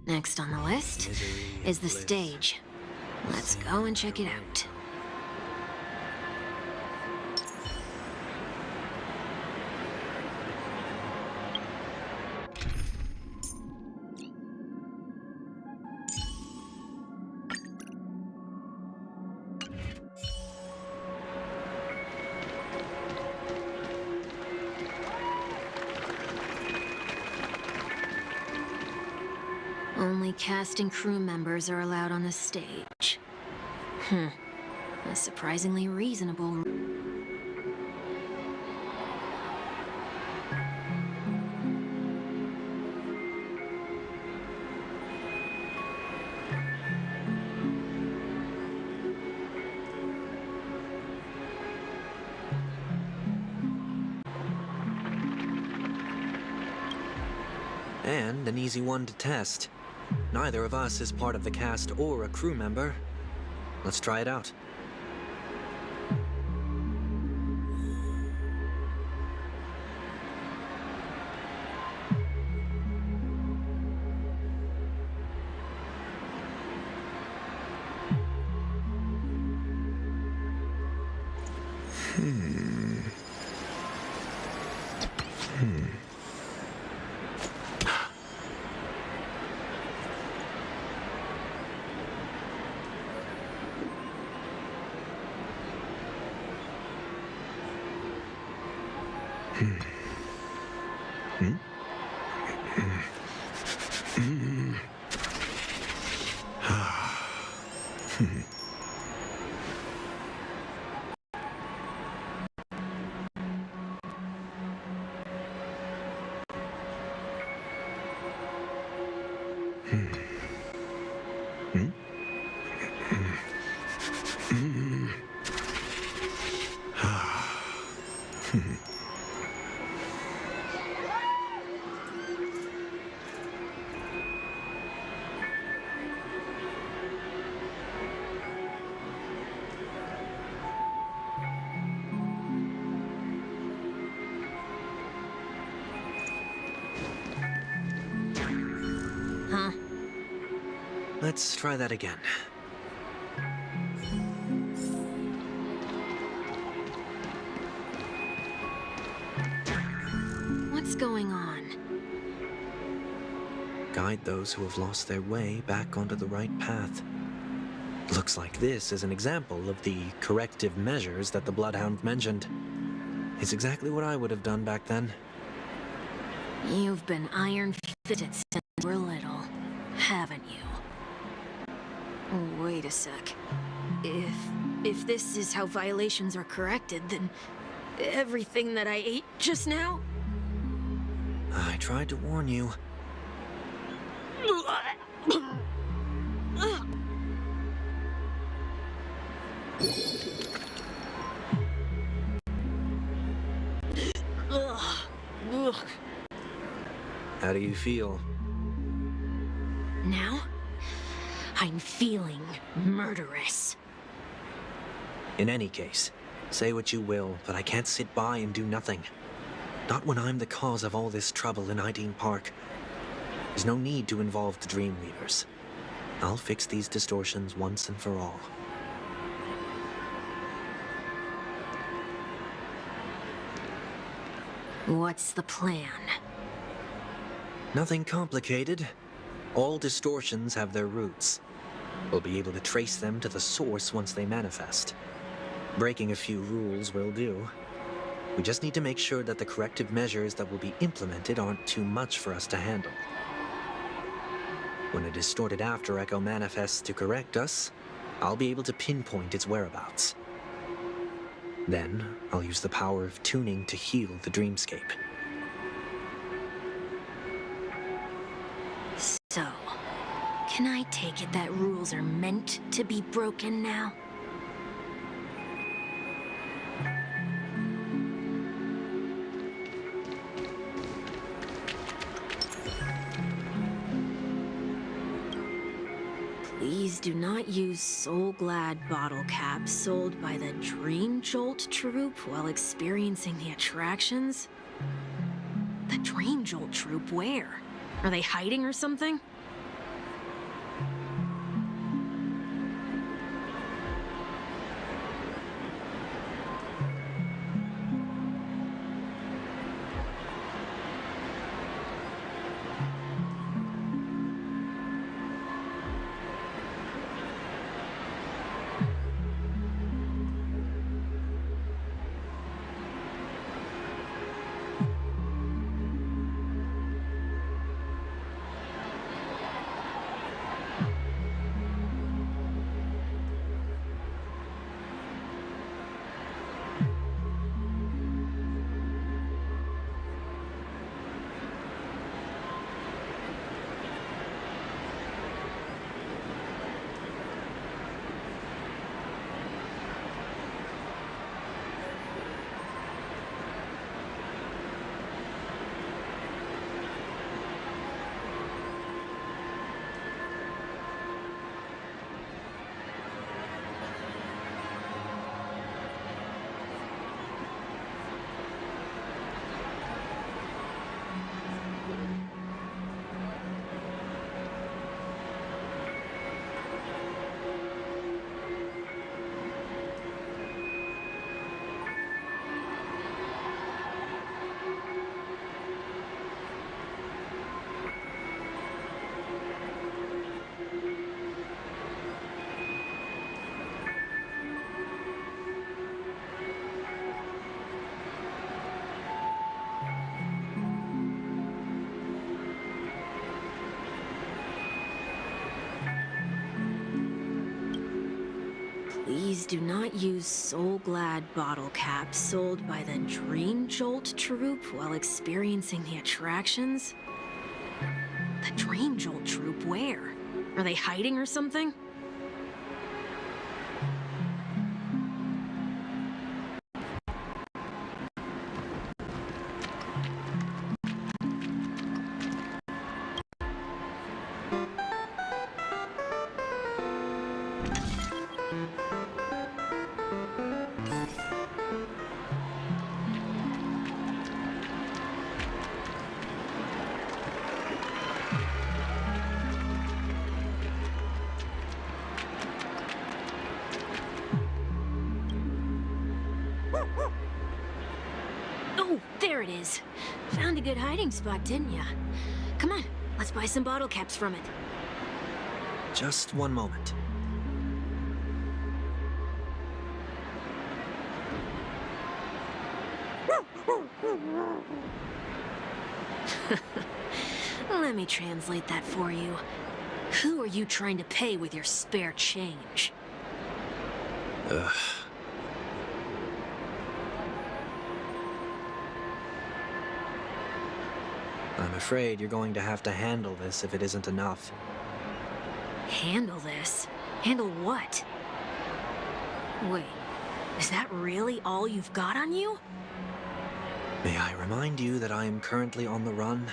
Next on the list is the stage. Let's go and check it out. Only cast and crew members are allowed on the stage. A surprisingly reasonable. And an easy one to test. Neither of us is part of the cast or a crew member. Let's try it out. Let's try that again. What's going on? Guide those who have lost their way back onto the right path. Looks like this is an example of the corrective measures that the Bloodhound mentioned. It's exactly what I would have done back then. You've been iron-fisted since you were little, haven't you? Wait a sec. If this is how violations are corrected, then everything that I ate just now? I tried to warn you. How do you feel? Now? I'm feeling murderous. In any case, say what you will, but I can't sit by and do nothing. Not when I'm the cause of all this trouble in Ideen Park. There's no need to involve the Dreamweavers. I'll fix these distortions once and for all. What's the plan? Nothing complicated. All distortions have their roots. We'll be able to trace them to the source once they manifest. Breaking a few rules will do. We just need to make sure that the corrective measures that will be implemented aren't too much for us to handle. When a distorted after echo manifests to correct us, I'll be able to pinpoint its whereabouts. Then, I'll use the power of tuning to heal the dreamscape. So, can I take it that rules are meant to be broken now? Please do not use Soul Glad bottle caps sold by the Dream Jolt troupe while experiencing the attractions. The Dream Jolt troupe, where? Are they hiding or something? Please do not use Soul Glad bottle caps sold by the Dream Jolt troupe while experiencing the attractions. The Dream Jolt troupe? Where? Are they hiding or something? Oh, there it is. Found a good hiding spot, didn't ya? Come on, let's buy some bottle caps from it. Just one moment. Let me translate that for you. Who are you trying to pay with your spare change? Ugh. I'm afraid you're going to have to handle this if it isn't enough. Handle this? Handle what? Wait, is that really all you've got on you? May I remind you that I am currently on the run?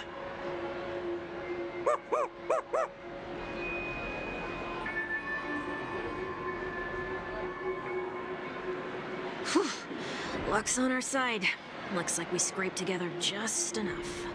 Whew. Luck's on our side. Looks like we scraped together just enough.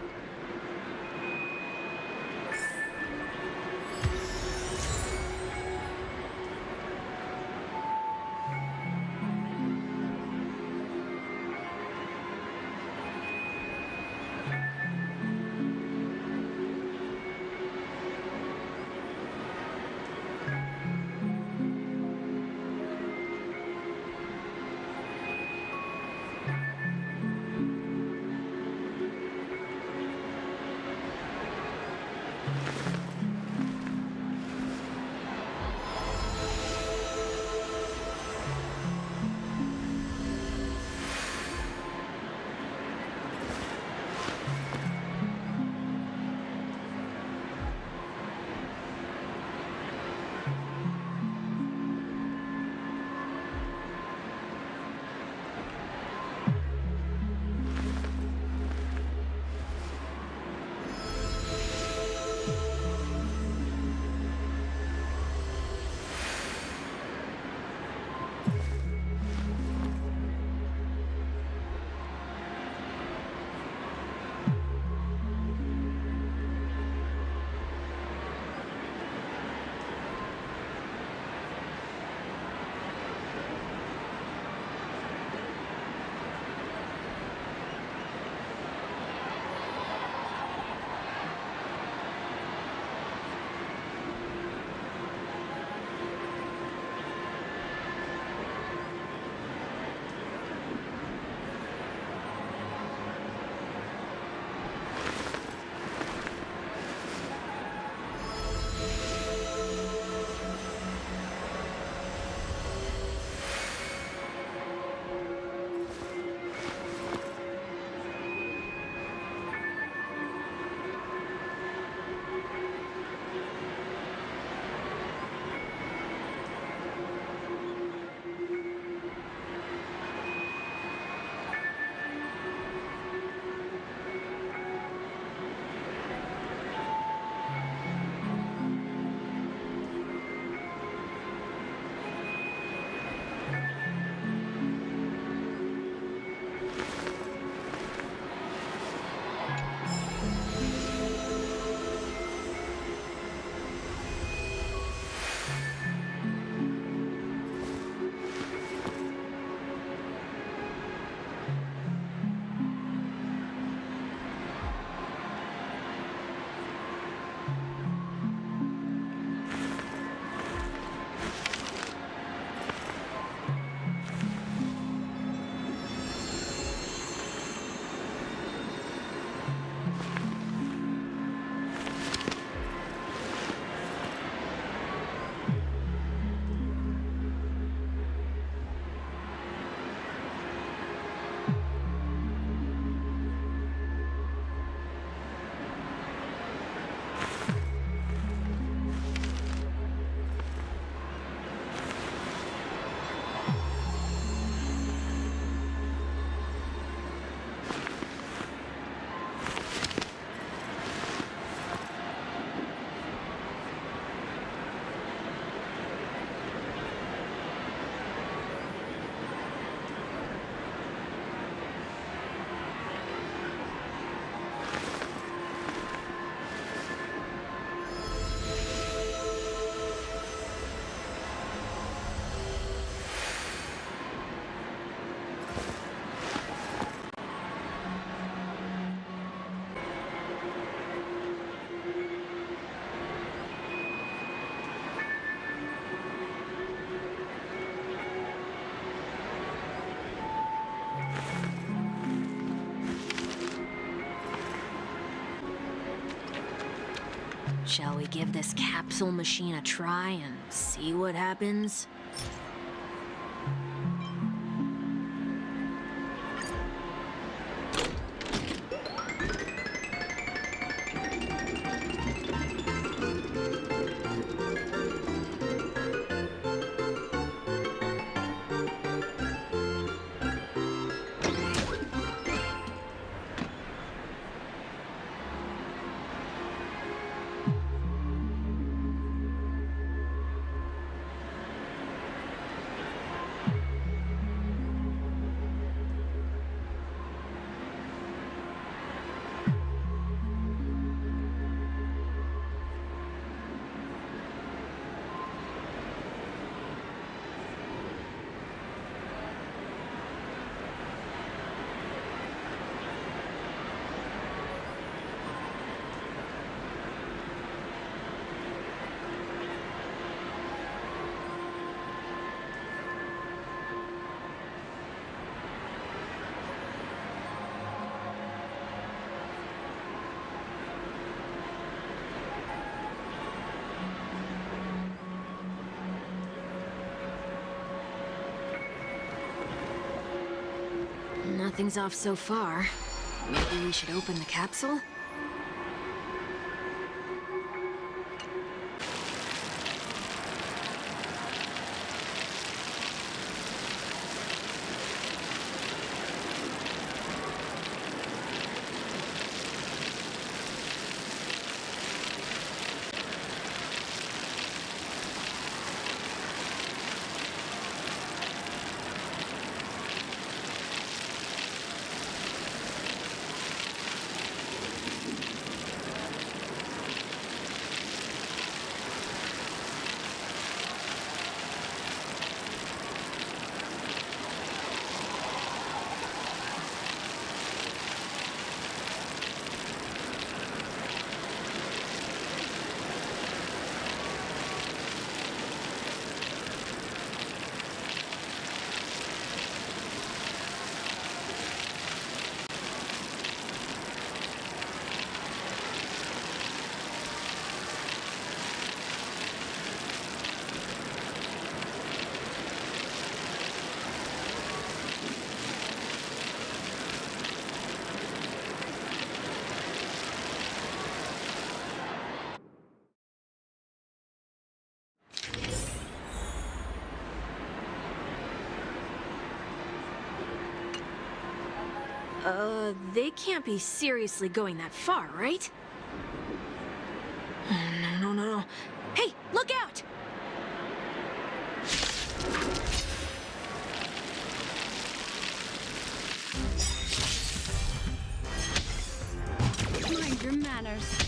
Shall we give this capsule machine a try and see what happens? Nothing's off so far. Maybe we should open the capsule? They can't be seriously going that far, right? No. Hey, look out! Mind your manners.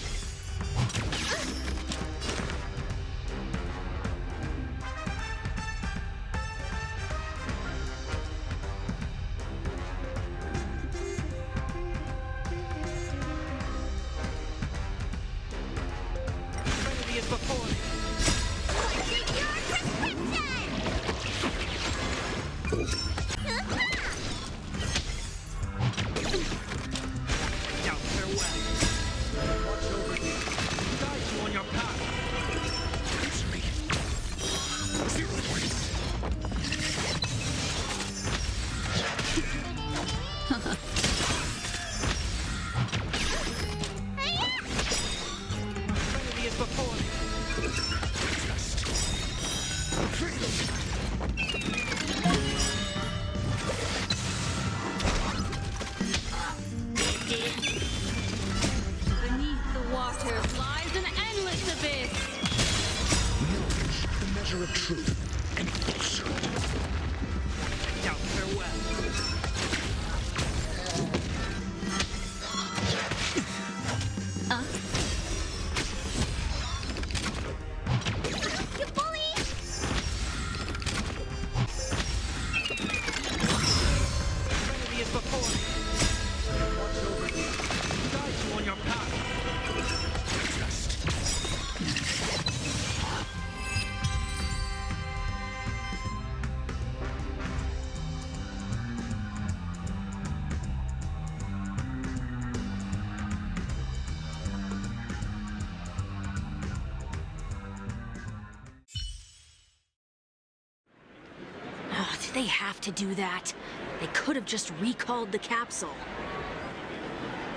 they have to do that? They could have just recalled the capsule.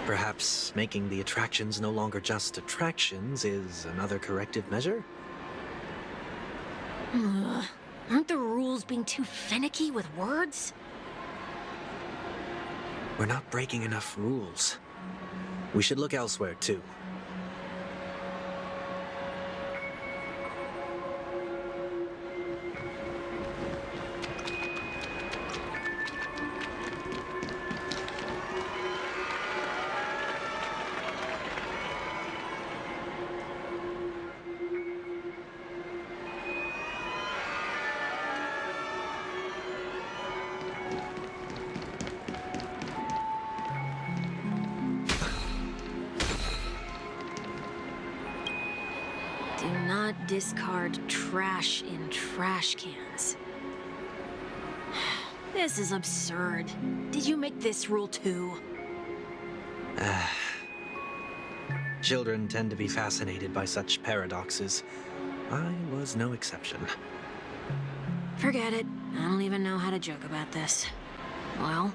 Perhaps making the attractions no longer just attractions is another corrective measure? Ugh. Aren't the rules being too finicky with words? We're not breaking enough rules. We should look elsewhere, too. Do not discard trash in trash cans. This is absurd. Did you make this rule too? Children tend to be fascinated by such paradoxes. I was no exception. Forget it. I don't even know how to joke about this. Well,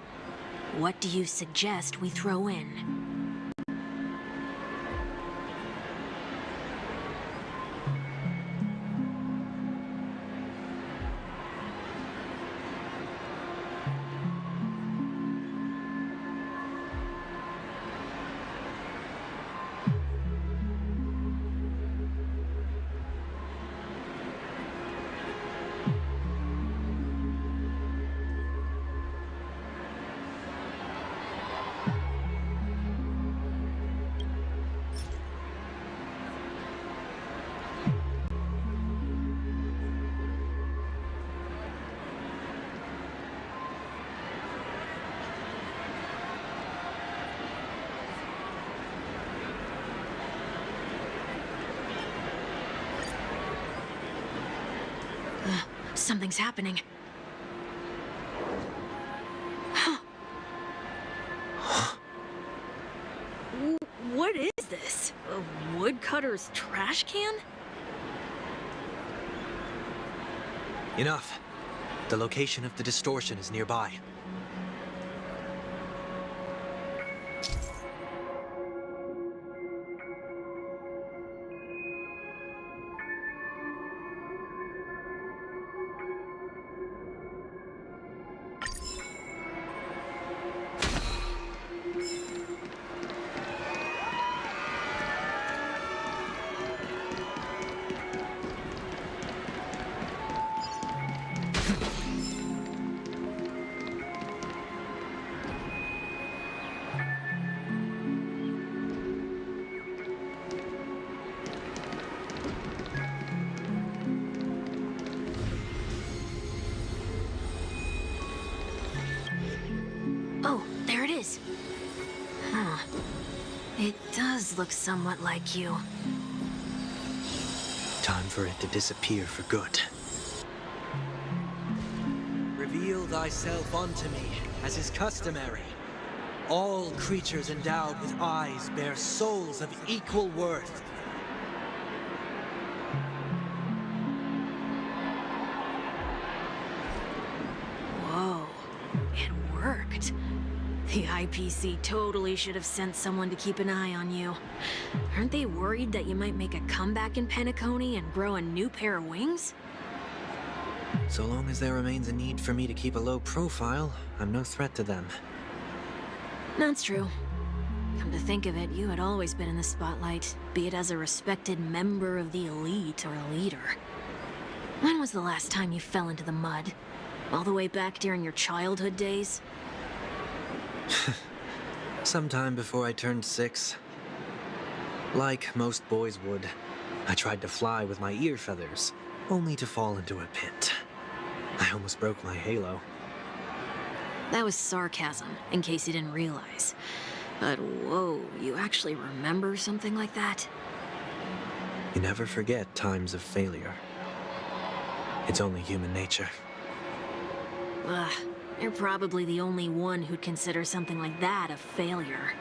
what do you suggest we throw in? Something's happening. What is this? A woodcutter's trash can? Enough. The location of the distortion is nearby. Oh, there it is. Huh. It does look somewhat like you. Time for it to disappear for good. Reveal thyself unto me, as is customary. All creatures endowed with eyes bear souls of equal worth. Whoa, it worked. The IPC totally should have sent someone to keep an eye on you. Aren't they worried that you might make a comeback in Penacony and grow a new pair of wings? So long as there remains a need for me to keep a low profile, I'm no threat to them. That's true. Come to think of it, you had always been in the spotlight, be it as a respected member of the elite or a leader. When was the last time you fell into the mud? All the way back during your childhood days? Sometime before I turned 6. Like most boys would, I tried to fly with my ear feathers, only to fall into a pit. I almost broke my halo. That was sarcasm, in case you didn't realize. But whoa, you actually remember something like that? You never forget times of failure. It's only human nature. Ugh, you're probably the only one who'd consider something like that a failure.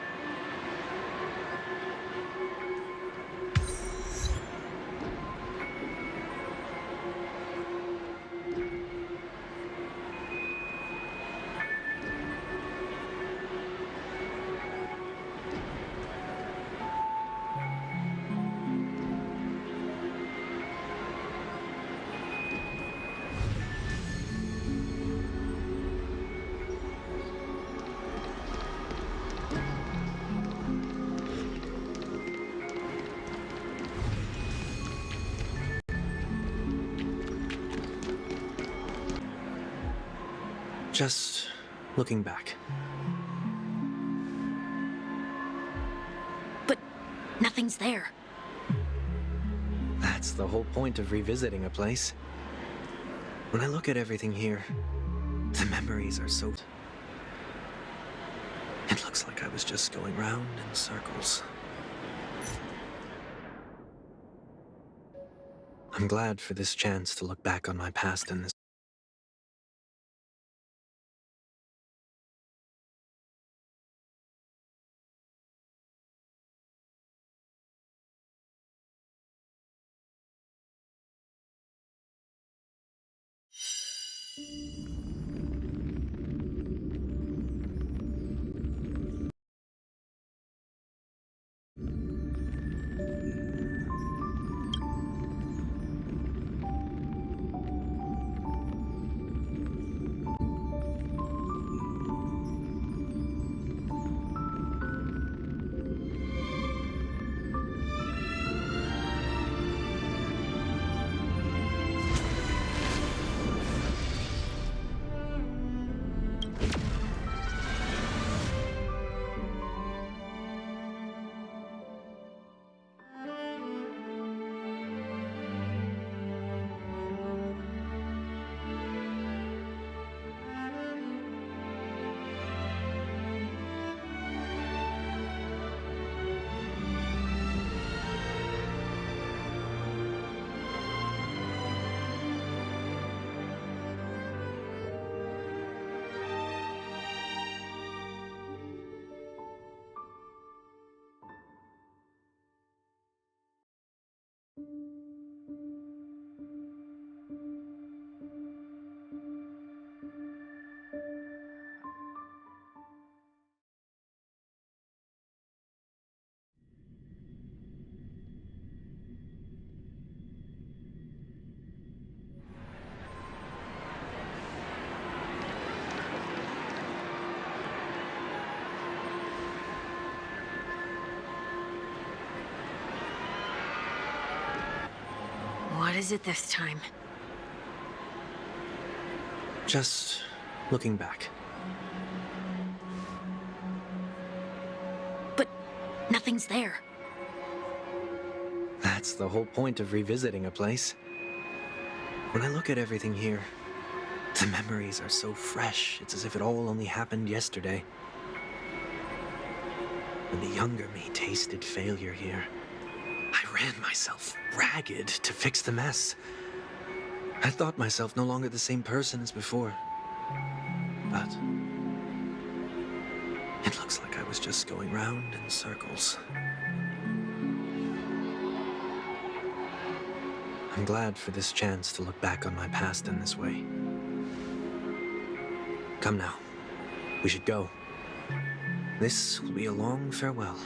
Just looking back. But nothing's there. That's the whole point of revisiting a place. When I look at everything here, the memories are so... It looks like I was just going round in circles. I'm glad for this chance to look back on my past in this. What is it this time? Just looking back. But nothing's there. That's the whole point of revisiting a place. When I look at everything here, the memories are so fresh, it's as if it all only happened yesterday. When the younger me tasted failure here, I ran myself ragged to fix the mess. I thought myself no longer the same person as before. But it looks like I was just going round in circles. I'm glad for this chance to look back on my past in this way. Come now, we should go. This will be a long farewell.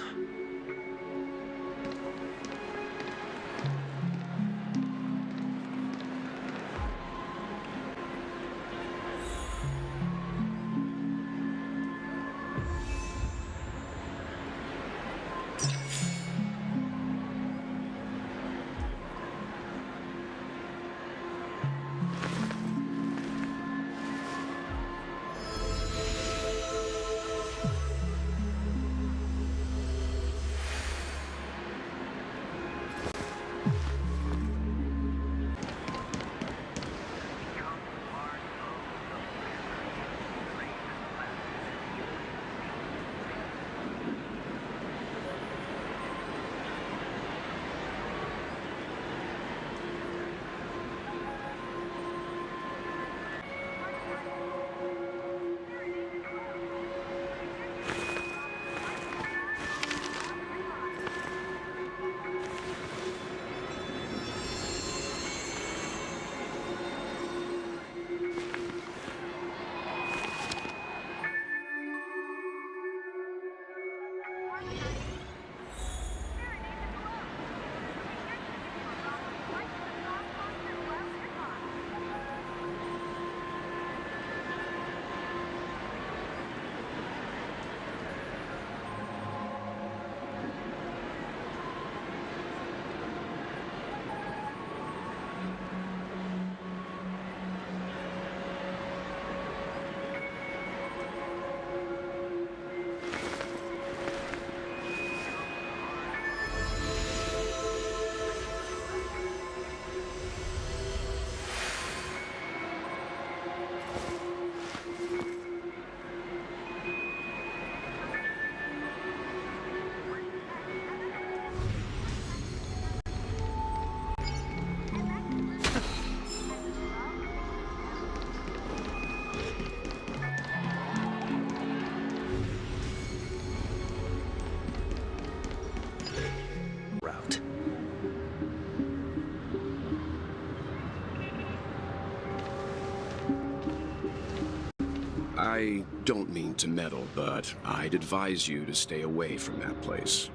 I don't mean to meddle, but I'd advise you to stay away from that place.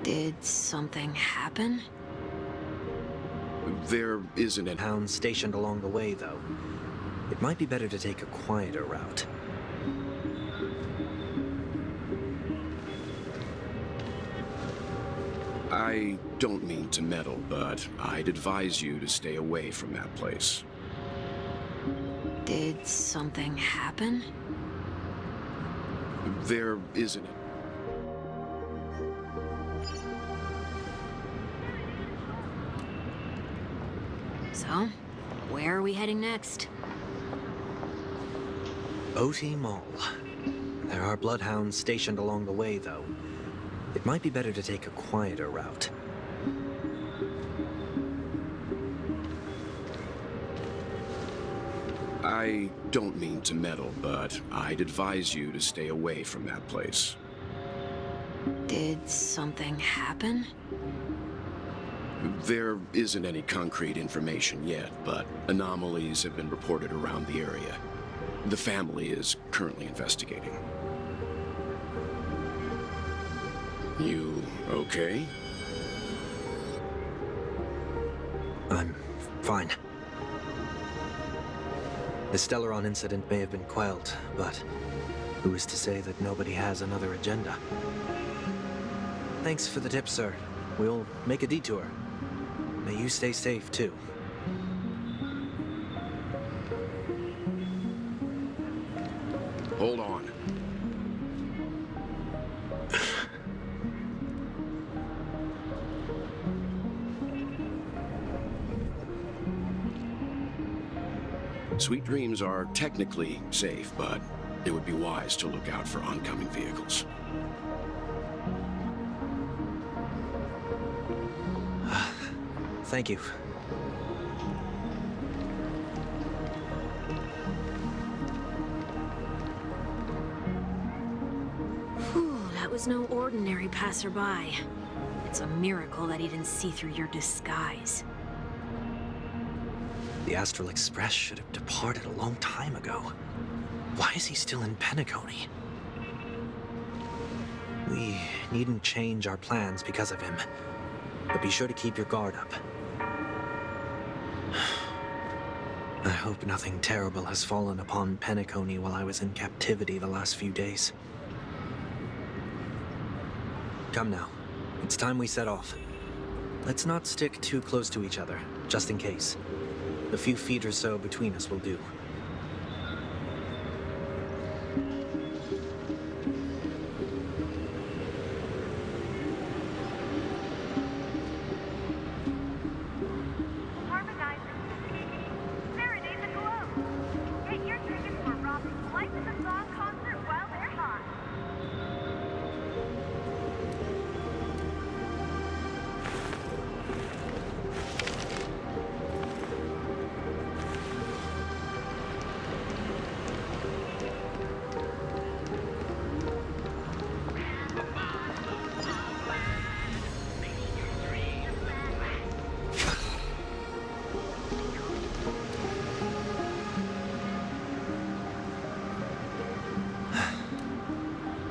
Did something happen? There isn't a Hounds stationed along the way, though. It might be better to take a quieter route. I don't mean to meddle, but I'd advise you to stay away from that place. Did something happen? There isn't. So, where are we heading next? Oti Mall. There are bloodhounds stationed along the way, though. It might be better to take a quieter route. I don't mean to meddle, but I'd advise you to stay away from that place. Did something happen? There isn't any concrete information yet, but anomalies have been reported around the area. The family is currently investigating. You okay? I'm fine. The Stellaron incident may have been quelled, but who is to say that nobody has another agenda? Thanks for the tip, sir. We'll make a detour. May you stay safe, too. Hold on. Sweet Dreams are technically safe, but it would be wise to look out for oncoming vehicles. Thank you. Whew, that was no ordinary passerby. It's a miracle that he didn't see through your disguise. The Astral Express should have departed a long time ago. Why is he still in Penacony? We needn't change our plans because of him, but be sure to keep your guard up. I hope nothing terrible has fallen upon Penacony while I was in captivity the last few days. Come now. It's time we set off. Let's not stick too close to each other, just in case. A few feet or so between us will do.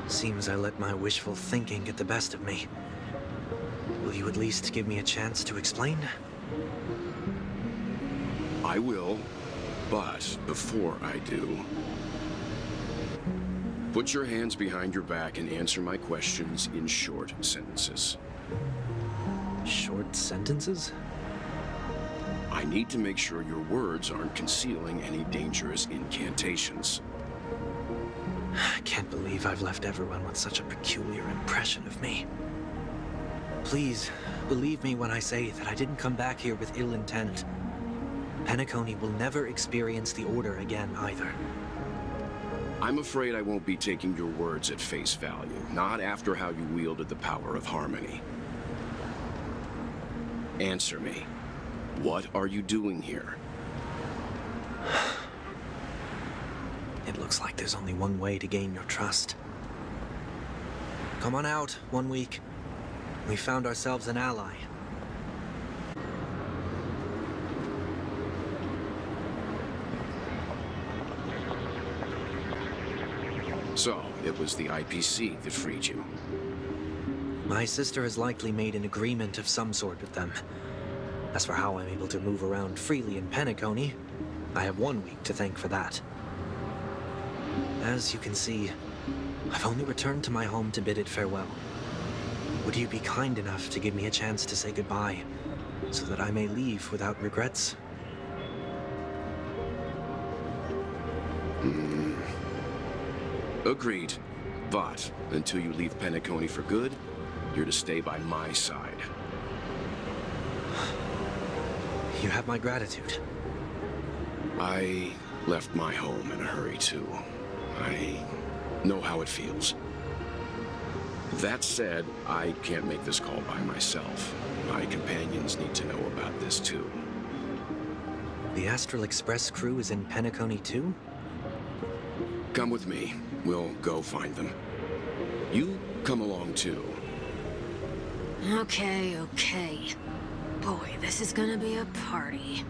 Seems I let my wishful thinking get the best of me. Will you at least give me a chance to explain? I will, but before I do, put your hands behind your back and answer my questions in short sentences. Short sentences? I need to make sure your words aren't concealing any dangerous incantations. I can't believe I've left everyone with such a peculiar impression of me. Please, believe me when I say that I didn't come back here with ill intent. Penacony will never experience the Order again, either. I'm afraid I won't be taking your words at face value, not after how you wielded the power of harmony. Answer me. What are you doing here? It looks like there's only one way to gain your trust. Come on out, 1 week. We found ourselves an ally. So, it was the IPC that freed you. My sister has likely made an agreement of some sort with them. As for how I'm able to move around freely in Penacony, I have 1 week to thank for that. As you can see, I've only returned to my home to bid it farewell. Would you be kind enough to give me a chance to say goodbye, so that I may leave without regrets? Agreed. But until you leave Penacony for good, you're to stay by my side. You have my gratitude. I left my home in a hurry, too. I know how it feels. That said, I can't make this call by myself. My companions need to know about this, too. The Astral Express crew is in Penacony too? Come with me. We'll go find them. You come along, too. Okay, okay. Boy, this is gonna be a party.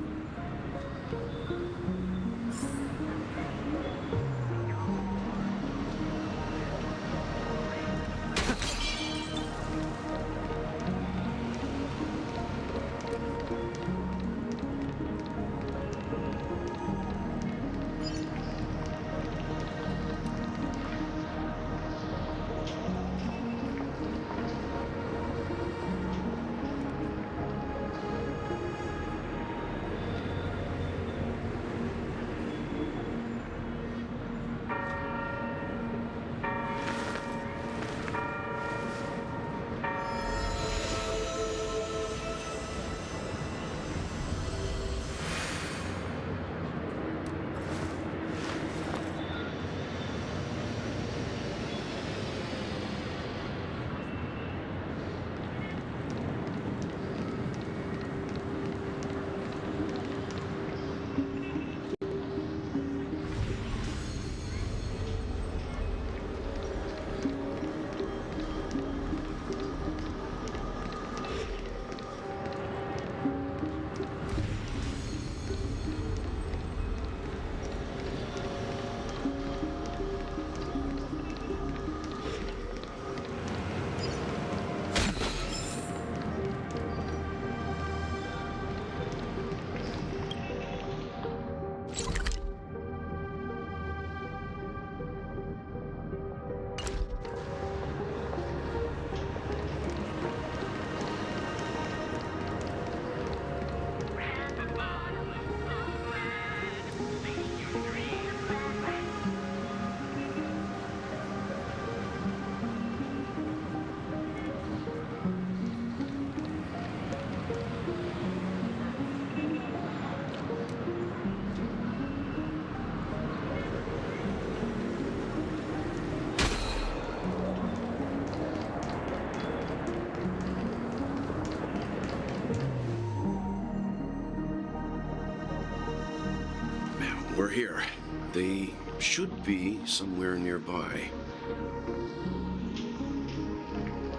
We're here. They should be somewhere nearby.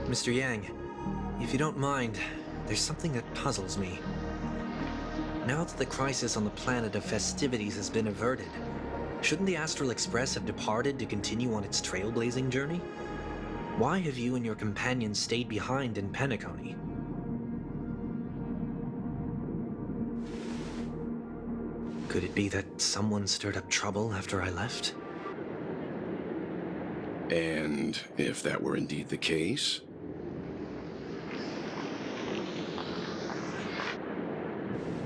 Mr. Yang, if you don't mind, there's something that puzzles me. Now that the crisis on the planet of festivities has been averted, shouldn't the Astral Express have departed to continue on its trailblazing journey? Why have you and your companions stayed behind in Penacony? Could it be that someone stirred up trouble after I left? And if that were indeed the case?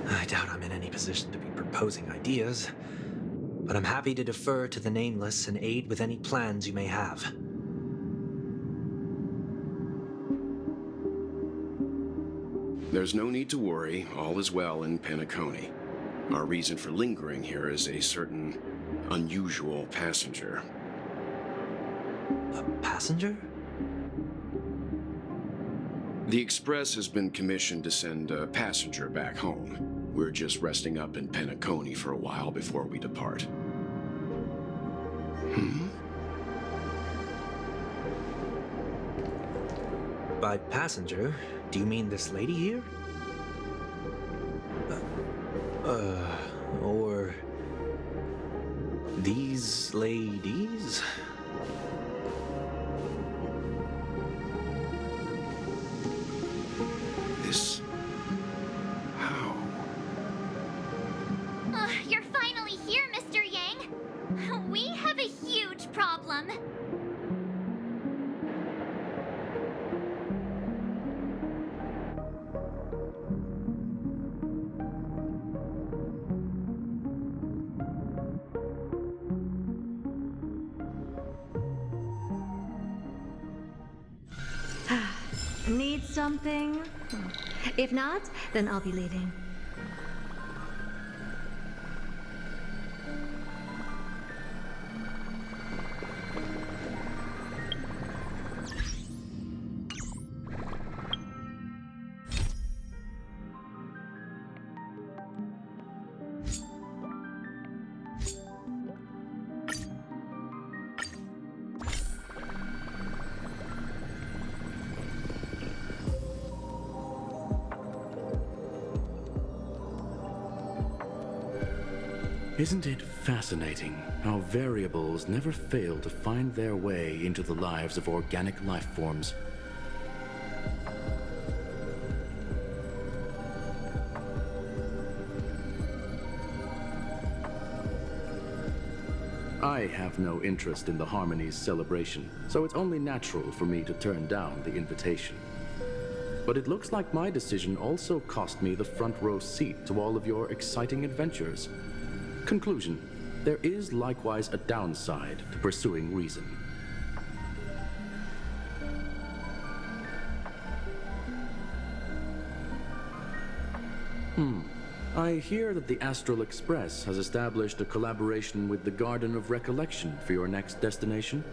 I doubt I'm in any position to be proposing ideas, but I'm happy to defer to the Nameless and aid with any plans you may have. There's no need to worry. All is well in Penacony. Our reason for lingering here is a certain unusual passenger. A passenger? The Express has been commissioned to send a passenger back home. We're just resting up in Penacony for a while before we depart. By passenger, do you mean this lady here? Or these ladies? You're finally here, Mr. Yang. We have a huge problem. Need something? If not, then I'll be leaving. Isn't it fascinating how variables never fail to find their way into the lives of organic life forms? I have no interest in the Harmony's celebration, so it's only natural for me to turn down the invitation. But it looks like my decision also cost me the front row seat to all of your exciting adventures. Conclusion: there is likewise a downside to pursuing reason. I hear that the Astral Express has established a collaboration with the Garden of Recollection for your next destination.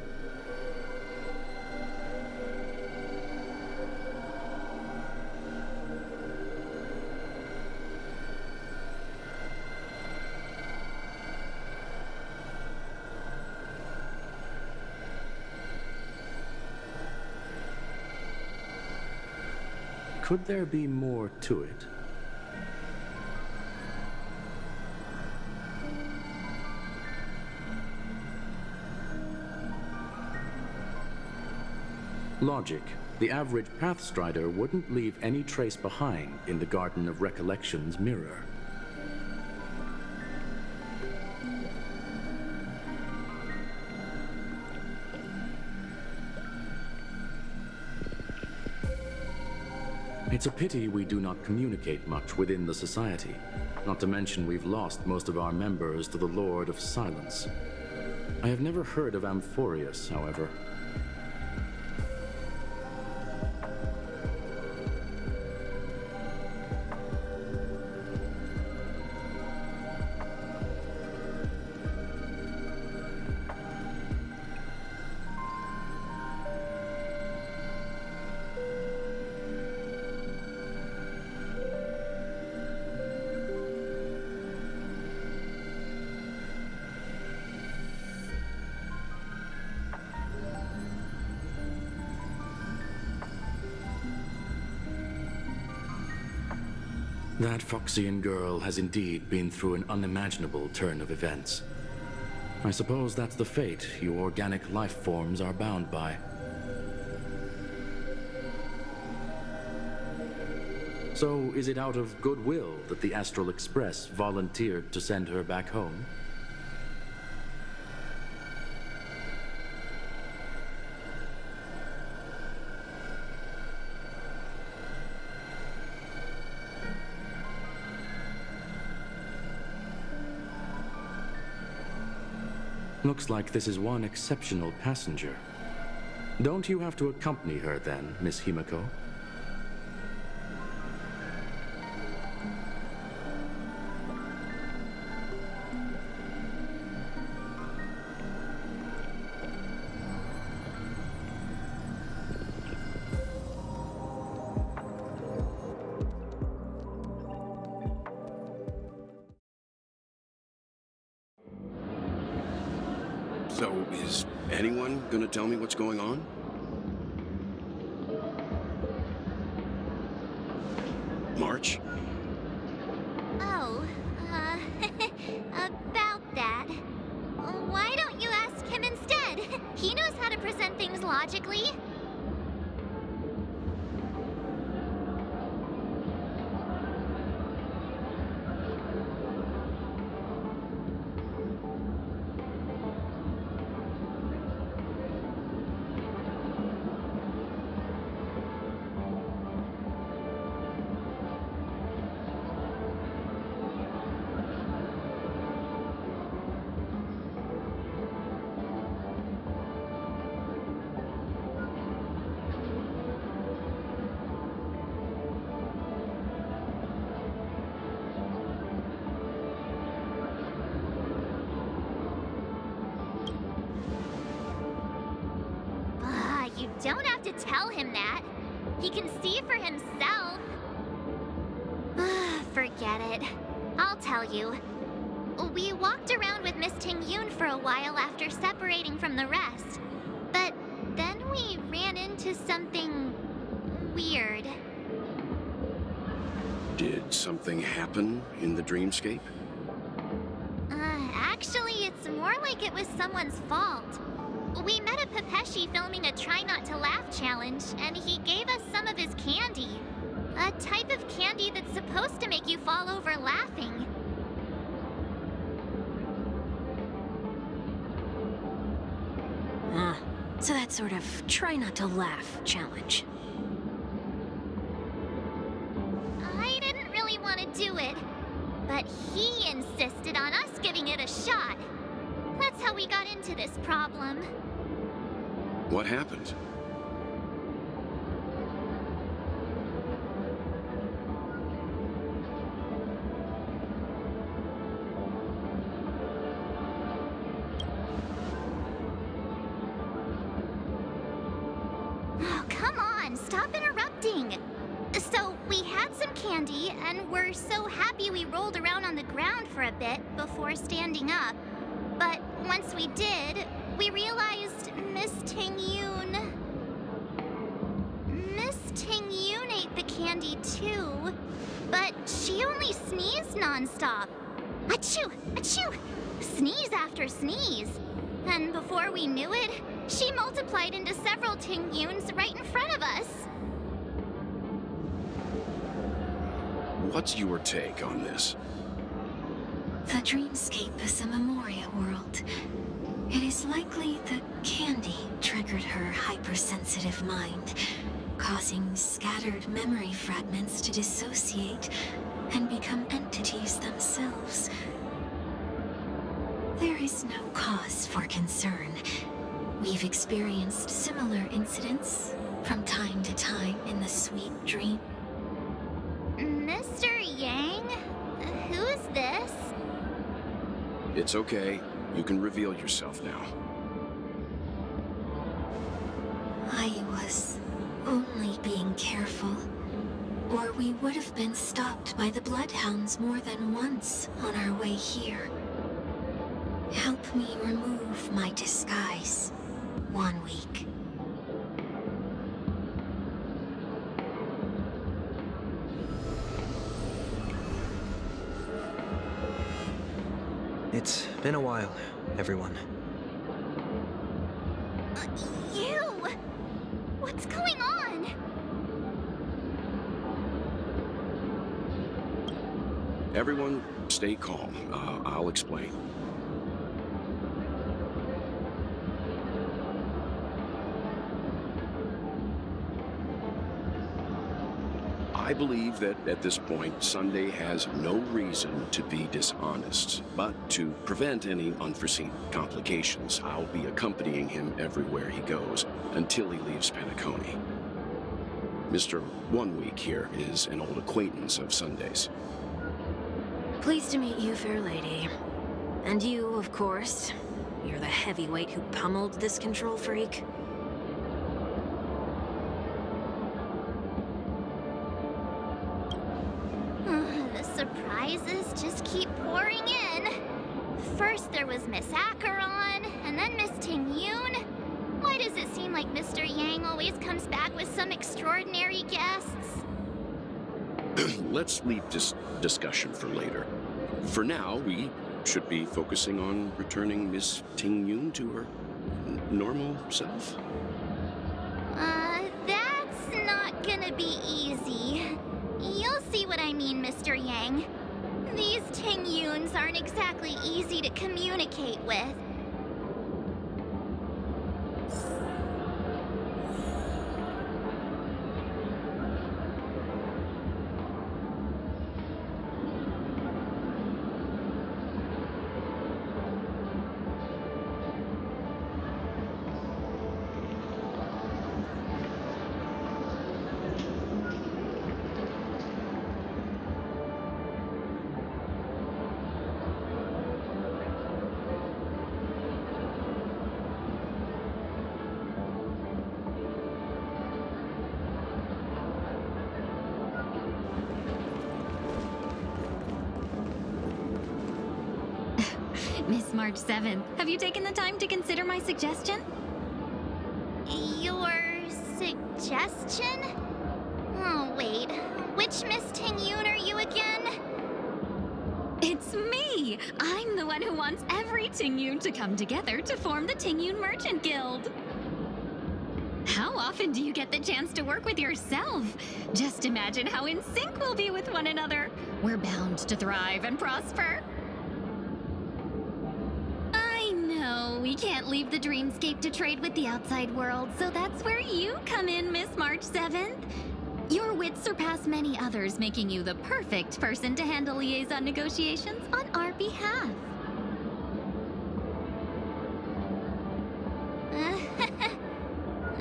Could there be more to it? Logic. The average Pathstrider wouldn't leave any trace behind in the Garden of Recollection's mirror. It's a pity we do not communicate much within the society. Not to mention we've lost most of our members to the Lord of Silence. I have never heard of Amphoreus, however. That Foxian girl has indeed been through an unimaginable turn of events. I suppose that's the fate you organic life forms are bound by. So, is it out of goodwill that the Astral Express volunteered to send her back home? Looks like this is one exceptional passenger. Don't you have to accompany her then, Miss Himiko? So, is anyone gonna tell me what's going on? March? Oh, about that. Why don't you ask him instead? He knows how to present things logically. don't have to tell him that. He can see for himself. Forget it. I'll tell you. We walked around with Miss Ting-Yun for a while after separating from the rest. But then we ran into something weird. Did something happen in the dreamscape? Actually, it's more like it was someone's fault. We met a Pepeshi filming a Try Not to Laugh challenge, and he gave us some of his candy. A type of candy that's supposed to make you fall over laughing. So that sort of try not to laugh challenge. I didn't really want to do it, but he insisted on us giving it a shot. That's how we got into this problem. What happened? Oh, come on, stop interrupting. So, we had some candy, and we're so happy we rolled around on the ground for a bit before standing up. But once we did, we realized Miss Ting-Yun ate the candy too, but she only sneezed nonstop. Achoo! Achoo! Sneeze after sneeze. And before we knew it, she multiplied into several Ting-Yuns right in front of us. What's your take on this? The dreamscape is a Memoria world. It is likely the candy triggered her hypersensitive mind, causing scattered memory fragments to dissociate and become entities themselves. There is no cause for concern. We've experienced similar incidents from time to time in the sweet dream. Mr. Yang? Who's this? It's okay. You can reveal yourself now. I was only being careful, or we would have been stopped by the Bloodhounds more than once on our way here. Help me remove my disguise. 1 week. It's been a while, everyone. You! What's going on? Everyone, stay calm. I'll explain. I believe that at this point, Sunday has no reason to be dishonest. But to prevent any unforeseen complications, I'll be accompanying him everywhere he goes until he leaves Penacony. Mr. 1 Week here is an old acquaintance of Sunday's. Pleased to meet you, fair lady. And you, of course. You're the heavyweight who pummeled this control freak. The surprises just keep pouring in. First there was Miss Acheron, and then Miss Ting-Yun. Why does it seem like Mr. Yang always comes back with some extraordinary guests? Let's leave this discussion for later. For now, we should be focusing on returning Miss Ting-Yun to her normal self. That's not gonna be easy. You'll see what I mean, Mr. Yang. These Ting-Yuns aren't exactly easy to communicate with. Miss March 7th, have you taken the time to consider my suggestion? Your suggestion? Oh, wait. Which Miss Ting-Yoon are you again? It's me! I'm the one who wants every Ting-Yoon to come together to form the Ting-Yoon Merchant Guild. How often do you get the chance to work with yourself? Just imagine how in sync we'll be with one another. We're bound to thrive and prosper. I know we can't leave the dreamscape to trade with the outside world, so that's where you come in, Miss March 7th. Your wits surpass many others, making you the perfect person to handle liaison negotiations on our behalf.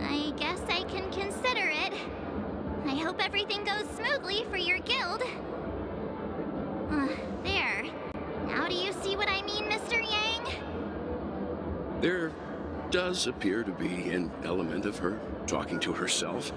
I guess I can consider it. I hope everything goes smoothly for your guild. There. Now do you see what I mean, Mr. Yang? There does appear to be an element of her talking to herself.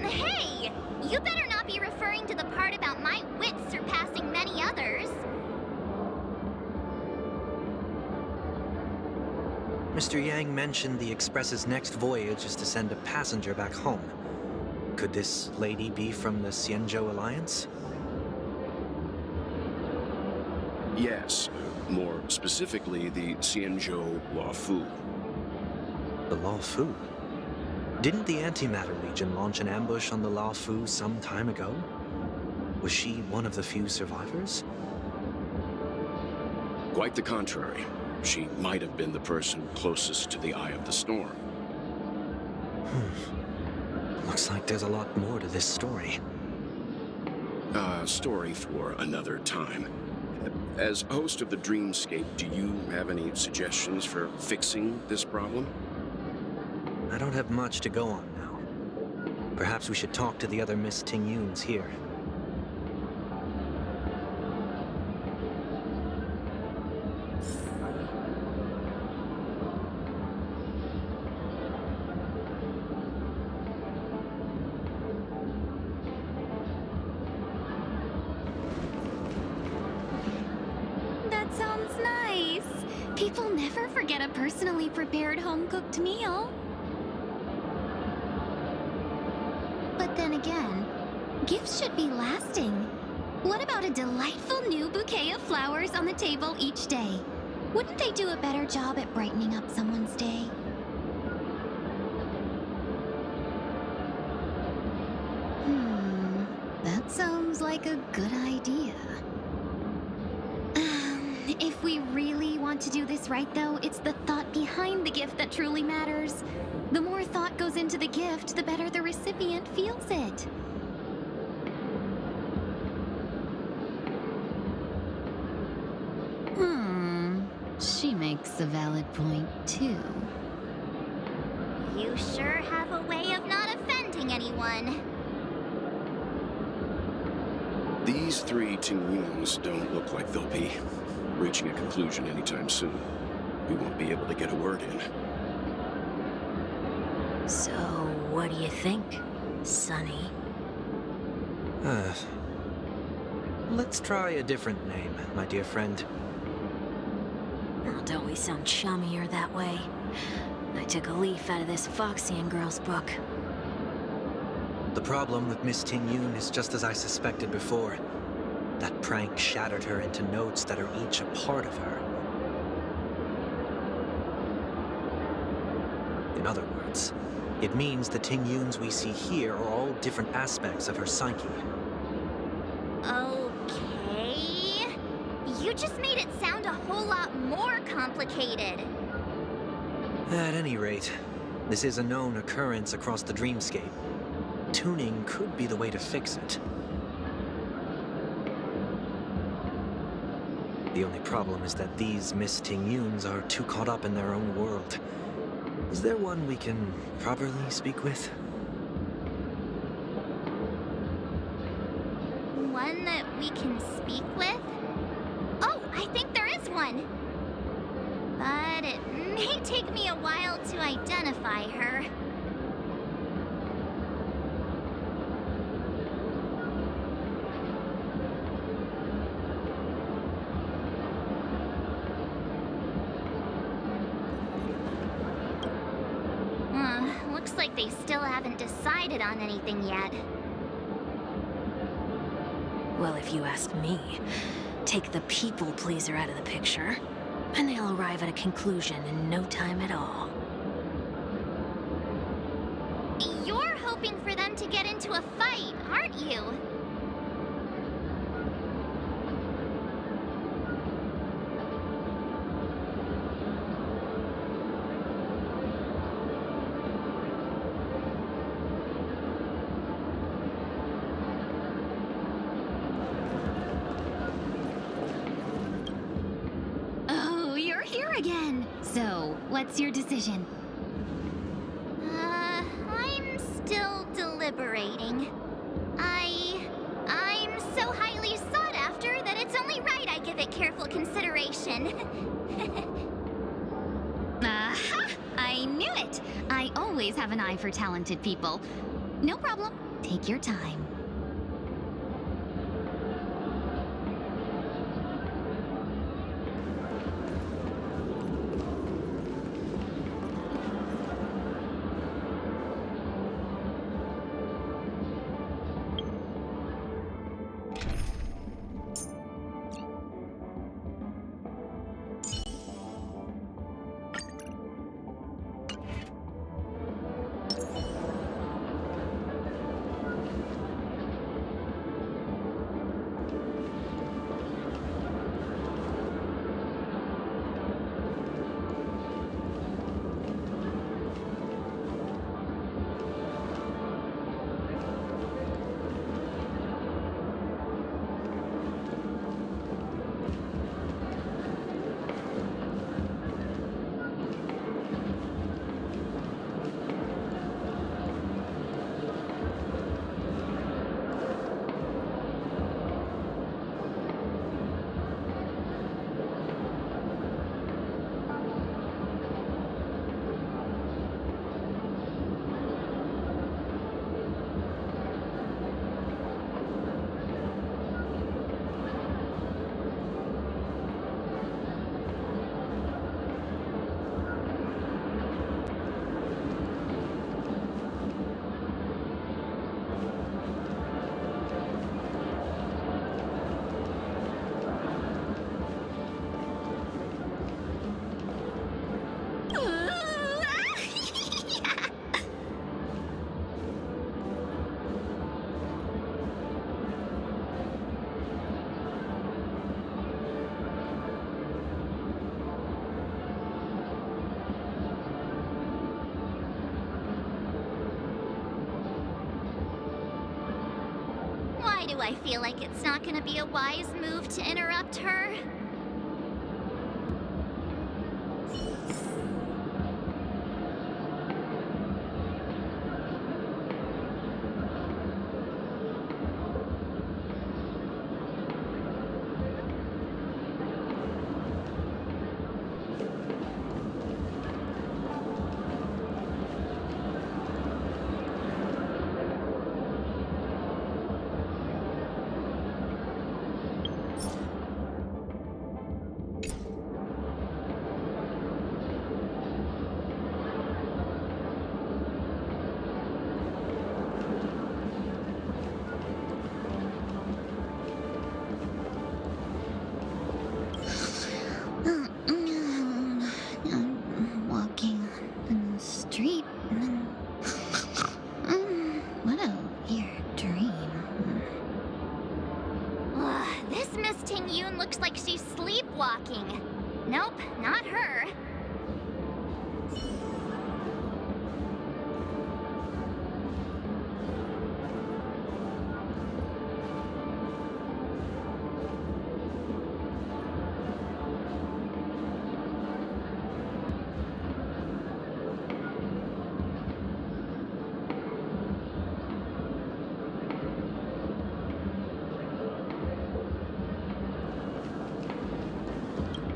Hey! You better not be referring to the part about my wits surpassing many others. Mr. Yang mentioned the Express's next voyage is to send a passenger back home. Could this lady be from the Xianzhou Alliance? Yes, more specifically the Xianzhou Luofu. The Luofu? Didn't the Antimatter Legion launch an ambush on the Luofu some time ago? Was she one of the few survivors? Quite the contrary. She might have been the person closest to the eye of the storm. Looks like there's a lot more to this story. Story for another time. As host of the Dreamscape, do you have any suggestions for fixing this problem? I don't have much to go on now. Perhaps we should talk to the other Miss Ting-Yoons here. That sounds nice. People never forget a personally prepared home-cooked meal. But then again, gifts should be lasting. What about a delightful new bouquet of flowers on the table each day? Wouldn't they do a better job at brightening up someone's day? That sounds like a good idea. If we really want to do this right, though, it's the thought behind the gift that truly matters. The more thought goes into the gift, the better the recipient feels it. She makes a valid point, too. You sure have a way of not offending anyone. These three Ting-Yoons don't look like they'll be reaching a conclusion anytime soon. We won't be able to get a word in. So, what do you think, Sonny? Let's try a different name, my dear friend. Oh, don't we sound chummier that way? I took a leaf out of this Foxian girl's book. The problem with Miss Ting-Yoon is just as I suspected before. That prank shattered her into notes that are each a part of her. In other words, it means the Ting-Yoons we see here are all different aspects of her psyche. You just made it sound a whole lot more complicated. At any rate, this is a known occurrence across the dreamscape. Tuning could be the way to fix it. The only problem is that these Miss Tingyuns are too caught up in their own world. Is there one we can properly speak with? One that we can speak with? Oh, I think there is one. But it may take me a while to identify her. Looks like they still haven't decided on anything yet. Well, if you ask me, take the people pleaser out of the picture, and they'll arrive at a conclusion in no time at all. You're hoping for them to get into a fight, aren't you? Again. So, what's your decision? I'm still deliberating. I'm so highly sought after that it's only right I give it careful consideration. Aha! I knew it! I always have an eye for talented people. No problem. Take your time. Why do I feel like it's not gonna be a wise move to interrupt her? blocking. Nope, not her.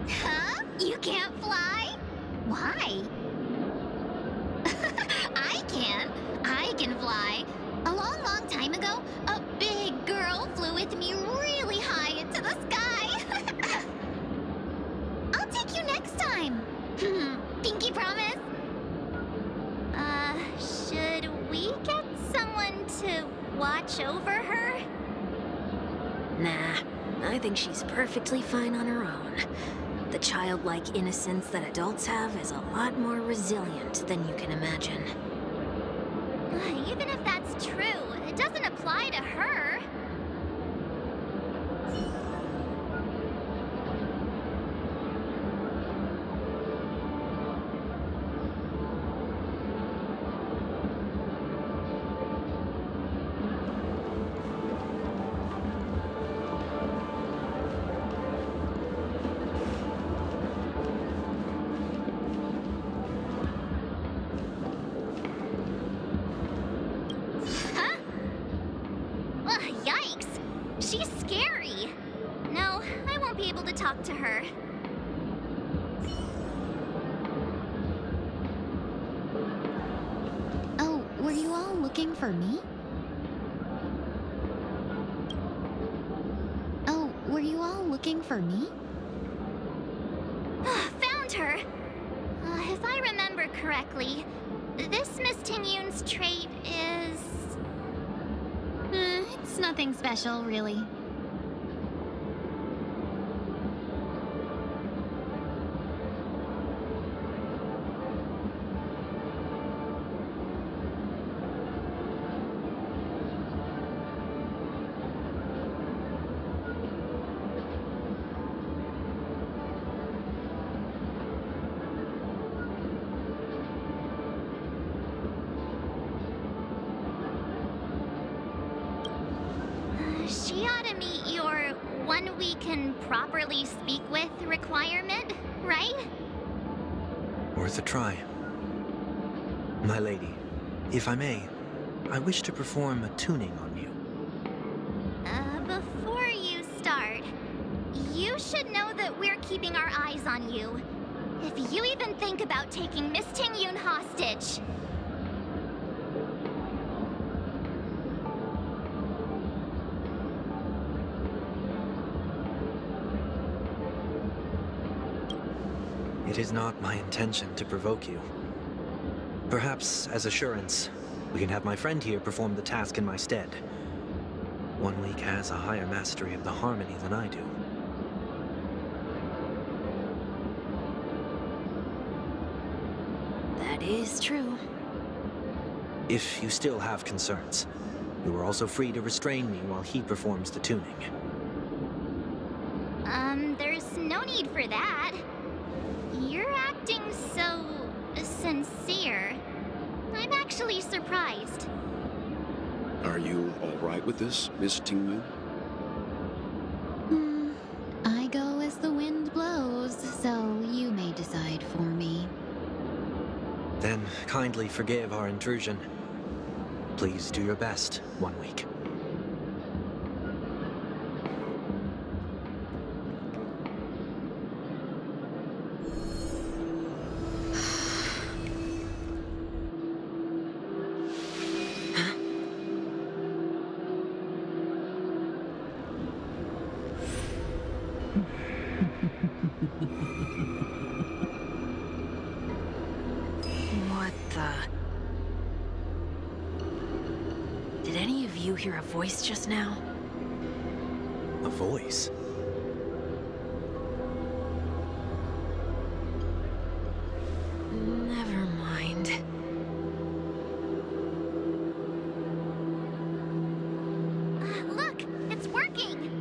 Huh? You can't fly? Why? I can. I can fly. A long, long time ago, a big girl flew with me really high into the sky. I'll take you next time. Pinky promise? Should we get someone to watch over her? Nah, I think she's perfectly fine on her own. The childlike innocence that adults have is a lot more resilient than you can imagine. Even if that's true, it doesn't apply to her. Huh? Ugh, yikes! She's scary. No, I won't be able to talk to her. Oh, were you all looking for me? Oh, were you all looking for me? Found her! If I remember correctly, this Miss Tingyun's trait is... It's nothing special, really. She ought to meet your one we can properly speak with requirement, right? Worth a try. My lady, if I may, I wish to perform a tuning on you. Before you start, you should know that we're keeping our eyes on you. If you even think about taking Miss Tingyun hostage. It is not my intention to provoke you. Perhaps, as assurance, we can have my friend here perform the task in my stead. One week has a higher mastery of the harmony than I do. That is true. If you still have concerns, you are also free to restrain me while he performs the tuning. There's no need for that. You're acting so... sincere. I'm actually surprised. Are you all right with this, Miss Tingyun? I go as the wind blows, so you may decide for me. Then kindly forgive our intrusion. Please do your best, 1 week. What the... Did any of you hear a voice just now? A voice? Never mind. Look, it's working!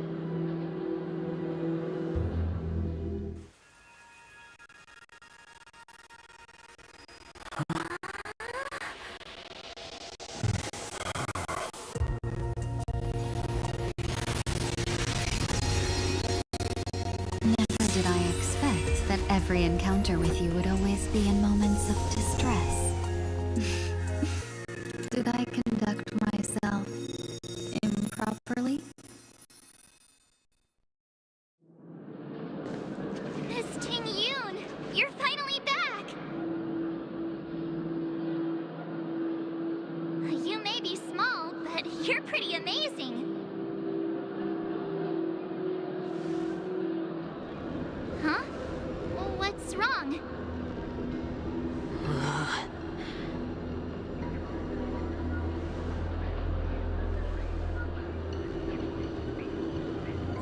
every encounter with you would always be in moments of distress. Did I conduct myself improperly? Miss Ting-Yun, you're finally back! You may be small, but you're pretty amazing. Huh? What's wrong?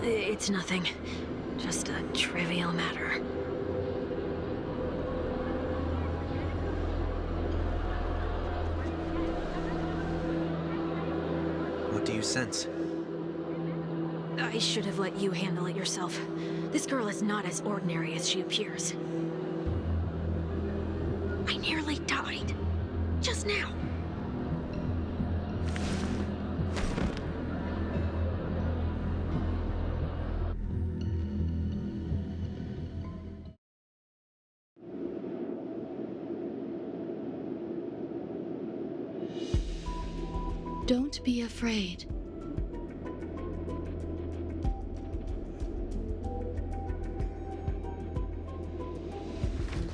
It's nothing. Just a trivial matter. What do you sense? I should have let you handle it yourself. This girl is not as ordinary as she appears. I nearly died. Just now. Don't be afraid.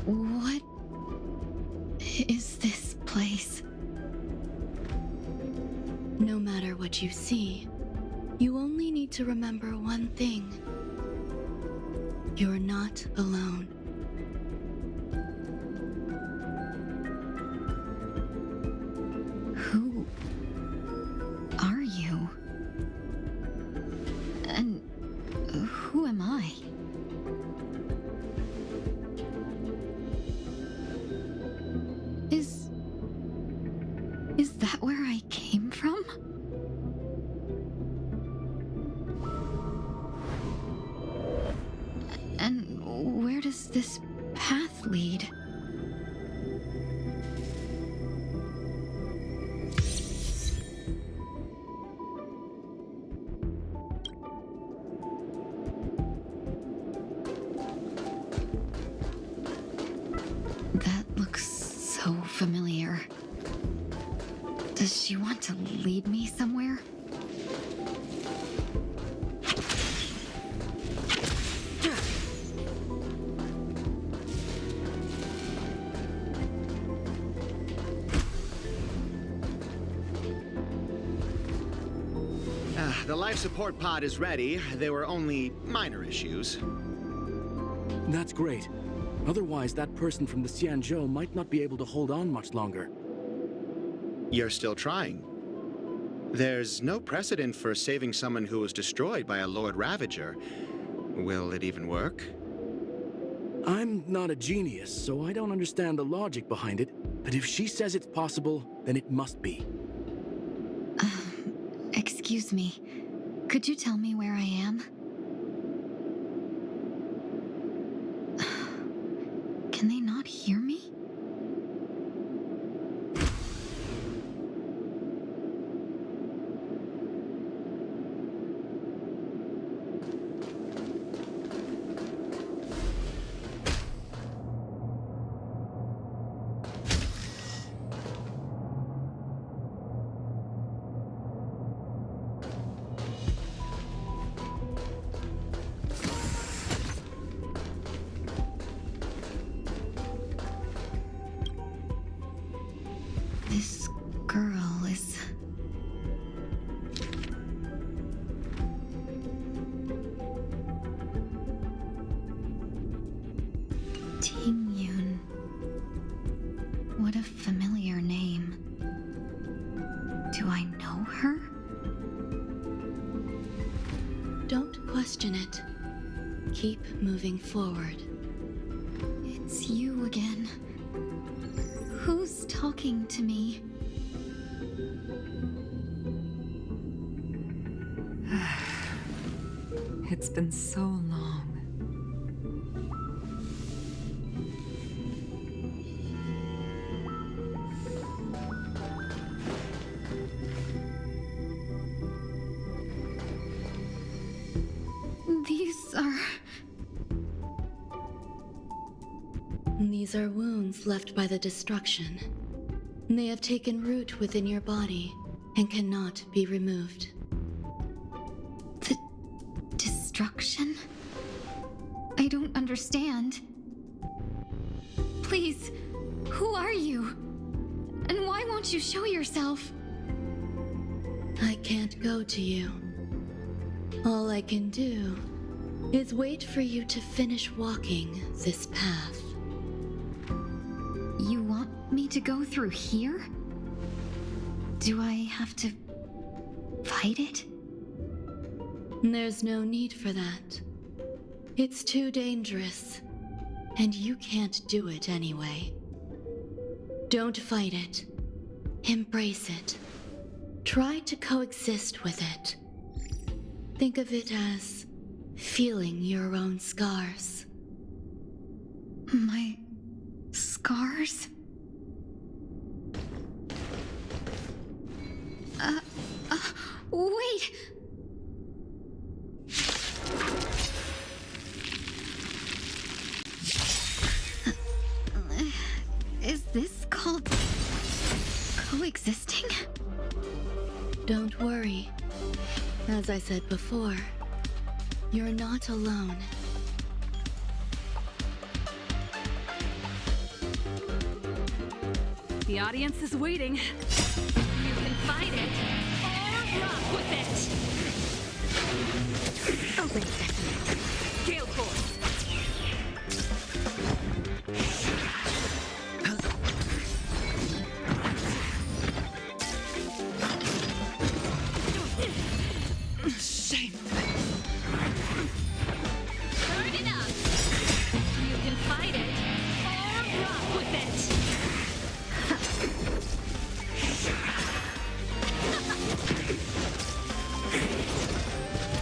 What is this place? No matter what you see, you only need to remember one thing. You're not alone. Who are you? And who am I? Is that where I came from? And where does this path lead? That looks so familiar. Does she want to lead me somewhere? The life support pod is ready. There were only minor issues. That's great. Otherwise, that person from the Xianzhou might not be able to hold on much longer. You're still trying. There's no precedent for saving someone who was destroyed by a Lord Ravager. Will it even work? I'm not a genius, so I don't understand the logic behind it. But if she says it's possible, then it must be. Excuse me. Could you tell me where I am? Can they not hear me? This girl is... Ting-Yun. What a familiar name. Do I know her? Don't question it. Keep moving forward. It's you again. Who's talking to me? It's been so long. These are... These are wounds left by the destruction. They have taken root within your body and cannot be removed. The destruction? I don't understand. Please, who are you? And why won't you show yourself? I can't go to you. All I can do is wait for you to finish walking this path. You want me to go through here? Do I have to fight it? There's no need for that. It's too dangerous, and you can't do it anyway. Don't fight it. Embrace it. Try to coexist with it. Think of it as feeling your own scars. My scars? Wait! Is this called coexisting? Don't worry. As I said before, you're not alone. The audience is waiting. You can fight it or rock with it. Open sesame. Gale force. Shame. Turn it up. You can fight it or rock with it.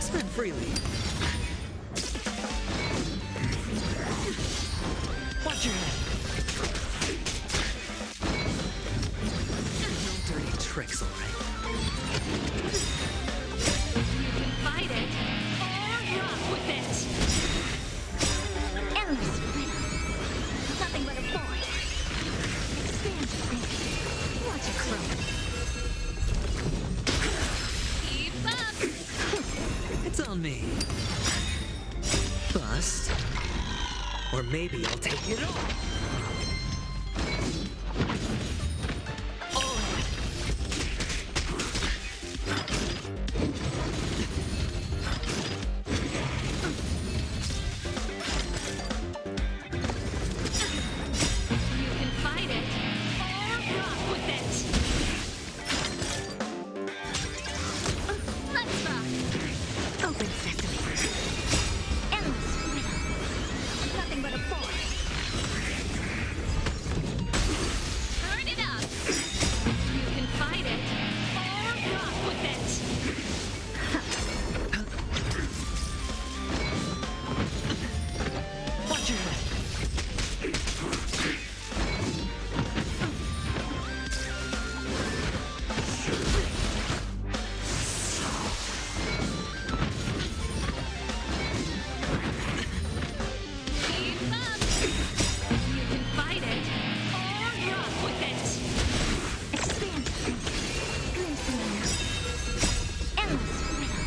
Spend freely. Watch your head. No dirty tricks, all right? You can fight it or rock with it. Endless freedom. Nothing but a boy. Expand your thinking. Watch it grow. Keep up. It's on me. Bust. Or maybe I'll take it all. You can fight it or rock with it. Let's rock. Open sesame. Endless freedom. Nothing but a boy. Turn it up. You can fight it or rock with it. Watch your head. Keep up. You can fight it or rock with it. Expand your thinking. Glimpse the unknown. Endless freedom.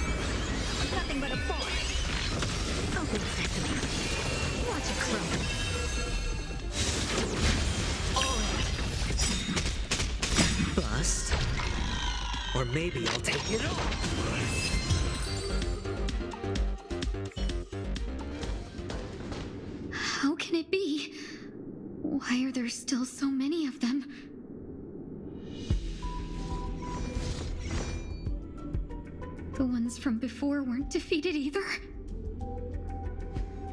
Nothing but a boy. Open sesame. Watch it grow. Bust. Or maybe I'll take it all. How can it be? Why are there still so many of them? The ones from before weren't defeated either?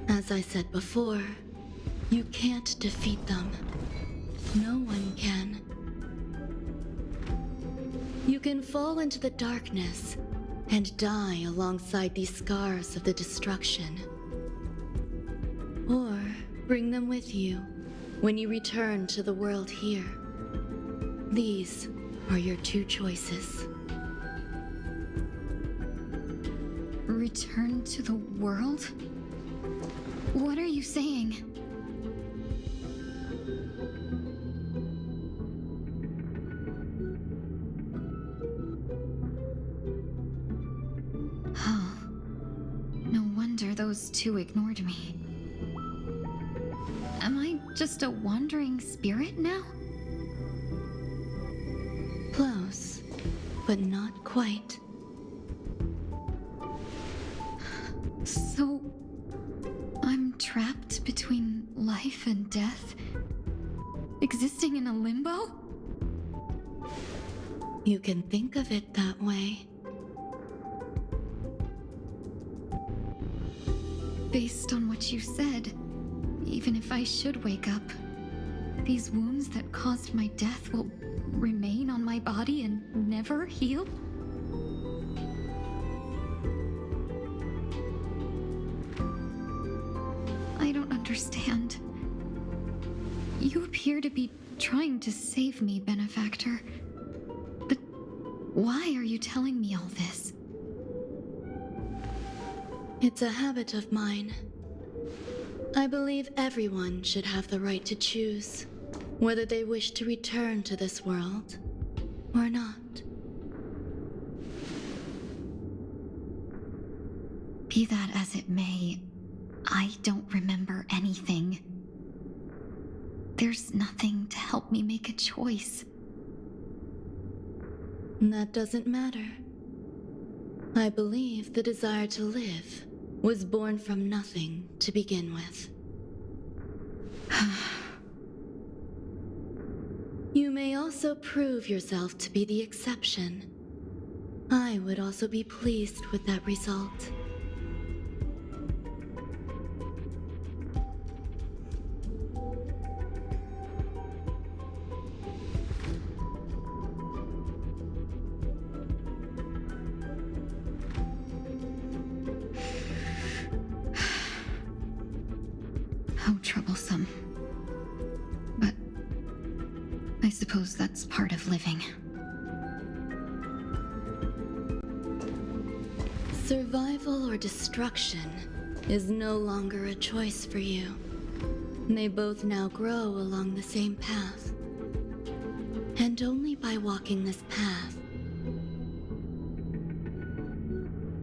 As I said before, you can't defeat them. No one can. You can fall into the darkness and die alongside these scars of the destruction. Or bring them with you when you return to the world here. These are your two choices. Return to the world? What are you saying? those two ignored me. Am I just a wandering spirit now? Close, but not quite. So, I'm trapped between life and death? Existing in a limbo? You can think of it that way. Based on what you said, even if I should wake up, these wounds that caused my death will remain on my body and never heal? I don't understand. You appear to be trying to save me, benefactor. But why are you telling me all this? It's a habit of mine. I believe everyone should have the right to choose whether they wish to return to this world or not. Be that as it may, I don't remember anything. There's nothing to help me make a choice. That doesn't matter. I believe the desire to live was born from nothing to begin with. You may also prove yourself to be the exception. I would also be pleased with that result. How troublesome. But I suppose that's part of living. Survival or destruction is no longer a choice for you. They both now grow along the same path. And only by walking this path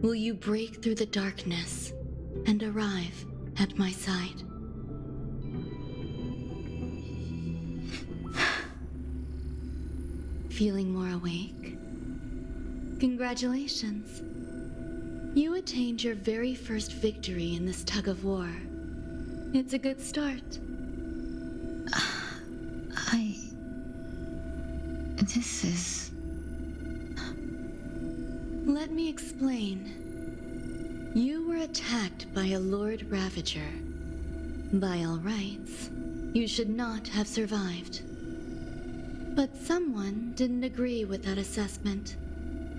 will you break through the darkness and arrive at my side. Feeling more awake? Congratulations. You attained your very first victory in this tug of war. It's a good start. This is... Let me explain. You were attacked by a Lord Ravager. By all rights, you should not have survived. But someone didn't agree with that assessment,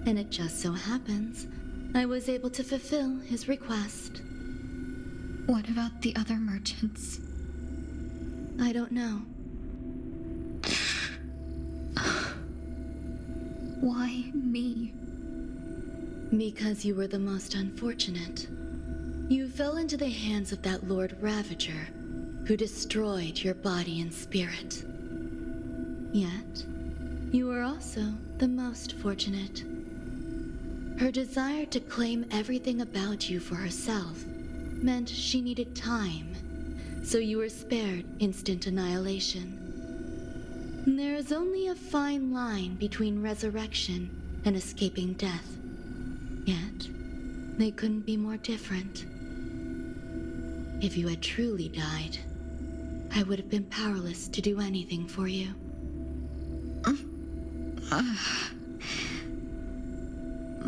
and it just so happens I was able to fulfill his request. What about the other merchants? I don't know. Why me? Because you were the most unfortunate. You fell into the hands of that Lord Ravager, who destroyed your body and spirit. Yet, you were also the most fortunate. Her desire to claim everything about you for herself meant she needed time, so you were spared instant annihilation. There is only a fine line between resurrection and escaping death. Yet, they couldn't be more different. If you had truly died, I would have been powerless to do anything for you.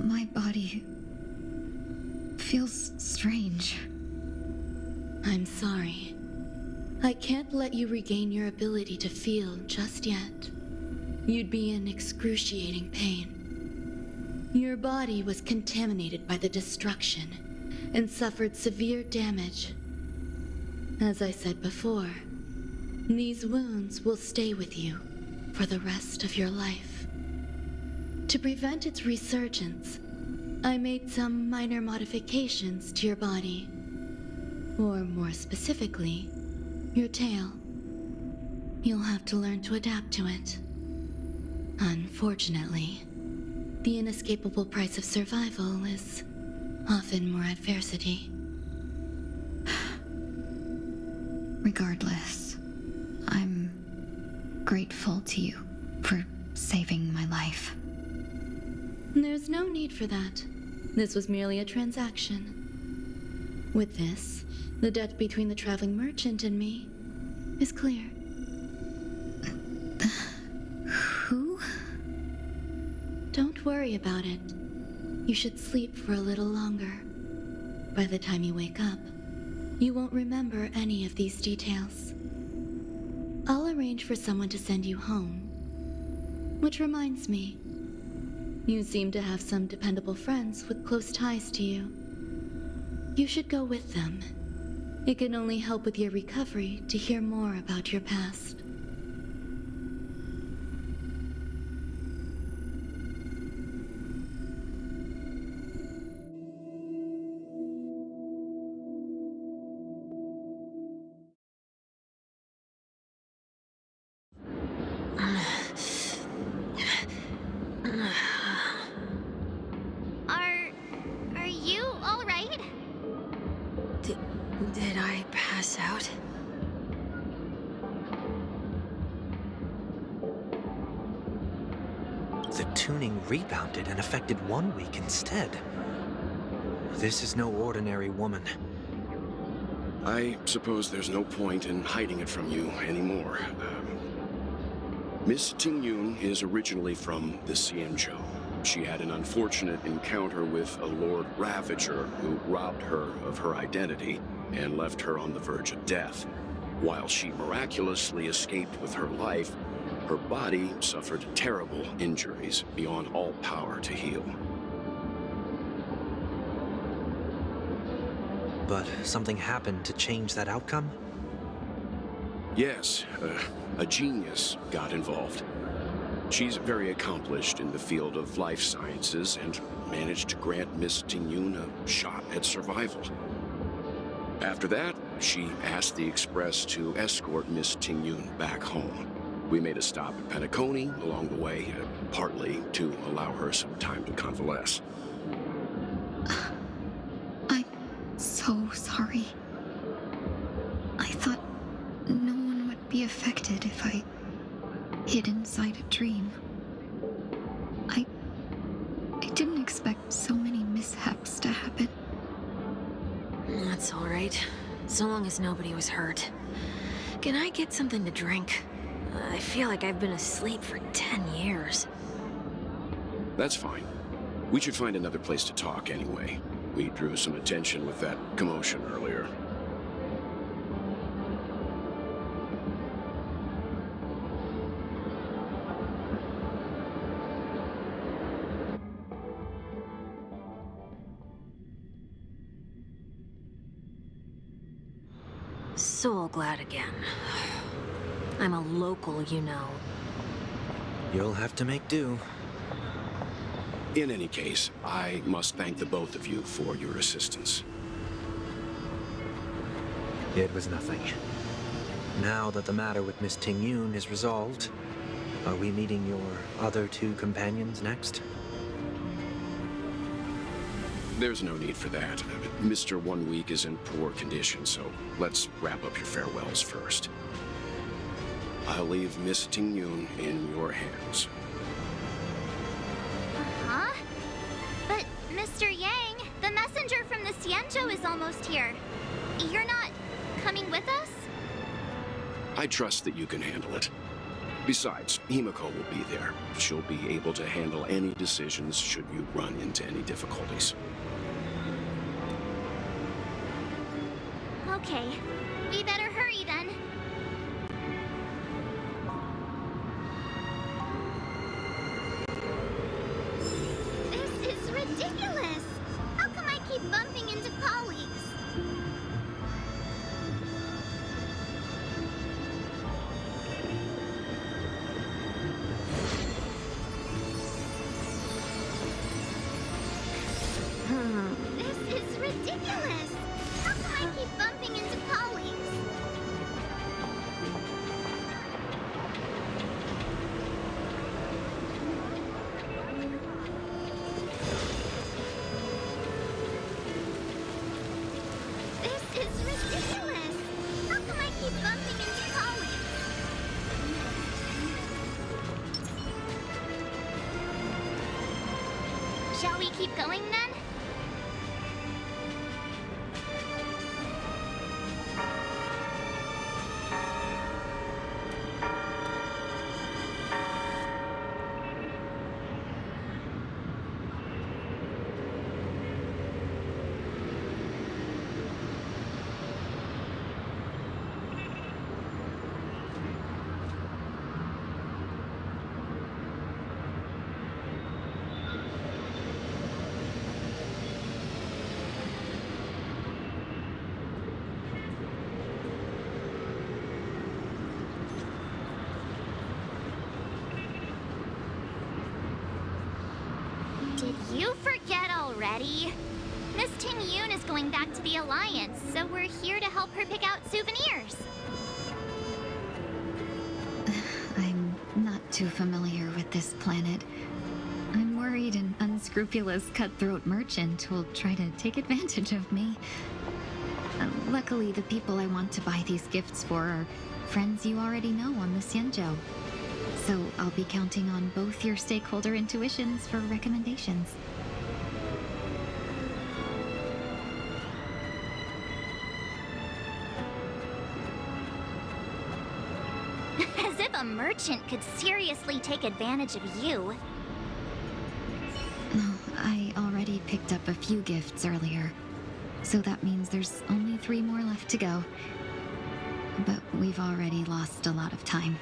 My body feels strange. I'm sorry. I can't let you regain your ability to feel just yet. You'd be in excruciating pain. Your body was contaminated by the destruction and suffered severe damage. As I said before, these wounds will stay with you for the rest of your life. To prevent its resurgence, I made some minor modifications to your body. Or more specifically, your tail. You'll have to learn to adapt to it. Unfortunately, the inescapable price of survival is often more adversity. Regardless, I'm grateful to you for saving my life. There's no need for that. This was merely a transaction. With this, the debt between the traveling merchant and me is clear. Who? Don't worry about it. You should sleep for a little longer. By the time you wake up, you won't remember any of these details. I'll arrange for someone to send you home. Which reminds me, you seem to have some dependable friends with close ties to you. You should go with them. It can only help with your recovery to hear more about your past. Are you all right? Did I pass out? The tuning rebounded and affected 1 week instead. This is no ordinary woman. I suppose there's no point in hiding it from you anymore. Miss Tingyun is originally from the Xianzhou. She had an unfortunate encounter with a Lord Ravager who robbed her of her identity and left her on the verge of death. While she miraculously escaped with her life, her body suffered terrible injuries beyond all power to heal. But something happened to change that outcome? Yes, a genius got involved. She's very accomplished in the field of life sciences and managed to grant Miss Tingyun a shot at survival. After that, she asked the Express to escort Miss Tingyun back home. We made a stop at Penacony along the way, partly to allow her some time to convalesce. I'm so sorry. I thought no one would be affected if I hid inside a dream. I didn't expect so many mishaps to happen. That's all right. So long as nobody was hurt. Can I get something to drink? I feel like I've been asleep for 10 years. That's fine. We should find another place to talk anyway. We drew some attention with that commotion earlier. So glad again. I'm a local, you know. You'll have to make do. In any case, I must thank the both of you for your assistance. It was nothing. Now that the matter with Miss Tingyun is resolved, are we meeting your other two companions next? There's no need for that. Mr. 1 Week is in poor condition, so let's wrap up your farewells first. I'll leave Miss Tingyun in your hands. Huh? But, Mr. Yang, the messenger from the Xianzhou is almost here. You're not coming with us? I trust that you can handle it. Besides, Himiko will be there. She'll be able to handle any decisions should you run into any difficulties. Okay, we better hurry then. This is ridiculous! How come I keep bumping into colleagues? This is ridiculous! How come I keep bumping into colleagues? This is ridiculous! How come I keep Shall we keep going then? Did you forget already? Miss Ting Yun is going back to the Alliance, so we're here to help her pick out souvenirs. I'm not too familiar with this planet. I'm worried an unscrupulous cutthroat merchant will try to take advantage of me. Luckily, the people I want to buy these gifts for are friends you already know on the Xianzhou. So I'll be counting on both your stakeholder intuitions for recommendations. As if a merchant could seriously take advantage of you. No, I already picked up a few gifts earlier. So that means there's only 3 more left to go. But we've already lost a lot of time.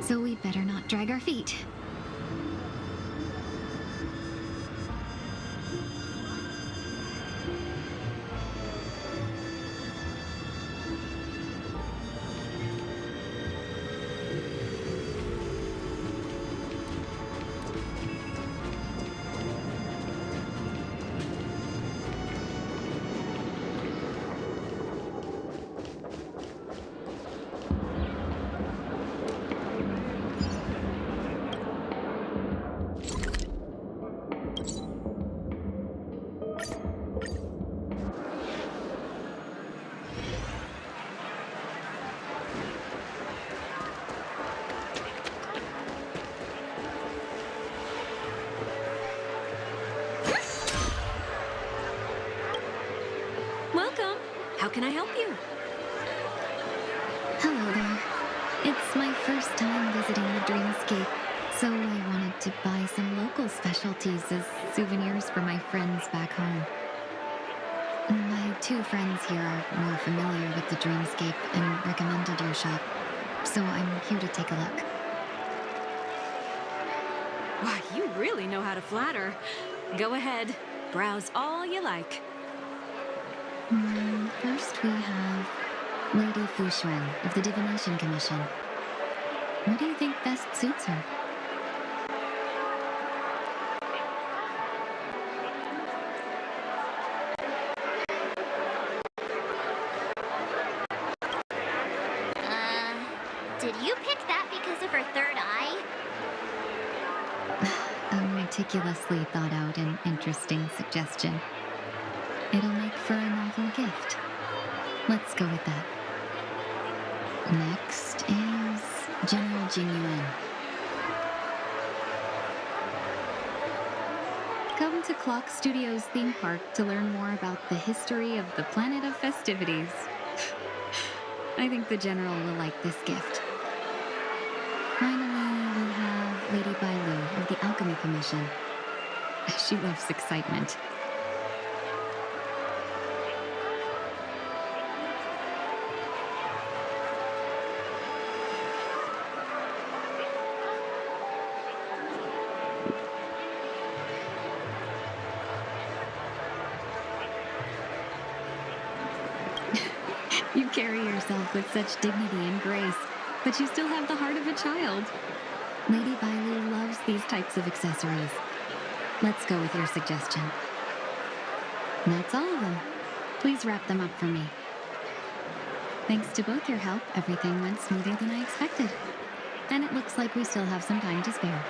So we'd better not drag our feet. Welcome. How can I help you? Hello there. It's my first time visiting the Dreamscape, so I wanted to buy some local specialties as souvenirs for my friends back home. My 2 friends here are more familiar with the Dreamscape and recommended your shop, so I'm here to take a look. Why, you really know how to flatter. Go ahead. Browse all you like. First we have Lady Fu Xuan of the Divination Commission. What do you think best suits her? Did you pick that because of her third eye? A meticulously thought out and interesting suggestion. It'll make for a novel gift. Let's go with that. Next is General Jing Yuan. Come to Clock Studios theme park to learn more about the history of the planet of festivities. I think the General will like this gift. Finally, we have Lady Bailu of the Alchemy Commission. She loves excitement. You carry yourself with such dignity and grace, but you still have the heart of a child. Lady Bailu loves these types of accessories. Let's go with your suggestion. That's all of them. Please wrap them up for me. Thanks to both your help, everything went smoother than I expected. And it looks like we still have some time to spare.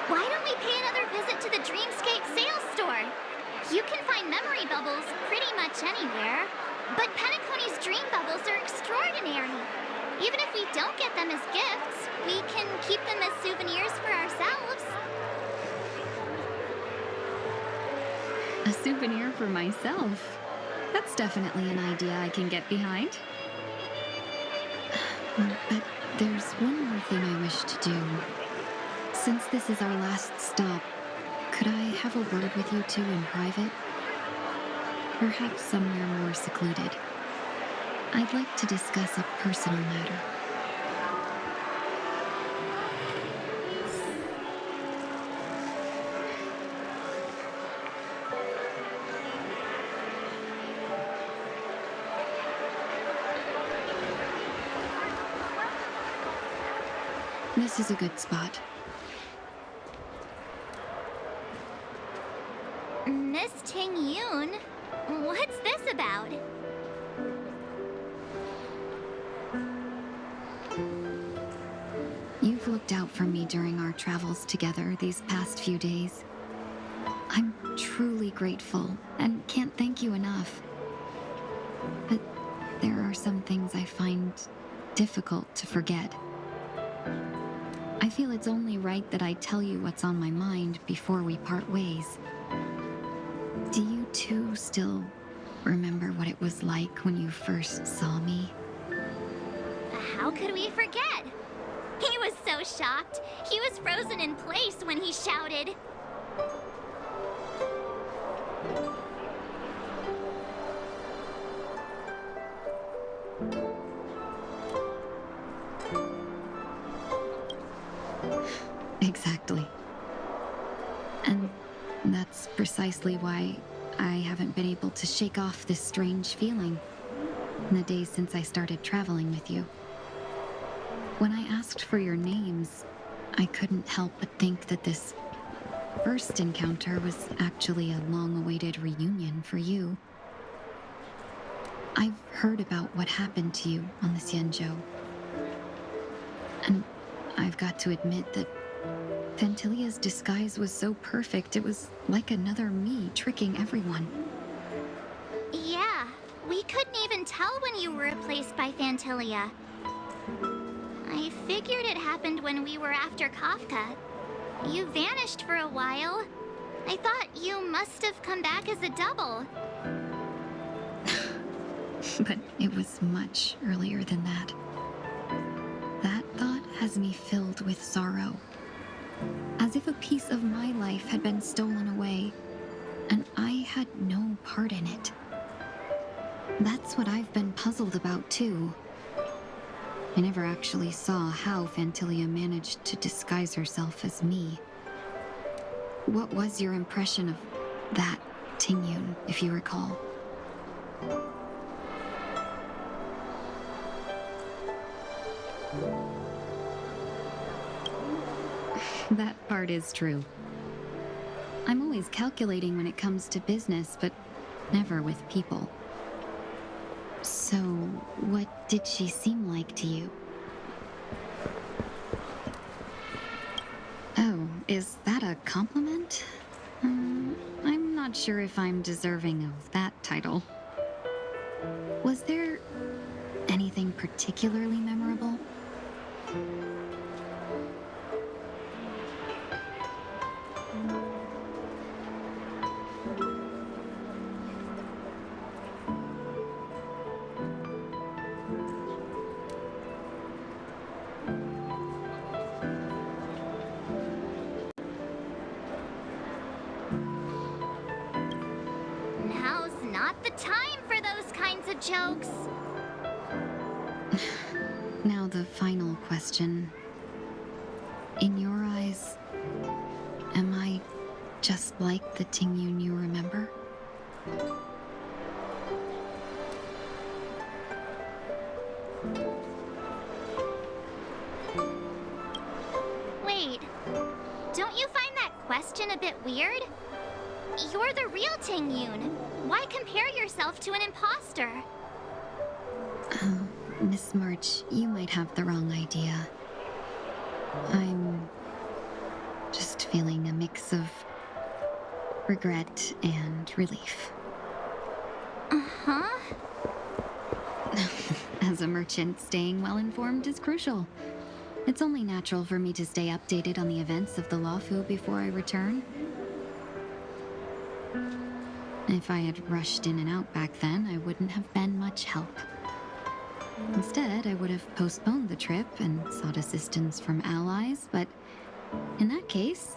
Why don't we pay another visit to the Dreamscape sales store? You can find memory bubbles pretty much anywhere, but Penacony's dream bubbles are extraordinary. Even if we don't get them as gifts, we can keep them as souvenirs for ourselves. souvenir for myself. That's definitely an idea I can get behind. But there's one more thing I wish to do. Since this is our last stop, could I have a word with you two in private? Perhaps somewhere more secluded. I'd like to discuss a personal matter. This is a good spot. Miss Ting-Yun, what's this about? You've looked out for me during our travels together these past few days. I'm truly grateful and can't thank you enough. But there are some things I find difficult to forget. I feel it's only right that I tell you what's on my mind before we part ways. Do you two still remember what it was like when you first saw me? How could we forget? He was so shocked. He was frozen in place when he shouted. Exactly. And that's precisely why I haven't been able to shake off this strange feeling in the days since I started traveling with you. When I asked for your names, I couldn't help but think that this first encounter was actually a long-awaited reunion for you. I've heard about what happened to you on the Xianzhou. And I've got to admit that Phantylia's disguise was so perfect, it was like another me tricking everyone. Yeah, we couldn't even tell when you were replaced by Phantylia. I figured it happened when we were after Kafka. You vanished for a while. I thought you must have come back as a double. But it was much earlier than that. That thought has me filled with sorrow. As if a piece of my life had been stolen away, and I had no part in it. That's what I've been puzzled about, too. I never actually saw how Phantylia managed to disguise herself as me. What was your impression of that Ting-Yun, if you recall? That part is true. I'm always calculating when it comes to business, but never with people. So, what did she seem like to you? Oh, is that a compliment? I'm not sure if I'm deserving of that title. Was there anything particularly memorable? Now's not the time for those kinds of jokes. Now the final question. In your eyes, am I just like the Ting-Yun you remember? Wait, don't you find that question a bit weird? You're the real Ting-Yun. Why compare yourself to an imposter? Oh, Miss March, you might have the wrong idea. I'm just feeling a mix of regret and relief. Uh-huh. As a merchant, staying well-informed is crucial. It's only natural for me to stay updated on the events of the Luofu before I return. If I had rushed in and out back then, I wouldn't have been much help. Instead, I would have postponed the trip and sought assistance from allies, but in that case...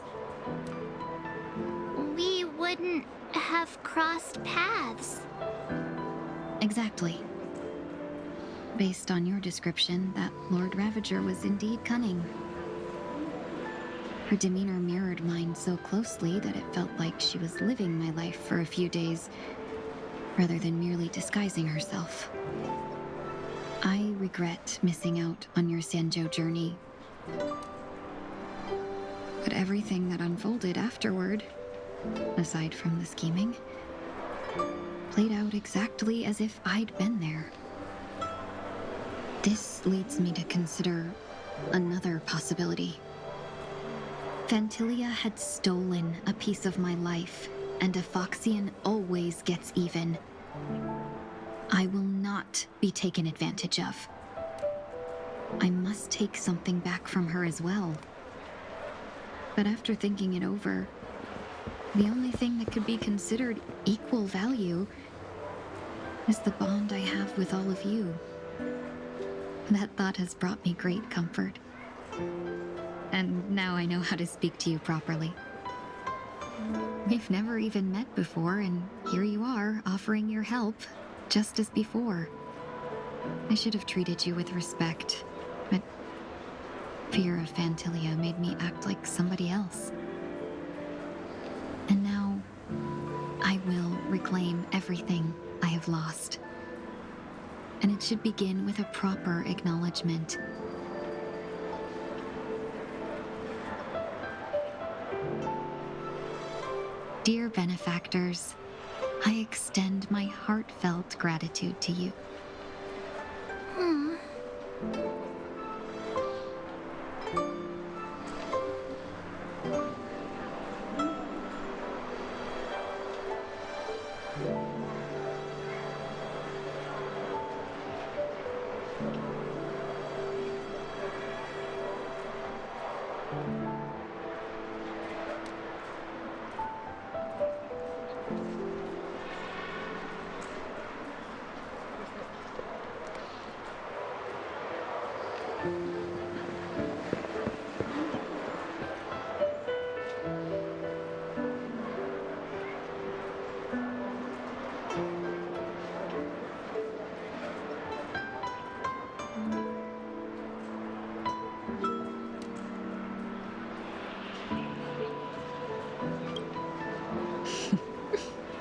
We wouldn't have crossed paths. Exactly. Based on your description, that Lord Ravager was indeed cunning. Her demeanor mirrored mine so closely that it felt like she was living my life for a few days, rather than merely disguising herself. I regret missing out on your Sanjo journey. But everything that unfolded afterward, aside from the scheming, played out exactly as if I'd been there. This leads me to consider another possibility. Phantilia had stolen a piece of my life, and a Foxian always gets even. I will not be taken advantage of. I must take something back from her as well. But after thinking it over, the only thing that could be considered equal value is the bond I have with all of you. That thought has brought me great comfort. And now I know how to speak to you properly. We've never even met before, and here you are, offering your help, just as before. I should have treated you with respect, but fear of Phantilia made me act like somebody else. And now, I will reclaim everything I have lost. And it should begin with a proper acknowledgement. Dear benefactors, I extend my heartfelt gratitude to you.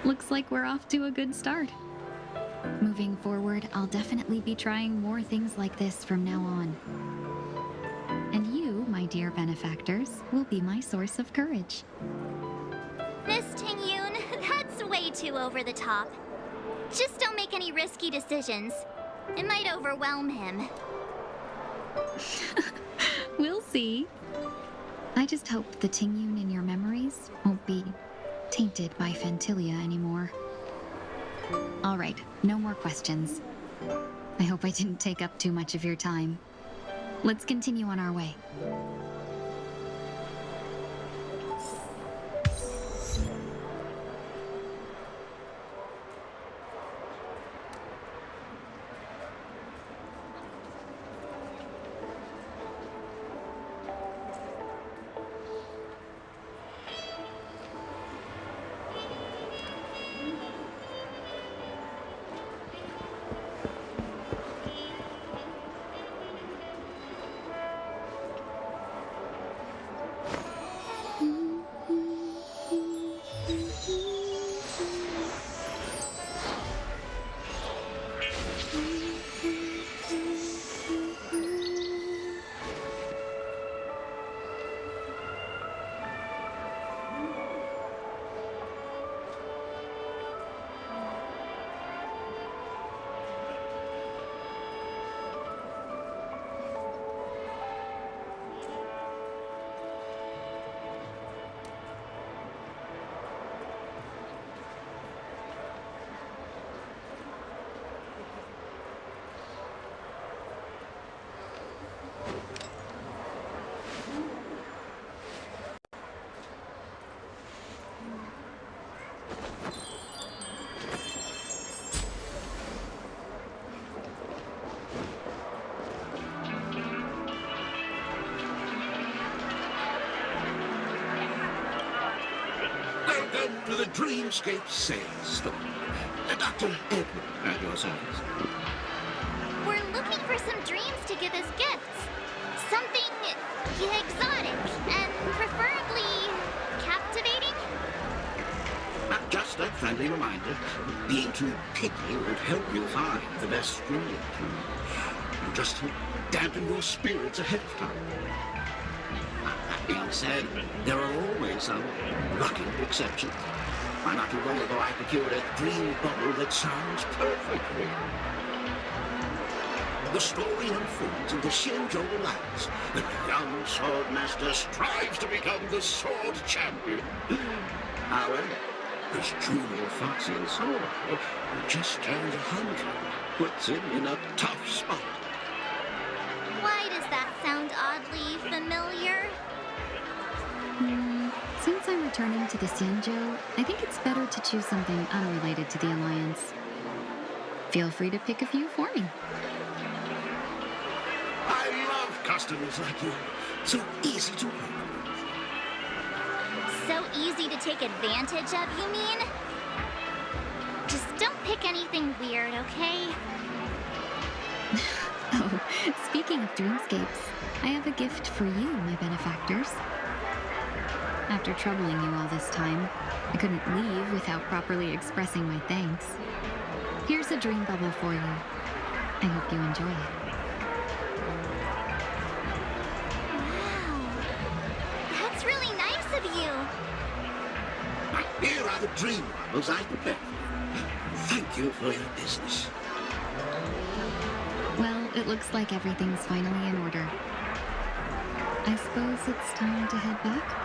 Looks like we're off to a good start. Moving forward, I'll definitely be trying more things like this from now on. And you, my dear benefactors, will be my source of courage. Miss Tingyun, that's way too over the top. Just don't make any risky decisions. It might overwhelm him. We'll see. I just hope the Tingyun in your memories won't be tainted by Phantilia anymore. All right, no more questions. I hope I didn't take up too much of your time. Let's continue on our way. Welcome to the Dreamscape Sales Store. Dr. Edward at your service. We're looking for some dreams to give as gifts. Something exotic and preferably captivating. Just a friendly reminder, being too picky won't help you find the best dream. Just to dampen your spirits ahead of time. That being said, there are always some lucky exceptions. Not too long ago, I procured a dream bubble that sounds perfect for you. The story unfolds in the Shinjo lands, when the young swordmaster strives to become the sword champion. However, this junior foxy sword, who just turned 100, puts him in a tough spot. Why does that sound oddly familiar? Since I'm returning to the Shinjo, I think it's better to choose something unrelated to the Alliance. Feel free to pick a few for me. I love customers like you. So easy to work with. So easy to take advantage of, you mean? Just don't pick anything weird, okay? Oh, speaking of dreamscapes, I have a gift for you, my benefactors. After troubling you all this time, I couldn't leave without properly expressing my thanks. Here's a dream bubble for you. I hope you enjoy it. Wow. That's really nice of you. Here are the dream bubbles I prepared. Thank you for your business. Well, it looks like everything's finally in order. I suppose it's time to head back?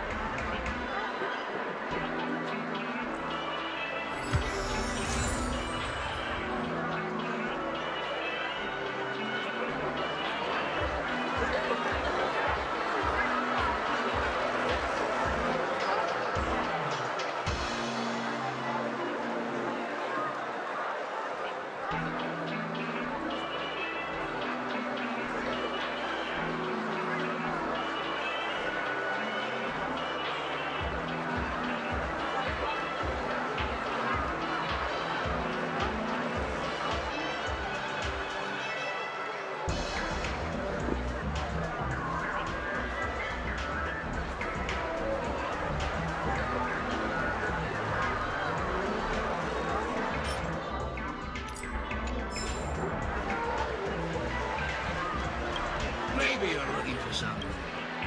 Maybe you're looking for some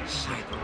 cycle.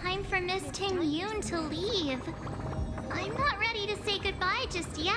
time for Miss Ting Yoon to leave. I'm not ready to say goodbye just yet.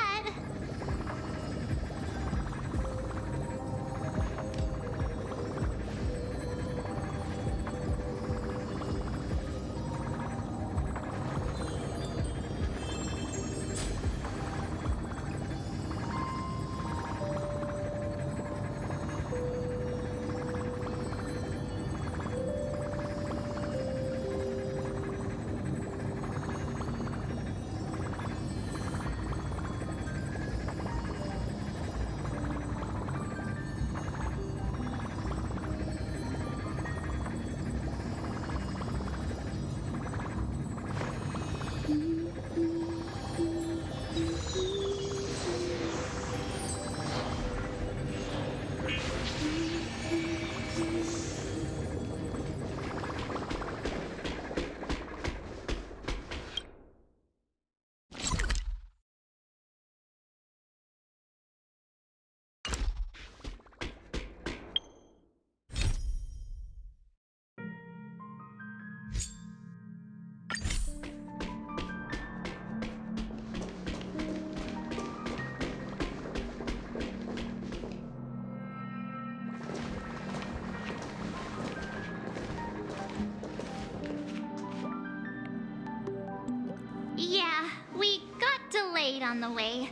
Yeah, we got delayed on the way.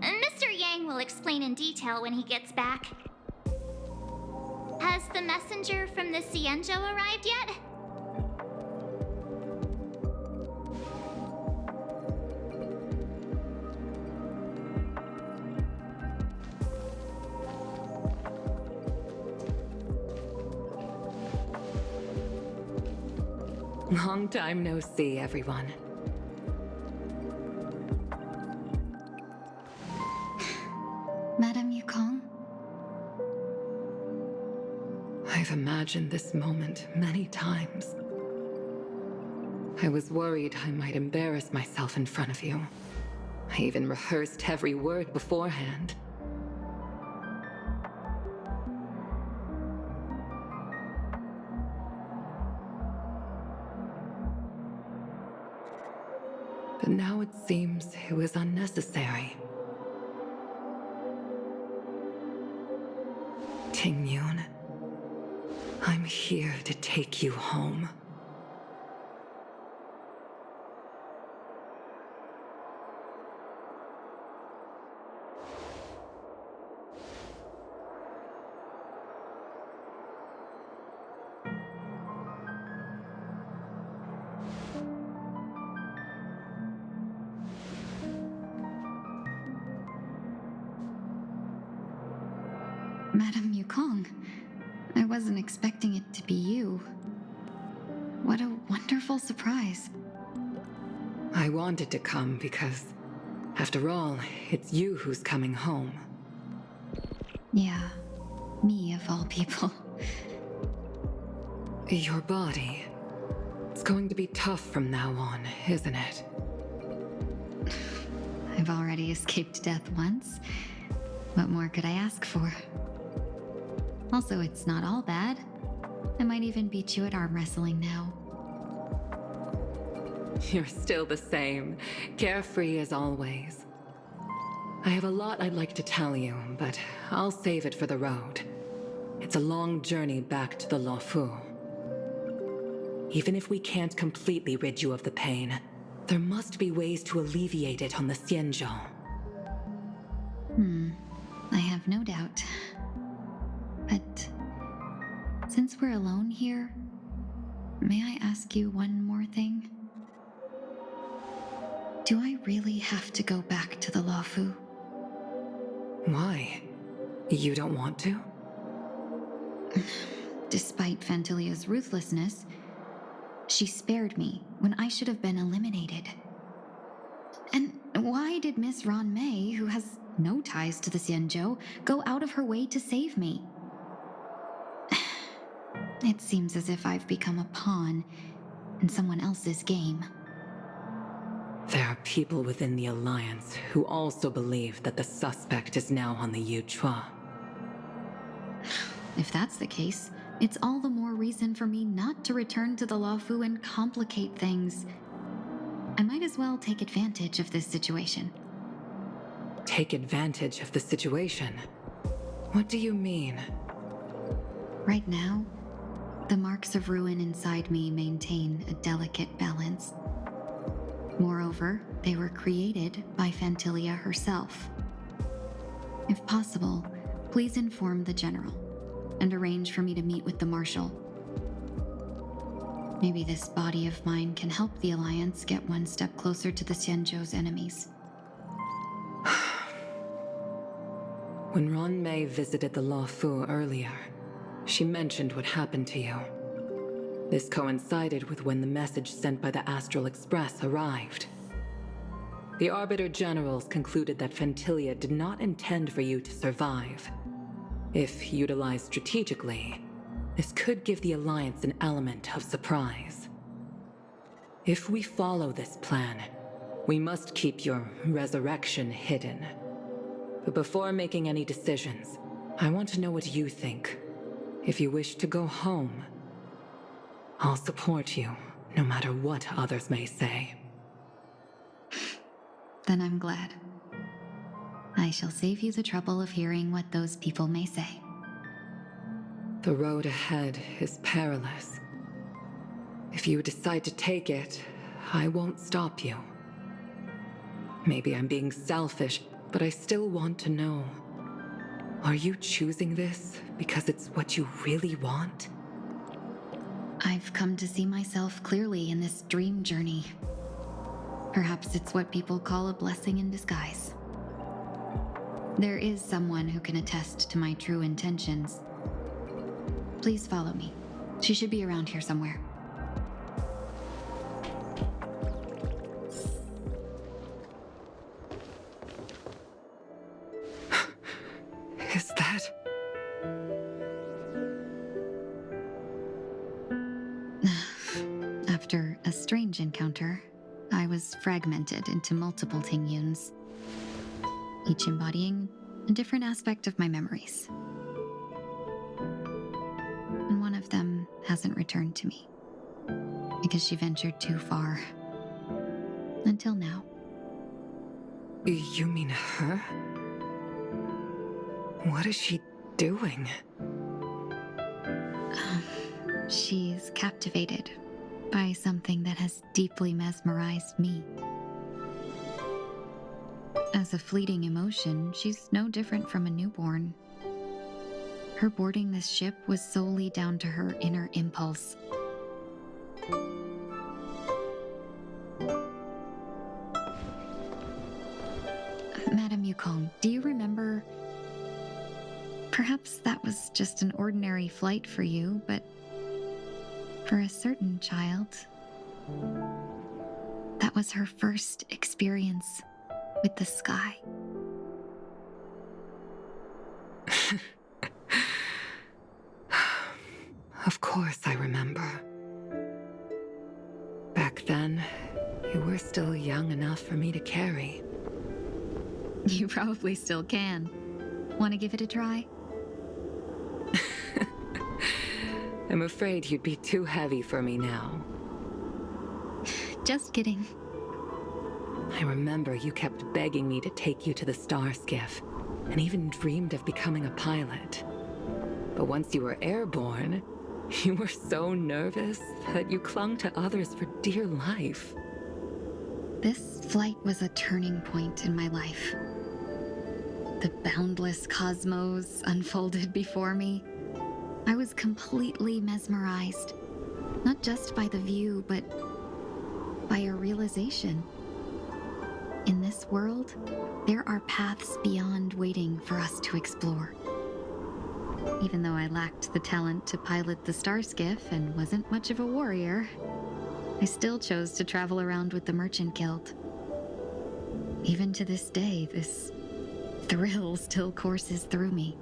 Mr. Yang will explain in detail when he gets back. Has the messenger from the Xianzhou arrived yet? Long time no see, everyone. Madame Yukong? I've imagined this moment many times. I was worried I might embarrass myself in front of you. I even rehearsed every word beforehand. But now it seems it was unnecessary. Ting Yoon, I'm here to take you home. Madame Yukong, I wasn't expecting it to be you. What a wonderful surprise. I wanted to come because, after all, it's you who's coming home. Yeah, me of all people. Your body. It's going to be tough from now on, isn't it? I've already escaped death once. What more could I ask for? Also, it's not all bad. I might even beat you at arm wrestling now. You're still the same, carefree as always. I have a lot I'd like to tell you, but I'll save it for the road. It's a long journey back to the Luofu. Even if we can't completely rid you of the pain, there must be ways to alleviate it on the Xianzhou. I have no doubt. But since we're alone here, may I ask you one more thing? Do I really have to go back to the Luofu? Why? You don't want to? Despite Fantilia's ruthlessness, she spared me when I should have been eliminated. And why did Miss Ron Mei, who has no ties to the Xianzhou, go out of her way to save me? It seems as if I've become a pawn in someone else's game. There are people within the Alliance who also believe that the suspect is now on the Yuchua. If that's the case, it's all the more reason for me not to return to the Luofu and complicate things. I might as well take advantage of this situation. Take advantage of the situation? What do you mean? Right now, the marks of ruin inside me maintain a delicate balance. Moreover, they were created by Phantilia herself. If possible, please inform the General and arrange for me to meet with the Marshal. Maybe this body of mine can help the Alliance get one step closer to the Xianzhou's enemies. When Ron Mei visited the Luofu earlier, she mentioned what happened to you. This coincided with when the message sent by the Astral Express arrived. The Arbiter Generals concluded that Phantilia did not intend for you to survive. If utilized strategically, this could give the Alliance an element of surprise. If we follow this plan, we must keep your resurrection hidden. But before making any decisions, I want to know what you think. If you wish to go home, I'll support you, no matter what others may say. Then I'm glad. I shall save you the trouble of hearing what those people may say. The road ahead is perilous. If you decide to take it, I won't stop you. Maybe I'm being selfish, but I still want to know. Are you choosing this because it's what you really want? I've come to see myself clearly in this dream journey. Perhaps it's what people call a blessing in disguise. There is someone who can attest to my true intentions. Please follow me. She should be around here somewhere. Is that... After a strange encounter, I was fragmented into multiple Tingyuns, each embodying a different aspect of my memories. And one of them hasn't returned to me, because she ventured too far. Until now. You mean her? What is she doing? She's captivated by something that has deeply mesmerized me. As a fleeting emotion, she's no different from a newborn. Her boarding this ship was solely down to her inner impulse. Madame Yukong, do you remember? Perhaps that was just an ordinary flight for you, but for a certain child, that was her first experience with the sky. Of course I remember. Back then, you were still young enough for me to carry. You probably still can. Want to give it a try? I'm afraid you'd be too heavy for me now. Just kidding. I remember you kept begging me to take you to the star skiff, and even dreamed of becoming a pilot. But once you were airborne, you were so nervous that you clung to others for dear life. This flight was a turning point in my life. The boundless cosmos unfolded before me. I was completely mesmerized, not just by the view, but by a realization. In this world, there are paths beyond waiting for us to explore. Even though I lacked the talent to pilot the star skiff and wasn't much of a warrior, I still chose to travel around with the Merchant Guild. Even to this day, this thrill still courses through me.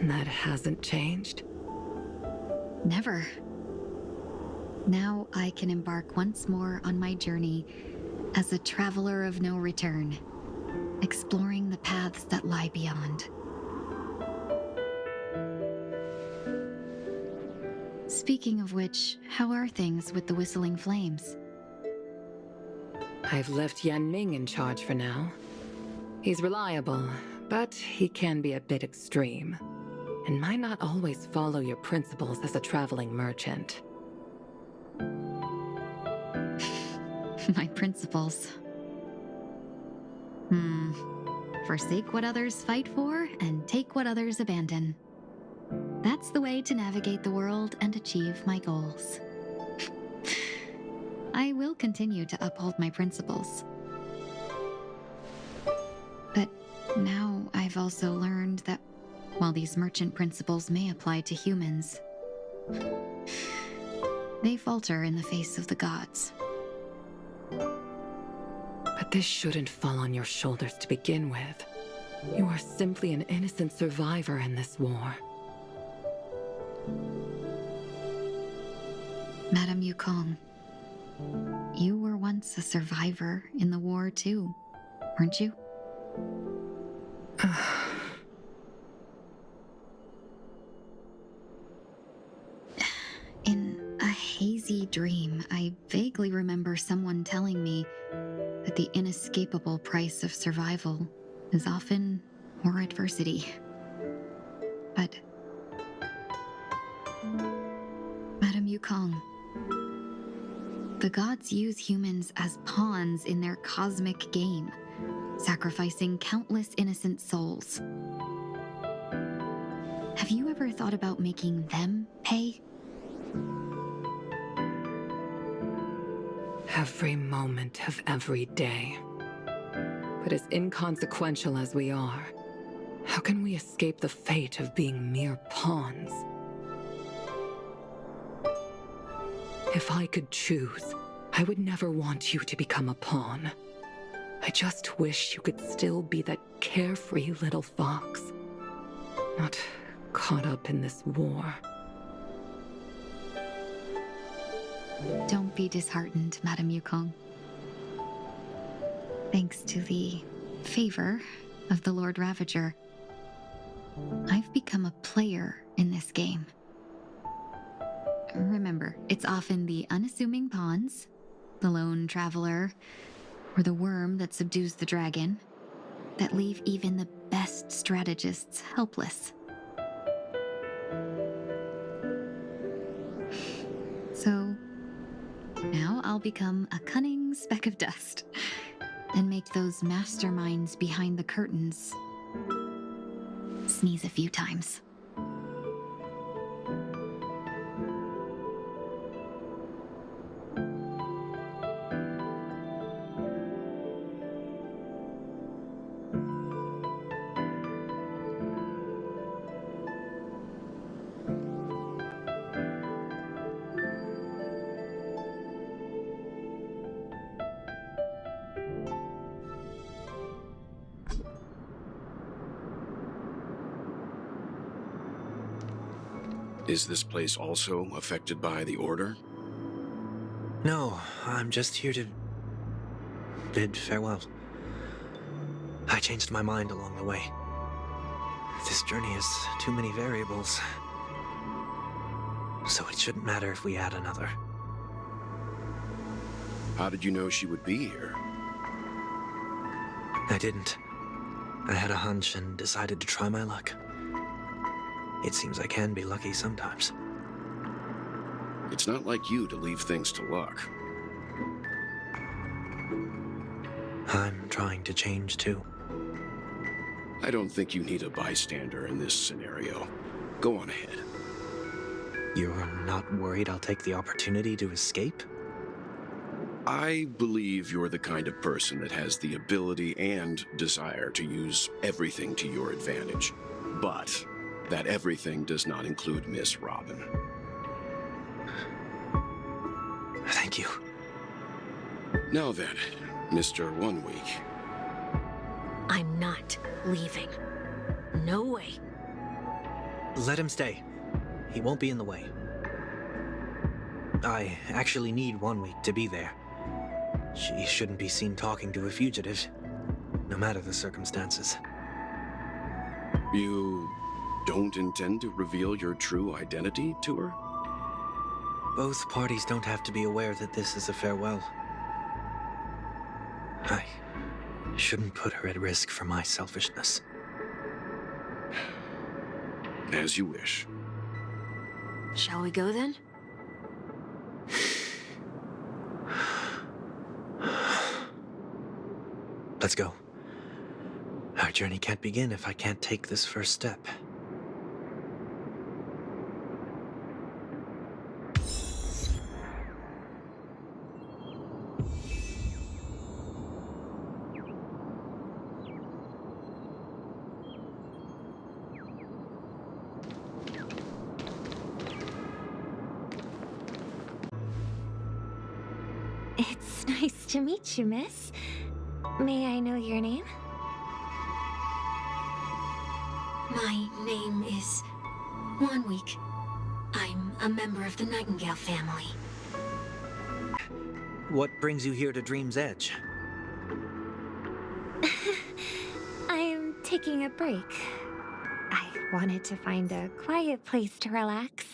That hasn't changed? Never. Now I can embark once more on my journey as a traveler of no return, exploring the paths that lie beyond. Speaking of which, how are things with the Whistling Flames? I've left Yan Ming in charge for now. He's reliable, but he can be a bit extreme, and might not always follow your principles as a traveling merchant. My principles. Forsake what others fight for, and take what others abandon. That's the way to navigate the world and achieve my goals. I will continue to uphold my principles. But now I've also learned that while these merchant principles may apply to humans, they falter in the face of the gods. But this shouldn't fall on your shoulders to begin with. You are simply an innocent survivor in this war. Madame Yukong, you were once a survivor in the war too, weren't you? In a hazy dream, I vaguely remember someone telling me that the inescapable price of survival is often more adversity. But Madame Yukong, the gods use humans as pawns in their cosmic game, sacrificing countless innocent souls. Have you ever thought about making them pay? Every moment of every day. But as inconsequential as we are, how can we escape the fate of being mere pawns? If I could choose, I would never want you to become a pawn. I just wish you could still be that carefree little fox, not caught up in this war. Don't be disheartened, Madame Yukong. Thanks to the favor of the Lord Ravager, I've become a player in this game. Remember, it's often the unassuming pawns, the lone traveler, or the worm that subdues the dragon, that leave even the best strategists helpless. So, now I'll become a cunning speck of dust, and make those masterminds behind the curtains sneeze a few times. Is this place also affected by the Order? No, I'm just here to bid farewell. I changed my mind along the way. This journey has too many variables. So it shouldn't matter if we add another. How did you know she would be here? I didn't. I had a hunch and decided to try my luck. It seems I can be lucky sometimes. It's not like you to leave things to luck. I'm trying to change too. I don't think you need a bystander in this scenario. Go on ahead. You're not worried I'll take the opportunity to escape? I believe you're the kind of person that has the ability and desire to use everything to your advantage. But that everything does not include Miss Robin. Thank you. Now then, Mr. 1 Week. I'm not leaving. No way. Let him stay. He won't be in the way. I actually need 1 week to be there. She shouldn't be seen talking to a fugitive, no matter the circumstances. You don't intend to reveal your true identity to her? Both parties don't have to be aware that this is a farewell. I shouldn't put her at risk for my selfishness. As you wish. Shall we go then? Let's go. Our journey can't begin if I can't take this first step. It's nice to meet you, miss. May I know your name? My name is 1 Week. I'm a member of the Nightingale family. What brings you here to Dream's Edge? I'm taking a break. I wanted to find a quiet place to relax.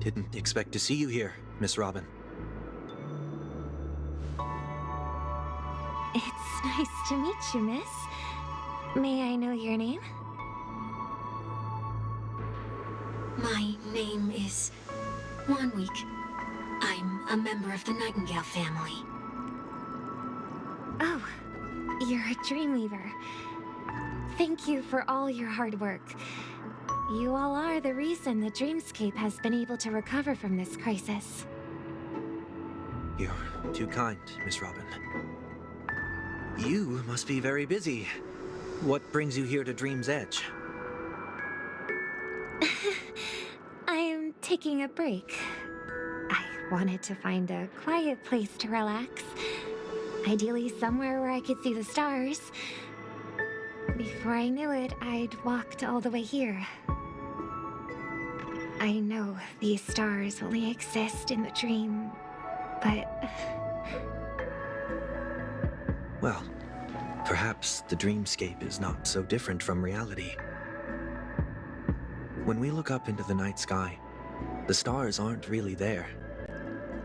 Didn't expect to see you here, Miss Robin. It's nice to meet you, miss. May I know your name? My name is 1 Week. I'm a member of the Nightingale family. Oh, you're a Dreamweaver. Thank you for all your hard work. You all are the reason the dreamscape has been able to recover from this crisis. You're too kind, Miss Robin. You must be very busy. What brings you here to Dream's Edge? I'm taking a break. I wanted to find a quiet place to relax. Ideally somewhere where I could see the stars. Before I knew it, I'd walked all the way here. I know these stars only exist in the dream, but... Well, perhaps the dreamscape is not so different from reality. When we look up into the night sky, the stars aren't really there.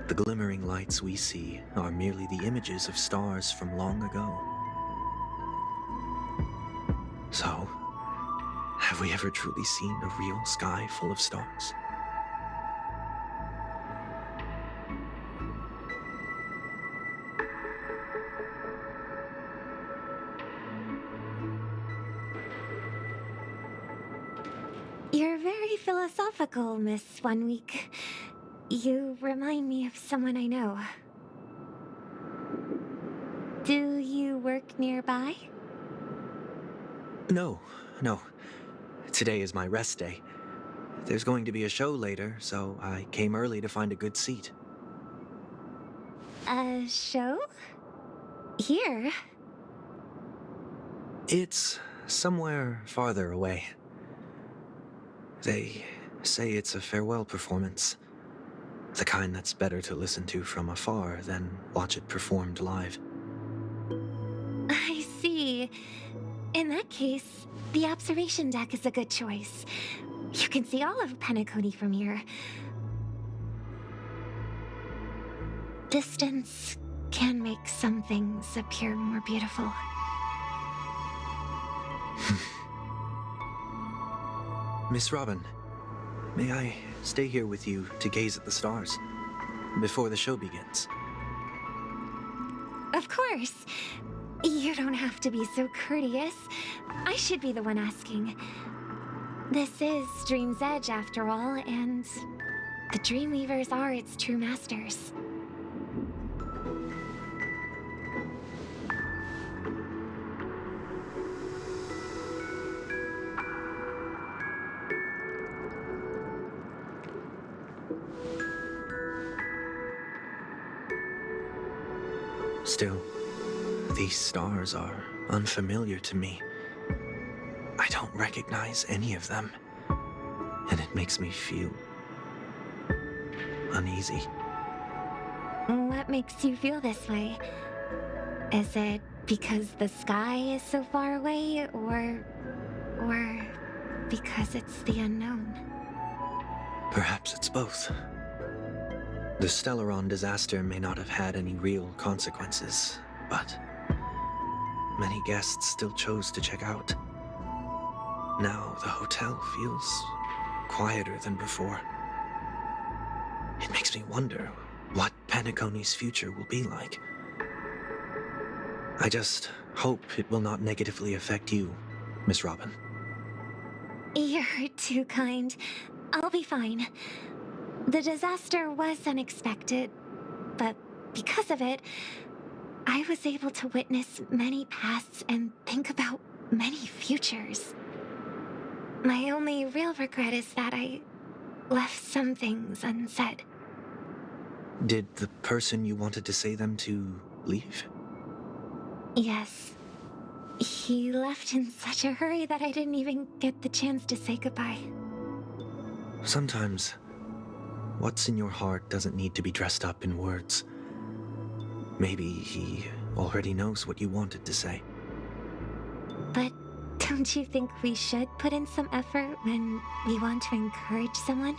The glimmering lights we see are merely the images of stars from long ago. So, have we ever truly seen a real sky full of stars? You're very very philosophical, Miss 1 Week. You remind me of someone I know. Do you work nearby? No. Today is my rest day. There's going to be a show later, so I came early to find a good seat. A show? Here? It's somewhere farther away. They say it's a farewell performance. The kind that's better to listen to from afar than watch it performed live. I see. In that case, the observation deck is a good choice. You can see all of Penacony from here. Distance can make some things appear more beautiful. Miss Robin, may I stay here with you to gaze at the stars before the show begins? Of course. You don't have to be so courteous. I should be the one asking. This is Dream's Edge, after all, and the Dreamweavers are its true masters. Still, these stars are unfamiliar to me. I don't recognize any of them, and it makes me feel uneasy. What makes you feel this way? Is it because the sky is so far away, or because it's the unknown? Perhaps it's both. The Stellaron disaster may not have had any real consequences, but many guests still chose to check out. Now the hotel feels quieter than before. It makes me wonder what Penacony's future will be like. I just hope it will not negatively affect you, Miss Robin. You're too kind. I'll be fine. The disaster was unexpected, but because of it, I was able to witness many pasts and think about many futures. My only real regret is that I left some things unsaid. Did the person you wanted to say them to leave? Yes. He left in such a hurry that I didn't even get the chance to say goodbye. Sometimes, what's in your heart doesn't need to be dressed up in words. Maybe he already knows what you wanted to say. But don't you think we should put in some effort when we want to encourage someone?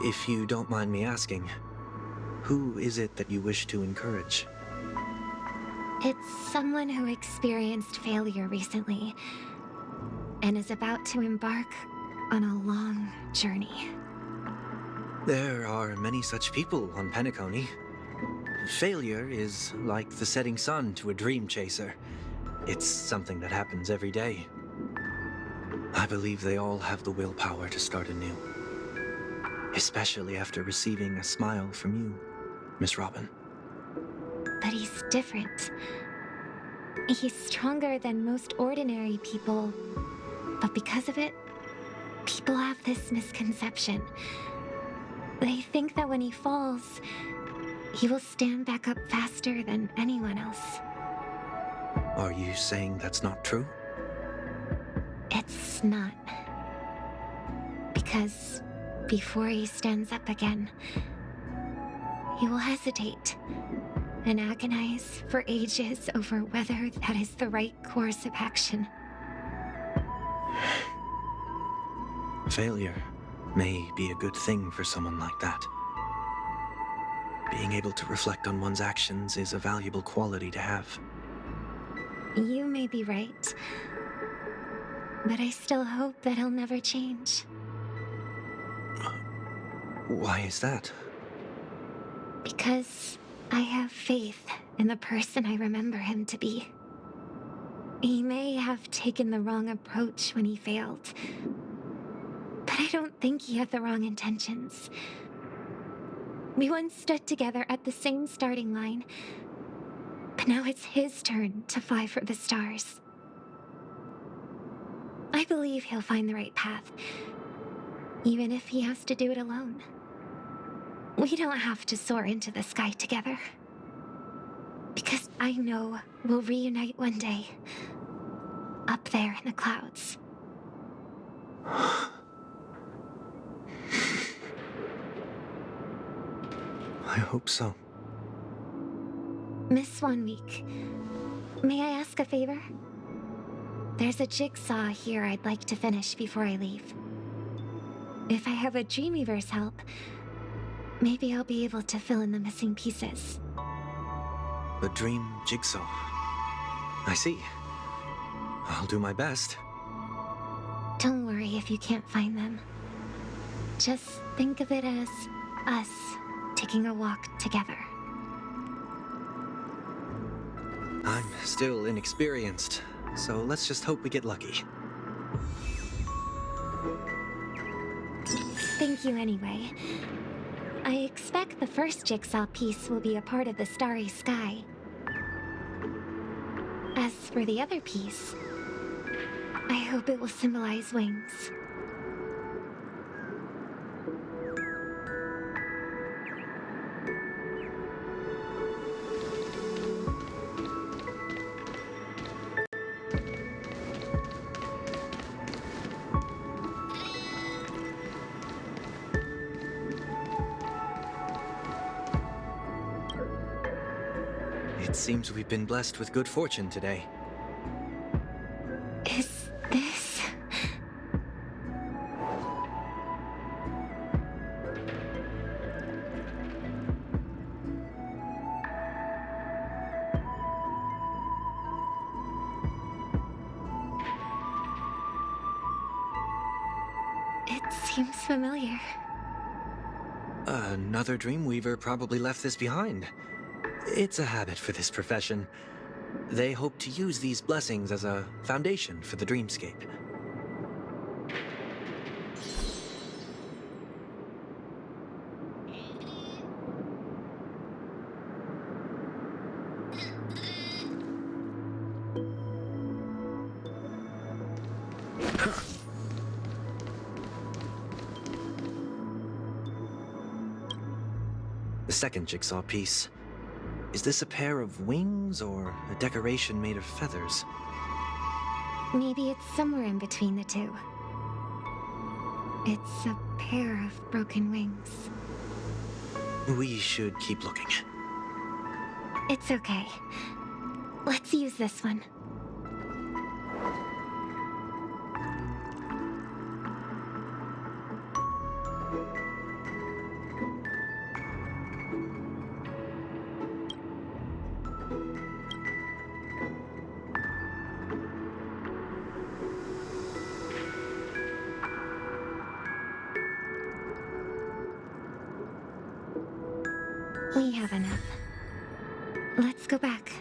If you don't mind me asking, who is it that you wish to encourage? It's someone who experienced failure recently and is about to embark on a long journey. There are many such people on Penacony. Failure is like the setting sun to a dream chaser. It's something that happens every day. I believe they all have the willpower to start anew. Especially after receiving a smile from you, Miss Robin. But he's different. He's stronger than most ordinary people, but because of it, people have this misconception. They think that when he falls, he will stand back up faster than anyone else. Are you saying that's not true? It's not. Because before he stands up again, he will hesitate and agonize for ages over whether that is the right course of action. Failure may be a good thing for someone like that. Being able to reflect on one's actions is a valuable quality to have. You may be right, but I still hope that he'll never change. Why is that? Because I have faith in the person I remember him to be. He may have taken the wrong approach when he failed, but I don't think he had the wrong intentions. We once stood together at the same starting line, but now it's his turn to fly for the stars. I believe he'll find the right path, even if he has to do it alone. We don't have to soar into the sky together, because I know we'll reunite one day, up there in the clouds. I hope so. Miss Swanweek, may I ask a favor? There's a jigsaw here I'd like to finish before I leave. If I have a Dreamweaver's help, maybe I'll be able to fill in the missing pieces. A dream jigsaw. I see. I'll do my best. Don't worry if you can't find them. Just think of it as us taking a walk together. I'm still inexperienced, so let's just hope we get lucky. Thank you anyway. I expect the first jigsaw piece will be a part of the starry sky. As for the other piece, I hope it will symbolize wings. It seems we've been blessed with good fortune today. Is this... It seems familiar. Another Dreamweaver probably left this behind. It's a habit for this profession. They hope to use these blessings as a foundation for the dreamscape. The second jigsaw piece. Is this a pair of wings or a decoration made of feathers? Maybe it's somewhere in between the two. It's a pair of broken wings. We should keep looking. It's okay. Let's use this one. We have enough. Let's go back.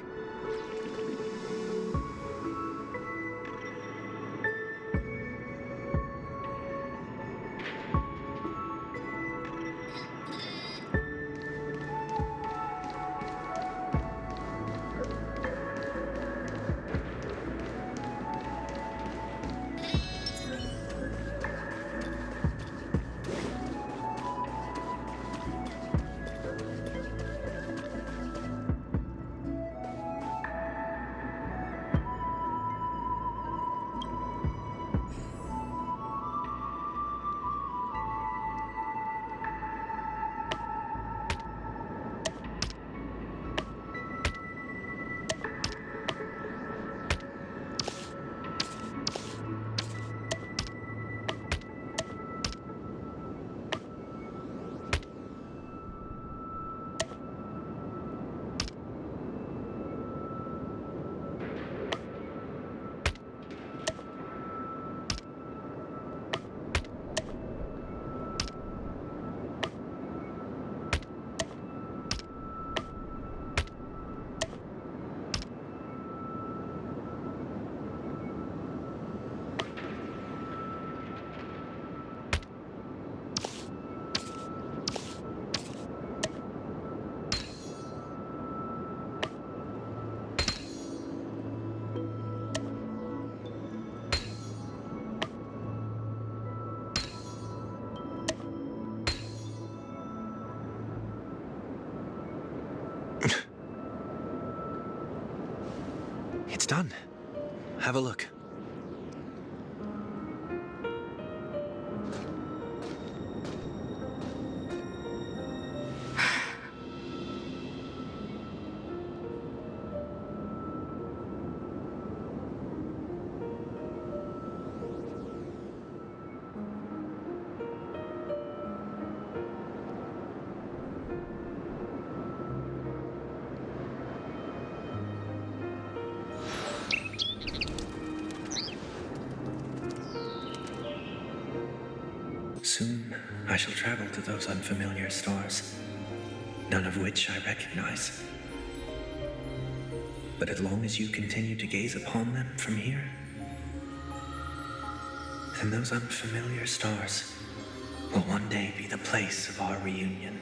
done. Have a look. Soon, I shall travel to those unfamiliar stars, none of which I recognize. But as long as you continue to gaze upon them from here, then those unfamiliar stars will one day be the place of our reunion.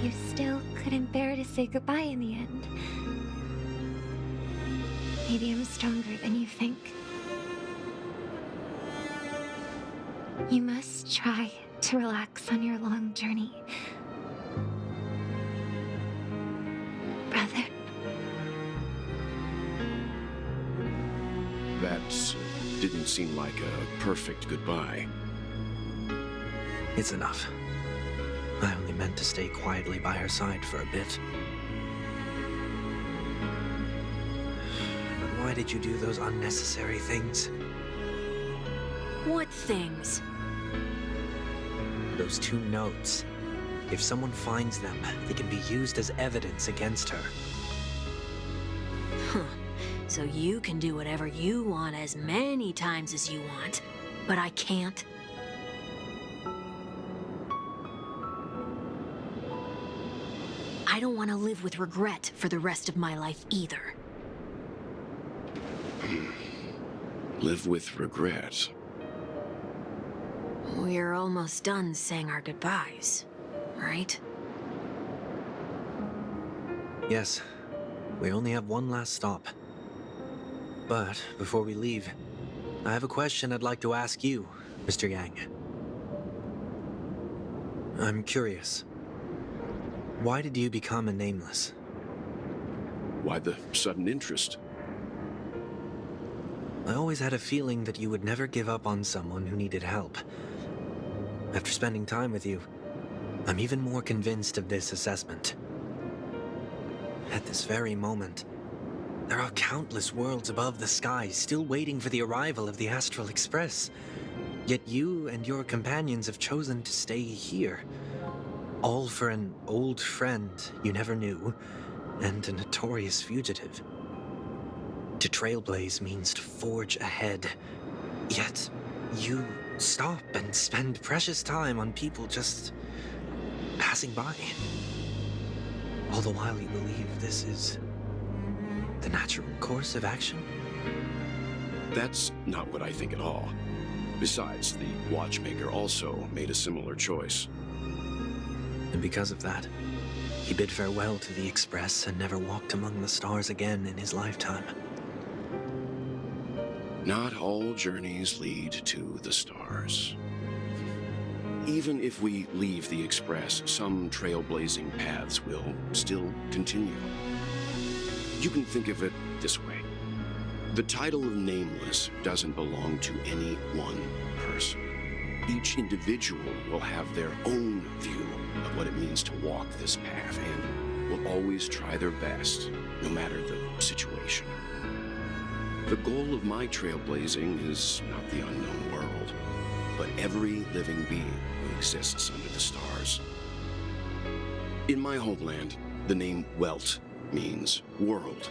You still couldn't bear to say goodbye in the end. Maybe I'm stronger than you think. You must try to relax on your long journey. Brother. That didn't seem like a perfect goodbye. It's enough. I only meant to stay quietly by her side for a bit. But why did you do those unnecessary things? What things? Those 2 notes. If someone finds them, they can be used as evidence against her. Huh. So you can do whatever you want as many times as you want, but I can't? I don't want to live with regret for the rest of my life either. Live with regret. We're almost done saying our goodbyes, right? Yes. We only have one last stop. But before we leave, I have a question I'd like to ask you, Mr. Yang. I'm curious. Why did you become a nameless? Why the sudden interest? I always had a feeling that you would never give up on someone who needed help. After spending time with you, I'm even more convinced of this assessment. At this very moment, there are countless worlds above the sky still waiting for the arrival of the Astral Express. Yet you and your companions have chosen to stay here. All for an old friend you never knew, and a notorious fugitive. To trailblaze means to forge ahead. Yet, you stop and spend precious time on people just passing by. All the while you believe this is the natural course of action? That's not what I think at all. Besides, the watchmaker also made a similar choice. And because of that, he bid farewell to the Express and never walked among the stars again in his lifetime. Not all journeys lead to the stars. Even if we leave the Express, some trailblazing paths will still continue. You can think of it this way. The title of Nameless doesn't belong to any one person. Each individual will have their own view of what it means to walk this path and will always try their best, no matter the situation. The goal of my trailblazing is not the unknown world, but every living being who exists under the stars. In my homeland, the name Welt means world.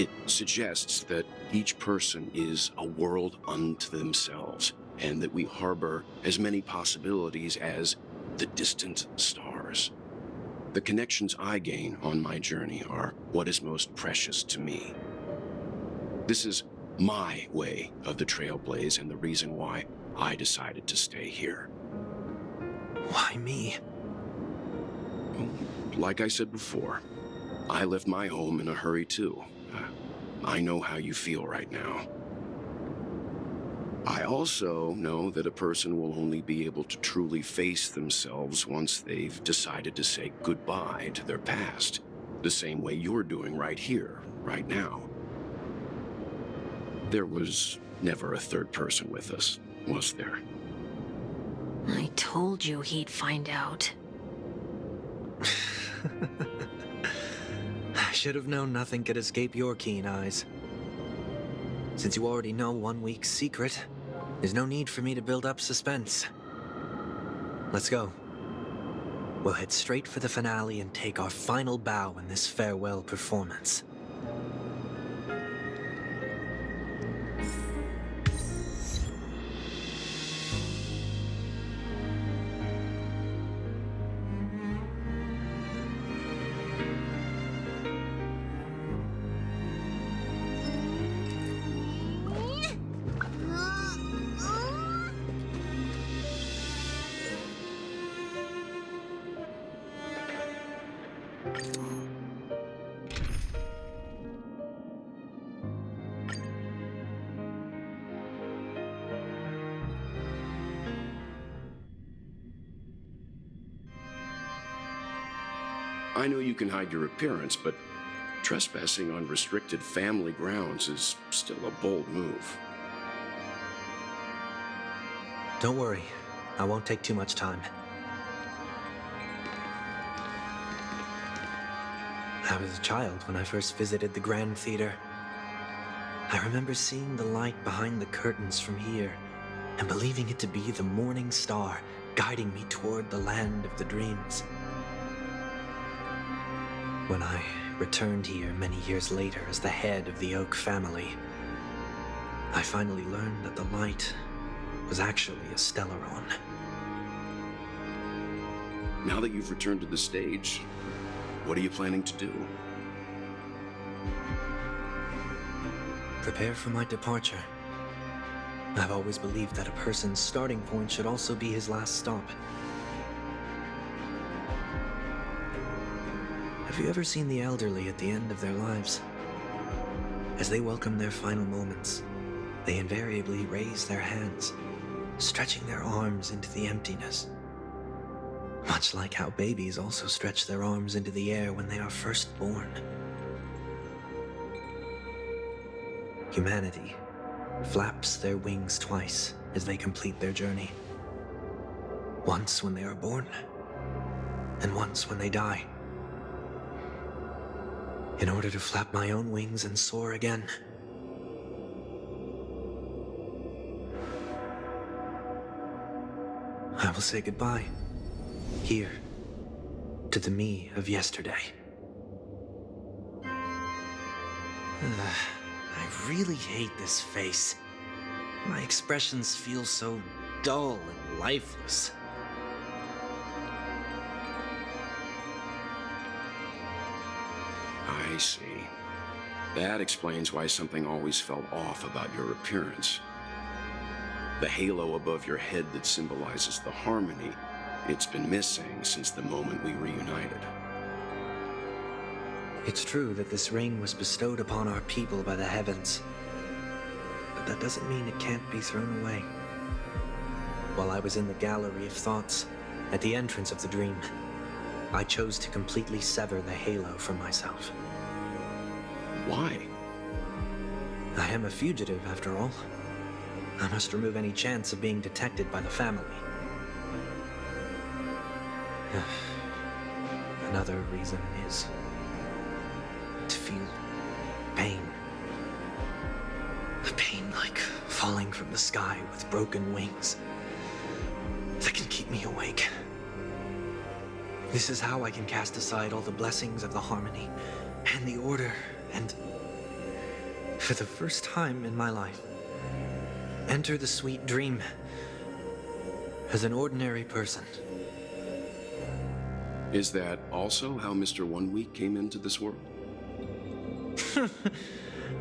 It suggests that each person is a world unto themselves, and that we harbor as many possibilities as the distant stars. The connections I gain on my journey are what is most precious to me. This is my way of the trailblaze and the reason why I decided to stay here. Why me? Like I said before, I left my home in a hurry too. I know how you feel right now. I also know that a person will only be able to truly face themselves once they've decided to say goodbye to their past, the same way you're doing right here, right now. There was never a third person with us, was there? I told you he'd find out. I should have known nothing could escape your keen eyes. Since you already know 1 week's secret, there's no need for me to build up suspense. Let's go. We'll head straight for the finale and take our final bow in this farewell performance. I know you can hide your appearance, but trespassing on restricted family grounds is still a bold move. Don't worry, I won't take too much time. I was a child when I first visited the Grand Theater. I remember seeing the light behind the curtains from here and believing it to be the morning star guiding me toward the land of the dreams. When I returned here many years later as the head of the Oak family, I finally learned that the light was actually a Stellaron. Now that you've returned to the stage, what are you planning to do? Prepare for my departure. I've always believed that a person's starting point should also be his last stop. Have you ever seen the elderly at the end of their lives? As they welcome their final moments, they invariably raise their hands, stretching their arms into the emptiness. Much like how babies also stretch their arms into the air when they are first born. Humanity flaps their wings twice as they complete their journey. Once when they are born, and once when they die. In order to flap my own wings and soar again. I will say goodbye, here, to the me of yesterday. I really hate this face. My expressions feel so dull and lifeless. I see. That explains why something always felt off about your appearance. The halo above your head that symbolizes the harmony, it's been missing since the moment we reunited. It's true that this ring was bestowed upon our people by the heavens, but that doesn't mean it can't be thrown away. While I was in the gallery of thoughts, at the entrance of the dream, I chose to completely sever the halo from myself. Why? I am a fugitive, after all. I must remove any chance of being detected by the family. Another reason is to feel pain. A pain like falling from the sky with broken wings that can keep me awake. This is how I can cast aside all the blessings of the harmony and the order and, for the first time in my life, enter the sweet dream as an ordinary person. Is that also how Mr. 1 Week came into this world?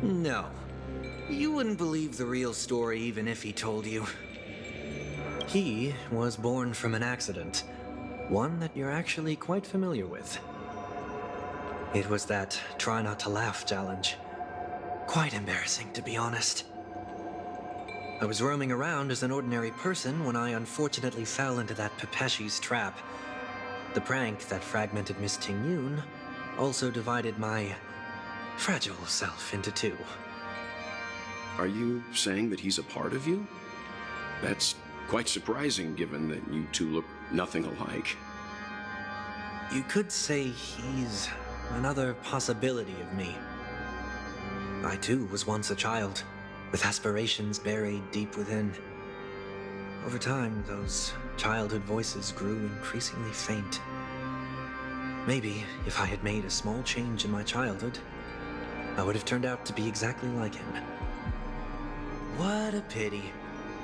No. You wouldn't believe the real story even if he told you. He was born from an accident. One that you're actually quite familiar with. It was that try not to laugh challenge. Quite embarrassing, to be honest. I was roaming around as an ordinary person when I unfortunately fell into that Pepeshi's trap. The prank that fragmented Miss Ting-Yun also divided my fragile self into two. Are you saying that he's a part of you? That's quite surprising, given that you two look nothing alike. You could say he's another possibility of me. I too was once a child, with aspirations buried deep within. Over time, those childhood voices grew increasingly faint. Maybe if I had made a small change in my childhood, I would have turned out to be exactly like him. What a pity,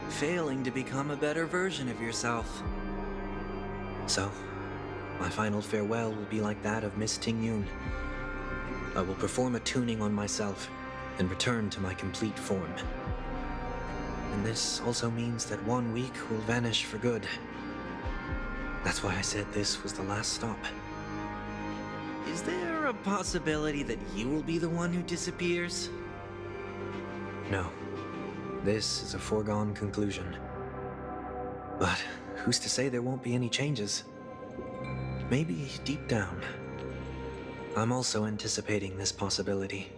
failing to become a better version of yourself. So, my final farewell will be like that of Miss Ting-Yun. I will perform a tuning on myself and return to my complete form. And this also means that 1 week will vanish for good. That's why I said this was the last stop. Is there a possibility that you will be the one who disappears? No. This is a foregone conclusion. But who's to say there won't be any changes? Maybe deep down, I'm also anticipating this possibility.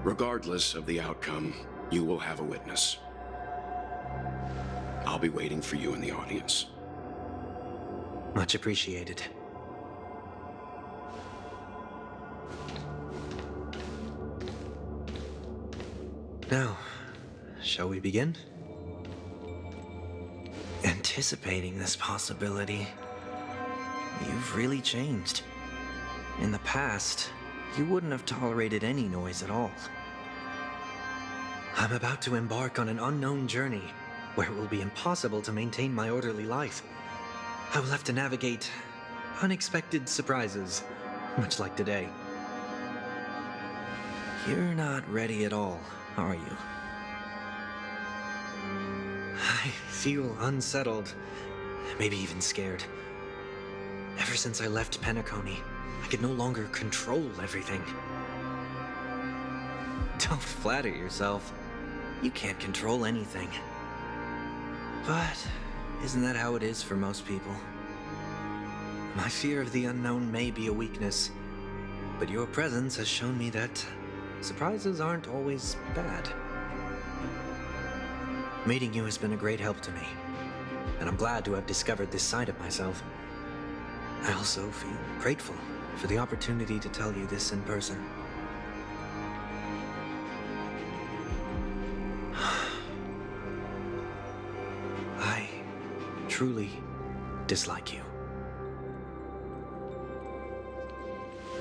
Regardless of the outcome, you will have a witness. I'll be waiting for you in the audience. Much appreciated. Now, shall we begin? Anticipating this possibility, you've really changed. In the past, you wouldn't have tolerated any noise at all. I'm about to embark on an unknown journey where it will be impossible to maintain my orderly life. I will have to navigate unexpected surprises, much like today. You're not ready at all, are you? I feel unsettled, maybe even scared. Ever since I left Penacony, I could no longer control everything. Don't flatter yourself. You can't control anything. But isn't that how it is for most people? My fear of the unknown may be a weakness, but your presence has shown me that surprises aren't always bad. Meeting you has been a great help to me, and I'm glad to have discovered this side of myself. I also feel grateful for the opportunity to tell you this in person. I truly dislike you.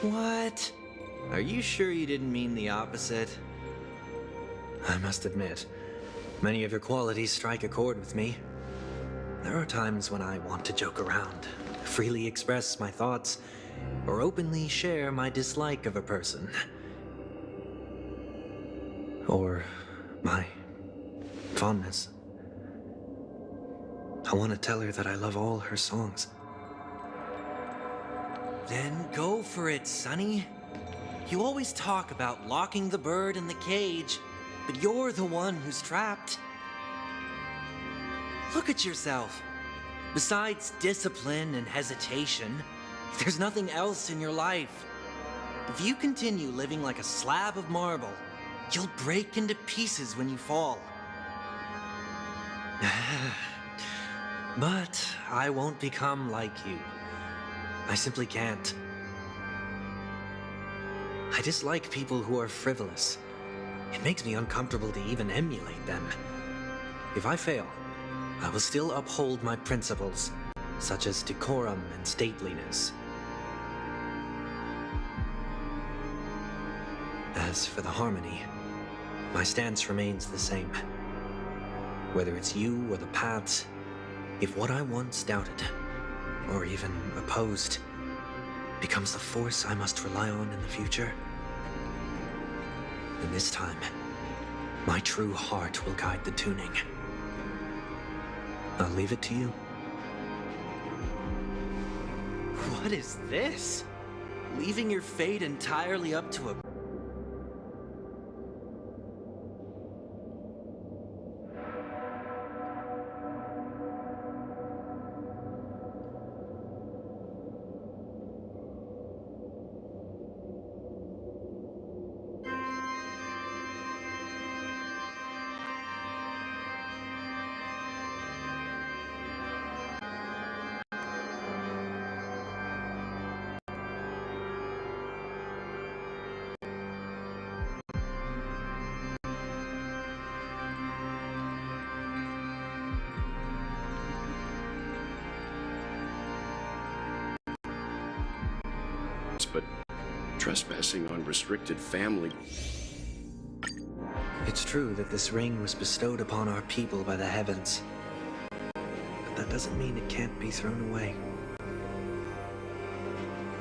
What? Are you sure you didn't mean the opposite? I must admit, many of your qualities strike a chord with me. There are times when I want to joke around, freely express my thoughts, or openly share my dislike of a person. Or my fondness. I want to tell her that I love all her songs. Then go for it, Sonny. You always talk about locking the bird in the cage, but you're the one who's trapped. Look at yourself. Besides discipline and hesitation, there's nothing else in your life. If you continue living like a slab of marble, you'll break into pieces when you fall. But I won't become like you. I simply can't. I dislike people who are frivolous. It makes me uncomfortable to even emulate them. If I fail, I will still uphold my principles, such as decorum and stateliness. As for the harmony, my stance remains the same. Whether it's you or the paths, if what I once doubted, or even opposed, becomes the force I must rely on in the future, then this time, my true heart will guide the tuning. I'll leave it to you. What is this? Leaving your fate entirely up to a... But trespassing on restricted family... It's true that this ring was bestowed upon our people by the heavens. But that doesn't mean it can't be thrown away.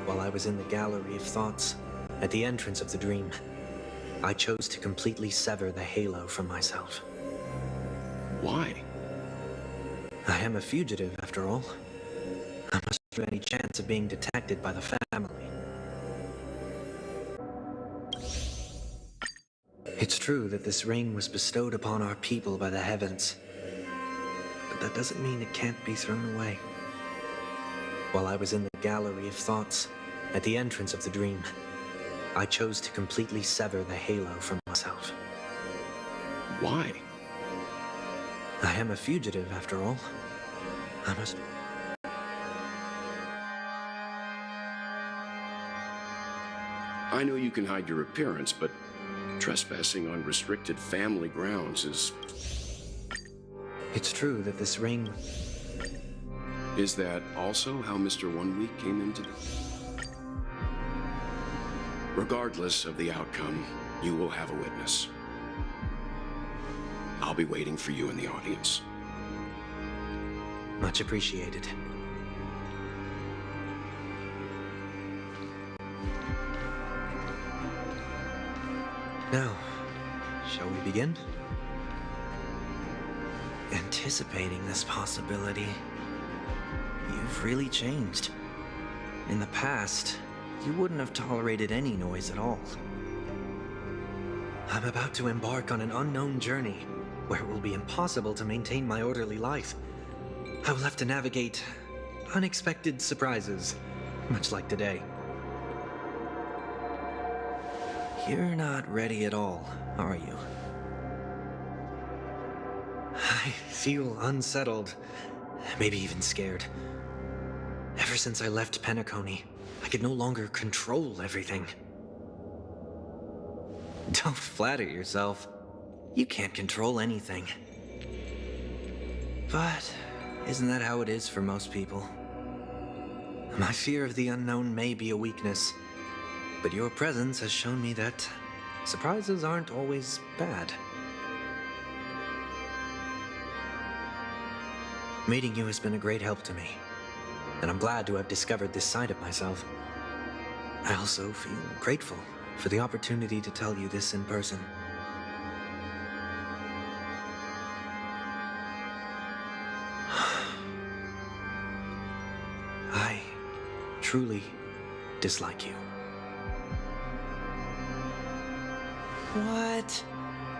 While I was in the gallery of thoughts, at the entrance of the dream, I chose to completely sever the halo from myself. Why? I am a fugitive, after all. I must have any chance of being detected by the family. It's true that this ring was bestowed upon our people by the heavens, but that doesn't mean it can't be thrown away. While I was in the gallery of thoughts, at the entrance of the dream, I chose to completely sever the halo from myself. Why? I am a fugitive, after all. I must... I know you can hide your appearance, but trespassing on restricted family grounds is... It's true that this ring... Is that also how Mr. 1 Week came into the... Regardless of the outcome, you will have a witness. I'll be waiting for you in the audience. Much appreciated. Now, shall we begin? Anticipating this possibility, you've really changed. In the past, you wouldn't have tolerated any noise at all. I'm about to embark on an unknown journey, where it will be impossible to maintain my orderly life. I will have to navigate unexpected surprises, much like today. You're not ready at all, are you? I feel unsettled, maybe even scared. Ever since I left Penacony, I could no longer control everything. Don't flatter yourself. You can't control anything. But isn't that how it is for most people? My fear of the unknown may be a weakness, but your presence has shown me that surprises aren't always bad. Meeting you has been a great help to me, and I'm glad to have discovered this side of myself. I also feel grateful for the opportunity to tell you this in person. I truly dislike you. What?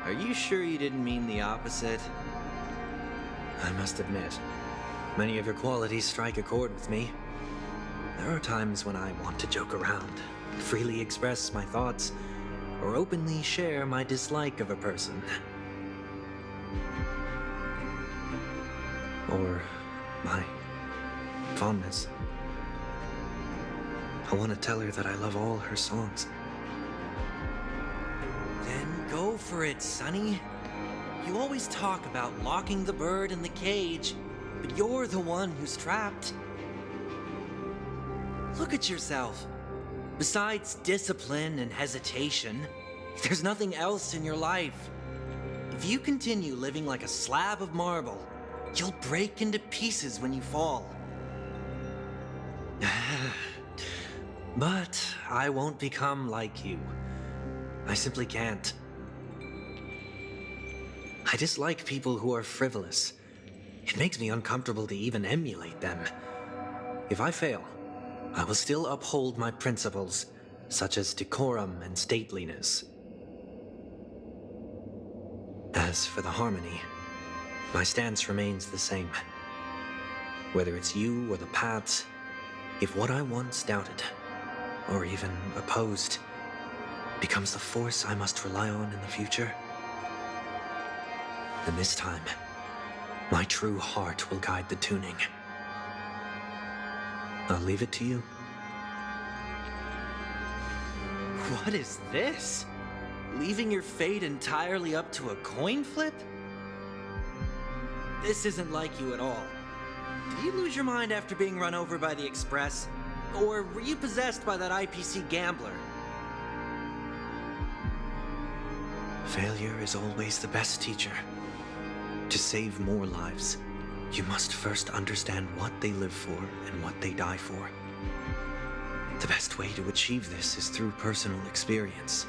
Are you sure you didn't mean the opposite? I must admit, many of your qualities strike a chord with me. There are times when I want to joke around, freely express my thoughts, or openly share my dislike of a person. Or my fondness. I want to tell her that I love all her songs. Then go for it, Sonny. You always talk about locking the bird in the cage, but you're the one who's trapped. Look at yourself. Besides discipline and hesitation, there's nothing else in your life. If you continue living like a slab of marble, you'll break into pieces when you fall. But I won't become like you. I simply can't. I dislike people who are frivolous. It makes me uncomfortable to even emulate them. If I fail, I will still uphold my principles, such as decorum and stateliness. As for the harmony, my stance remains the same. Whether it's you or the paths, if what I once doubted, or even opposed, becomes the force I must rely on in the future, then this time, my true heart will guide the tuning. I'll leave it to you. What is this? Leaving your fate entirely up to a coin flip? This isn't like you at all. Did you lose your mind after being run over by the Express? Or were you possessed by that IPC gambler? Failure is always the best teacher. To save more lives, you must first understand what they live for and what they die for. The best way to achieve this is through personal experience.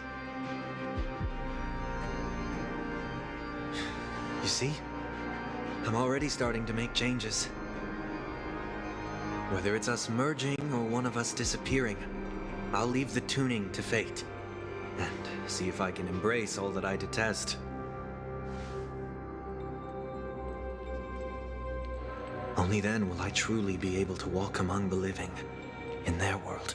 You see? I'm already starting to make changes. Whether it's us merging or one of us disappearing, I'll leave the tuning to fate, and see if I can embrace all that I detest. Only then will I truly be able to walk among the living, in their world.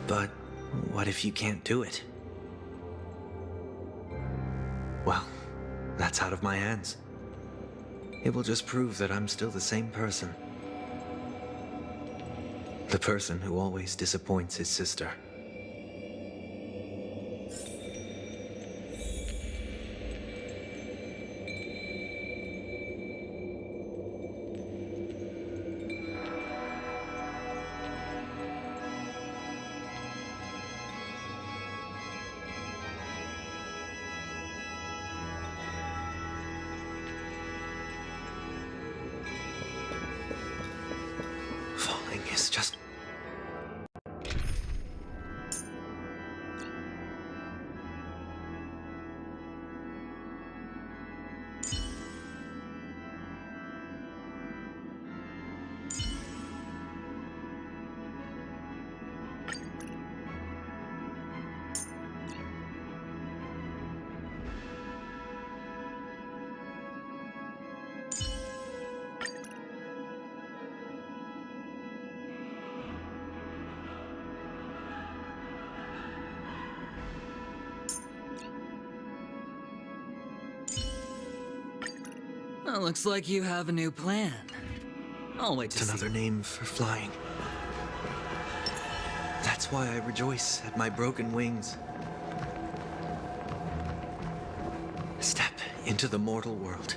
But what if you can't do it? Well, that's out of my hands. It will just prove that I'm still the same person. The person who always disappoints his sister. It's just... Well, looks like you have a new plan. I'll wait to see. It's another name for flying. That's why I rejoice at my broken wings. Step into the mortal world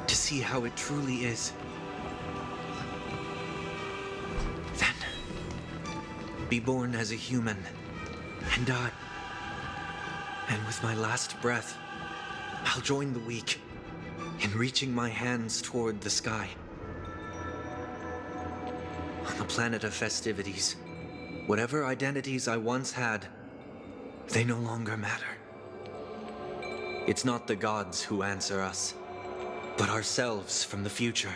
to see how it truly is. Then, be born as a human and die. And with my last breath, I'll join the weak in reaching my hands toward the sky. On the planet of festivities, whatever identities I once had, they no longer matter. It's not the gods who answer us, but ourselves from the future.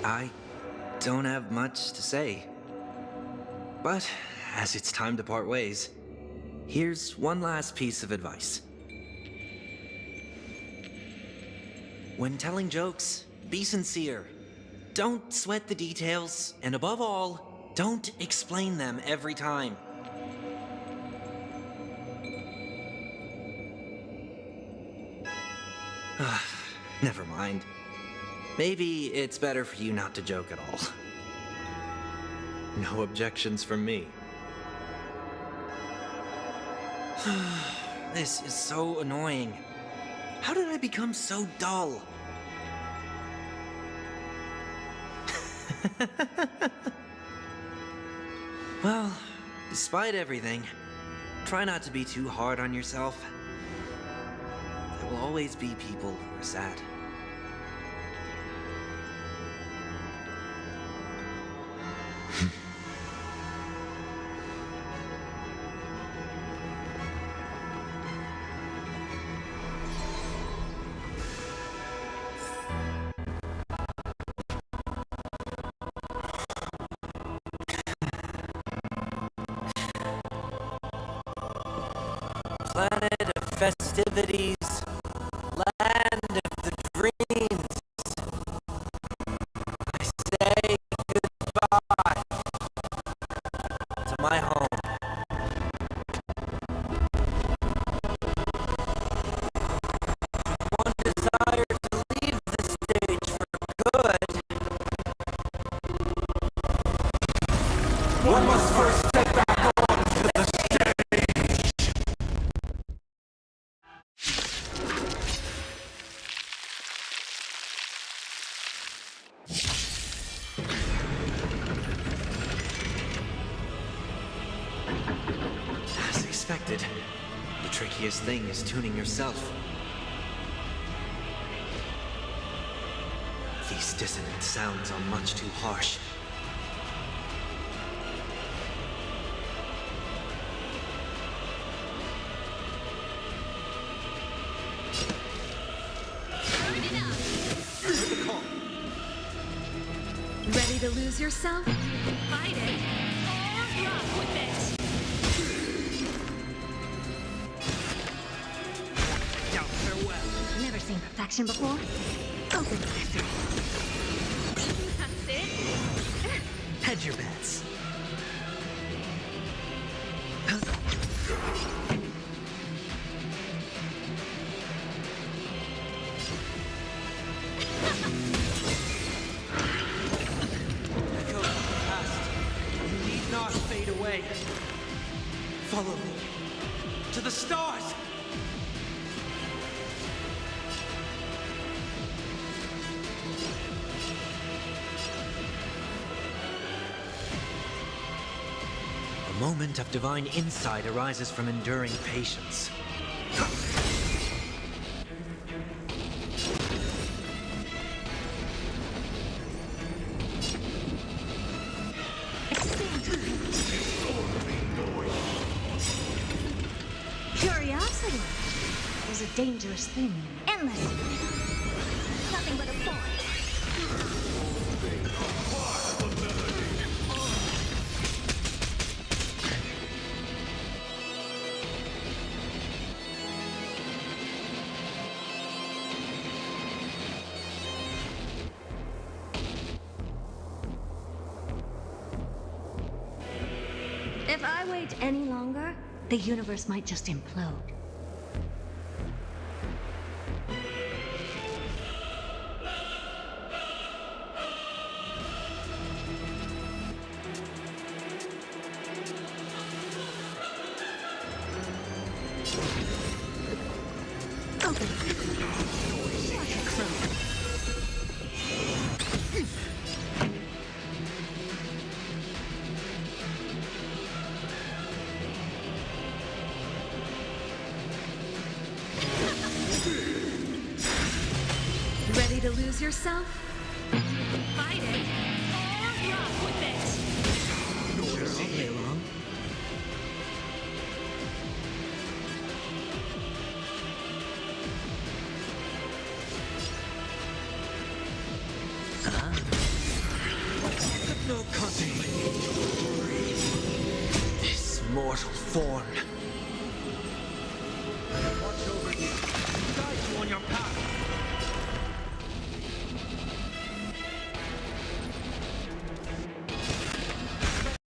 I don't have much to say, but as it's time to part ways, here's one last piece of advice. When telling jokes, be sincere. Don't sweat the details, and above all, don't explain them every time. Never mind. Maybe it's better for you not to joke at all. No objections from me. This is so annoying. How did I become so dull? Well, despite everything, try not to be too hard on yourself. There will always be people who are sad. festivities, land of the dreams. I say goodbye to my home. One desire to leave the stage for good. One must first step back onto the stage. As expected, the trickiest thing is tuning yourself. These dissonant sounds are much too harsh. Ready to lose yourself? Fight it, or rock with it. Never seen perfection before. Open sesame. That's it. Hedge your bets. Echoes of the past, you need not fade away. Follow me to the stars. A moment of divine insight arises from enduring patience. Curiosity is a dangerous thing. Endless. Nothing but a boy. If I wait any longer, the universe might just implode. Open. Like a crow. Ready to lose yourself? Fight it, or rock with it. Sure, I'll play along. No contemplate This mortal form. Watch over you, guide you on your path.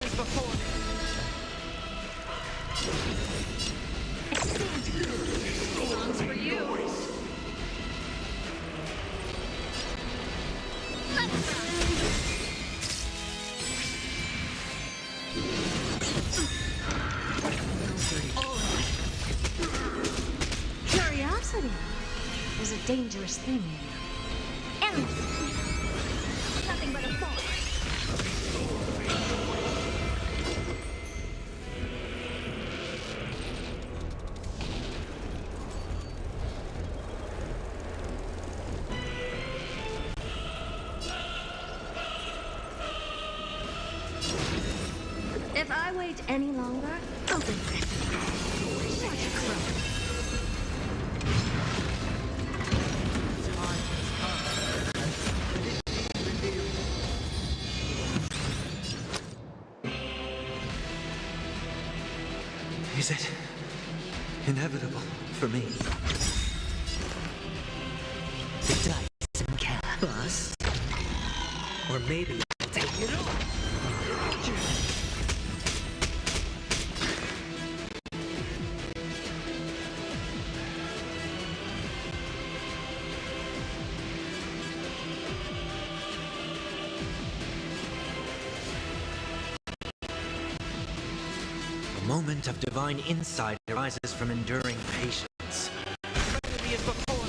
Is before me. Songs for you. Let's run. Curiosity is a dangerous thing. Endless. Nothing but a boy. If I wait any longer, open sesame. Like a crow. Is it inevitable? for me. The dice and cat. Bust. Or maybe I'll take it all. A moment of divine insight arises from enduring patience. Tragedy is before.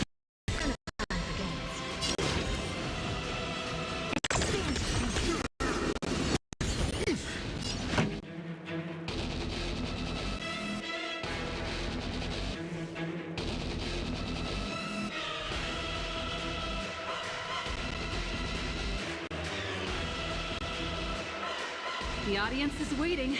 The audience is waiting.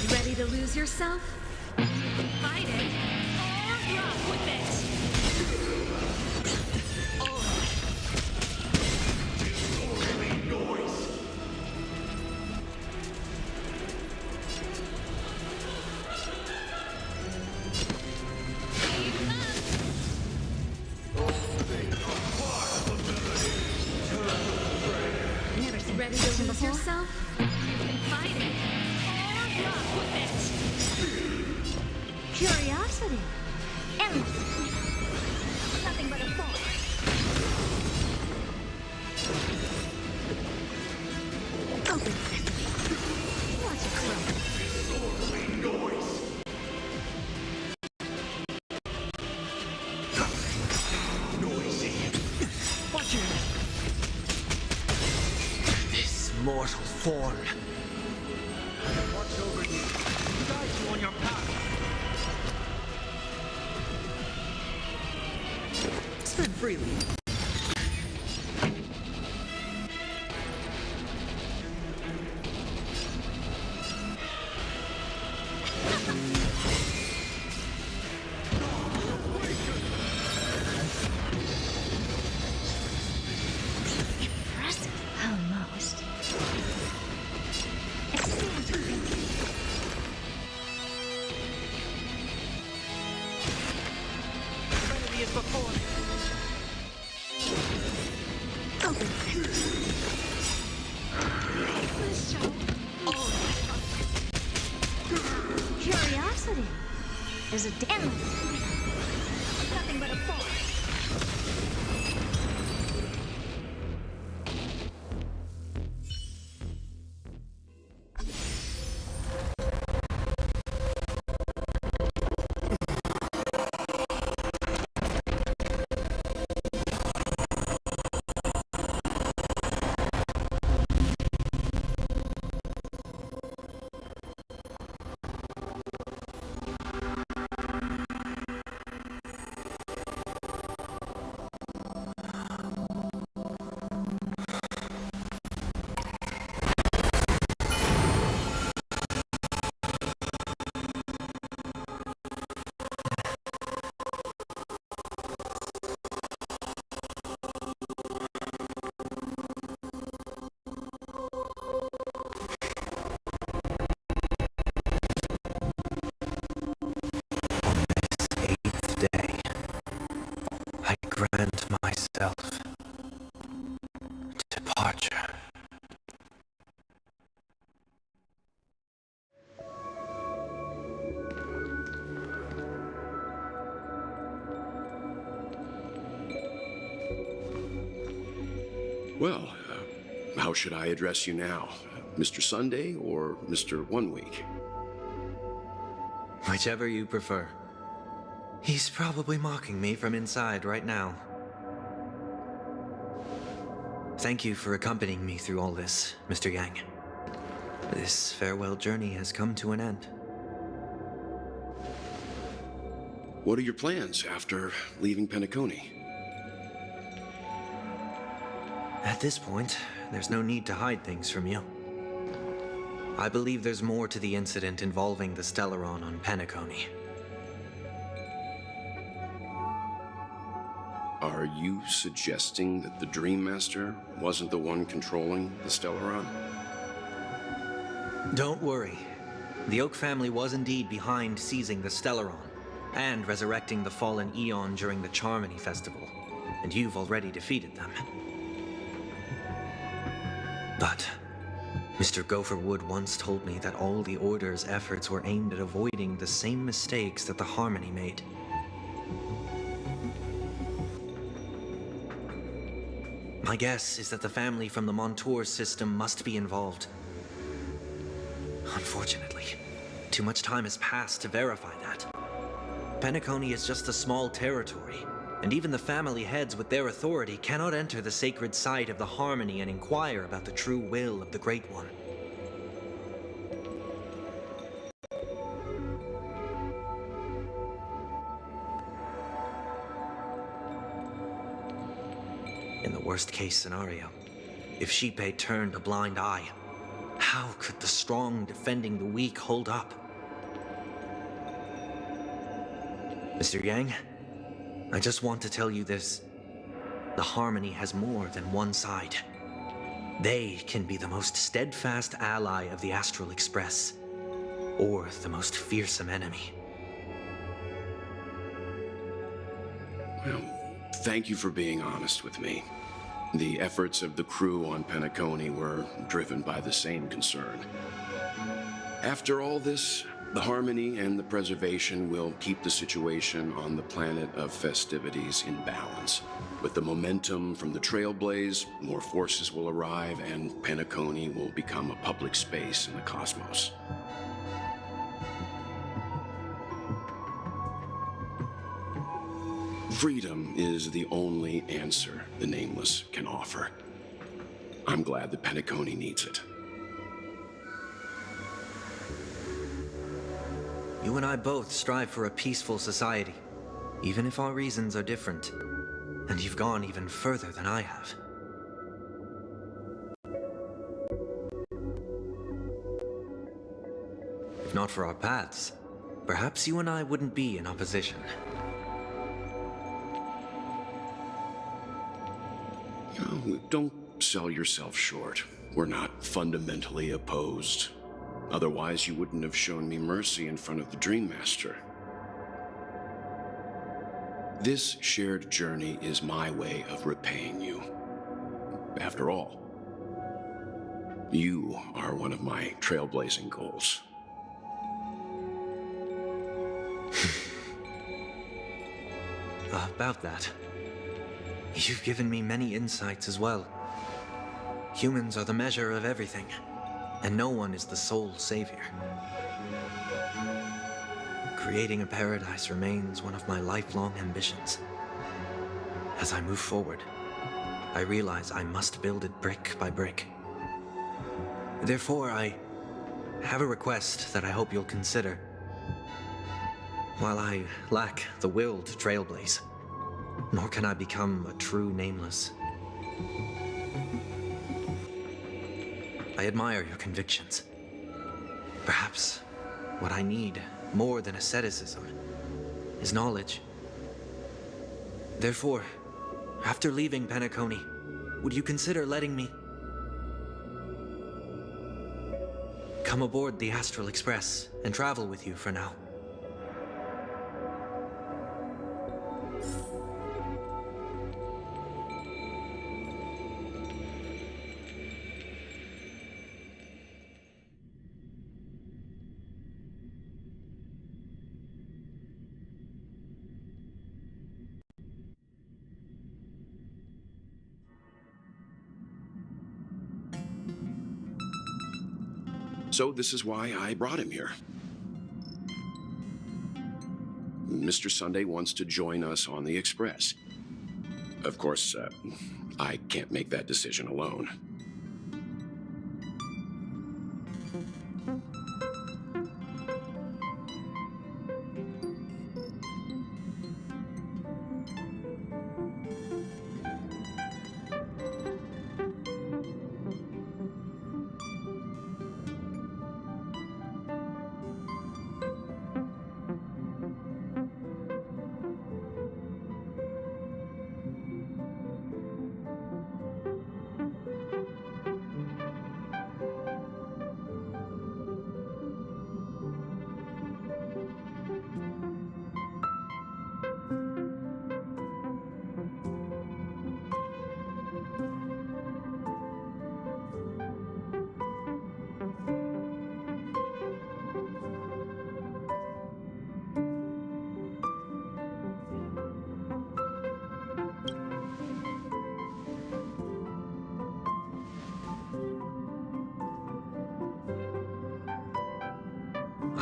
Ready to lose yourself? Fight it, or rock with it! Ready to lose yourself? Fight it, or rock with it! Curiosity. Endless. Nothing but a force. Open sesame. Watch it grow. Noisy. Watch it. This mortal form. I can watch over you, guide you on your path. Spend freely. Impressive. Almost. Trinity is before me. Open sesame. Let's show. Curiosity. There's a endless. Nothing but a force. I grant myself departure. Well, how should I address you now? Mr. Sunday or Mr. 1 Week? Whichever you prefer. He's probably mocking me from inside right now. Thank you for accompanying me through all this, Mr. Yang. This farewell journey has come to an end. What are your plans after leaving Penacony? At this point, there's no need to hide things from you. I believe there's more to the incident involving the Stellaron on Penacony. Are you suggesting that the Dream Master wasn't the one controlling the Stellaron? Don't worry. The Oak family was indeed behind seizing the Stellaron and resurrecting the fallen Eon during the Charmony Festival, and you've already defeated them. But Mr. Gopherwood once told me that all the Order's efforts were aimed at avoiding the same mistakes that the Harmony made. My guess is that the family from the Montour system must be involved. Unfortunately, too much time has passed to verify that. Penacony is just a small territory, and even the family heads with their authority cannot enter the sacred site of the Harmony and inquire about the true will of the Great One. In the worst-case scenario, if Xipe turned a blind eye, how could the strong defending the weak hold up? Mr. Yang, I just want to tell you this. The Harmony has more than one side. They can be the most steadfast ally of the Astral Express, or the most fearsome enemy. Well, thank you for being honest with me. The efforts of the crew on Penacony were driven by the same concern. After all this, the Harmony and the Preservation will keep the situation on the planet of festivities in balance. With the momentum from the Trailblaze, more forces will arrive and Penacony will become a public space in the cosmos. Freedom is the only answer the Nameless can offer. I'm glad that Penacony needs it. You and I both strive for a peaceful society, even if our reasons are different. And you've gone even further than I have. If not for our paths, perhaps you and I wouldn't be in opposition. Oh, don't sell yourself short. We're not fundamentally opposed. Otherwise, you wouldn't have shown me mercy in front of the Dream Master. This shared journey is my way of repaying you. After all, you are one of my trailblazing goals. About that, you've given me many insights as well. Humans are the measure of everything, and no one is the sole savior. Creating a paradise remains one of my lifelong ambitions. As I move forward, I realize I must build it brick by brick. Therefore, I have a request that I hope you'll consider. While I lack the will to trailblaze, nor can I become a true Nameless, I admire your convictions. Perhaps what I need, more than asceticism, is knowledge. Therefore, after leaving Penacony, would you consider letting me come aboard the Astral Express and travel with you for now? So this is why I brought him here. Mr. Sunday wants to join us on the Express. Of course, I can't make that decision alone.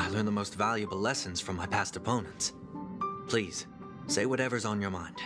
I learn the most valuable lessons from my past opponents. Please, say whatever's on your mind.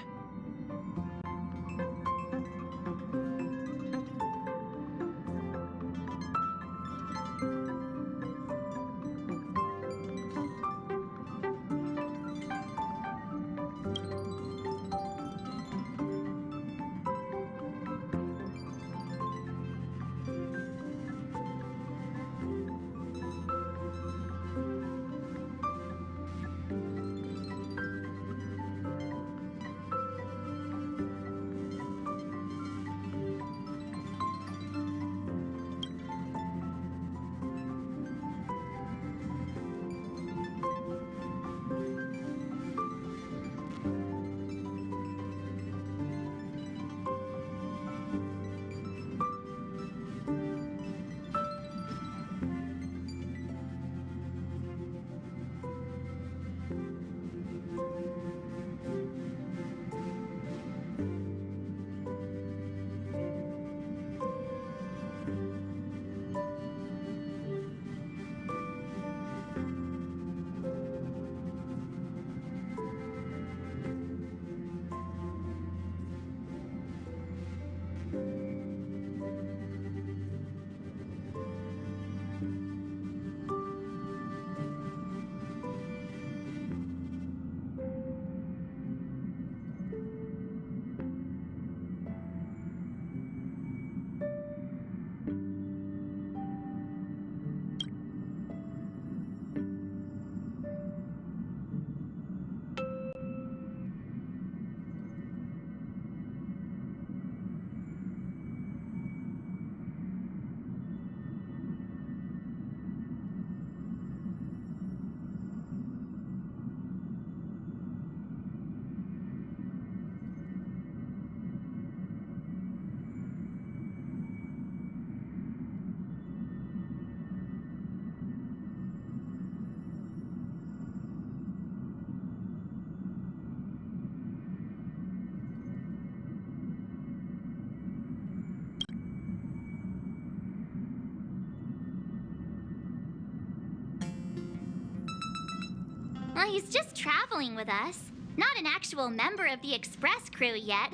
Well, he's just traveling with us. Not an actual member of the express crew yet.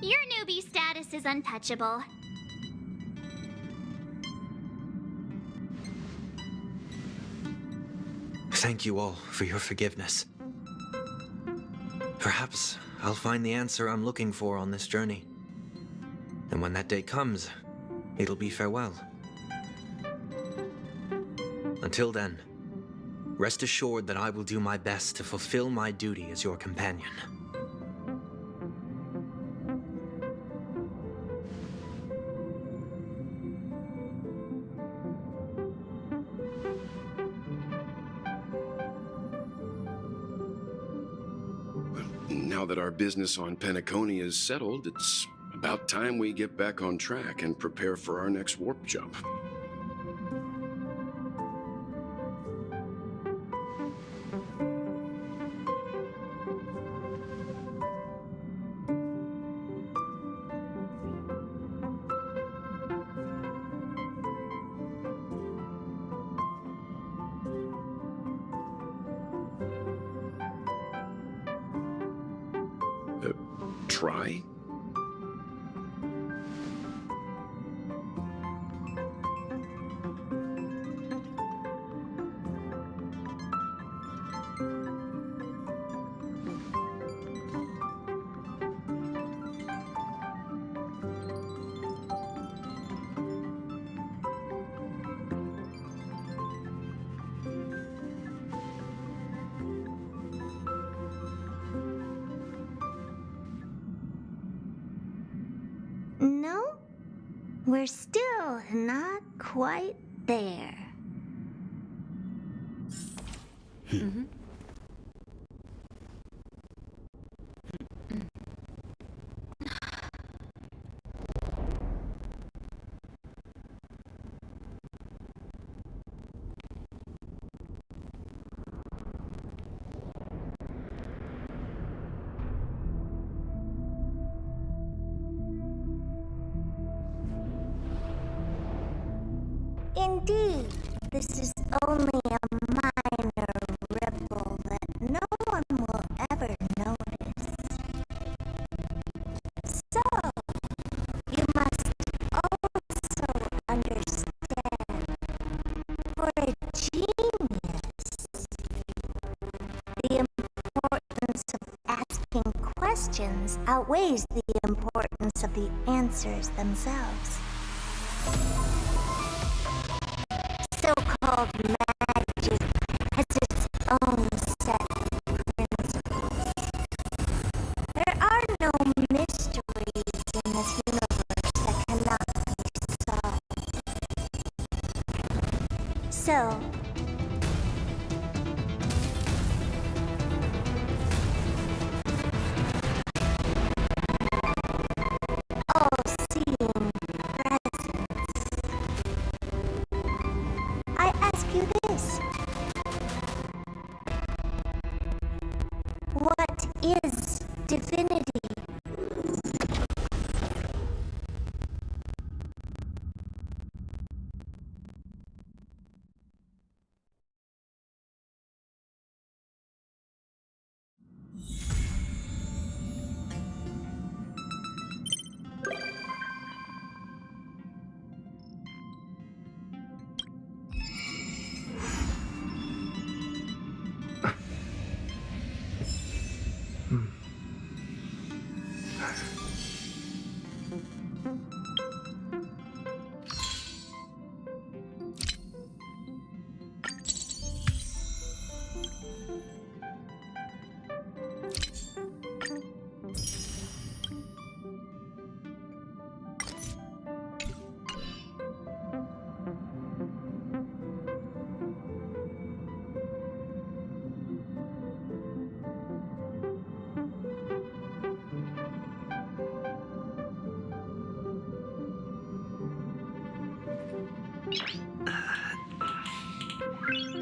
Your newbie status is untouchable. Thank you all for your forgiveness. Perhaps I'll find the answer I'm looking for on this journey. And when that day comes, it'll be farewell. Until then, rest assured that I will do my best to fulfill my duty as your companion. Now that our business on Penacony is settled, it's about time we get back on track and prepare for our next warp jump. Try? No, we're still not quite there. Indeed, this is only a minor outweighs the importance of the answers themselves. So-called magic has its own set of principles. There are no mysteries in this universe that cannot be solved. So, all-seeing presence, I ask you this. What is divinity?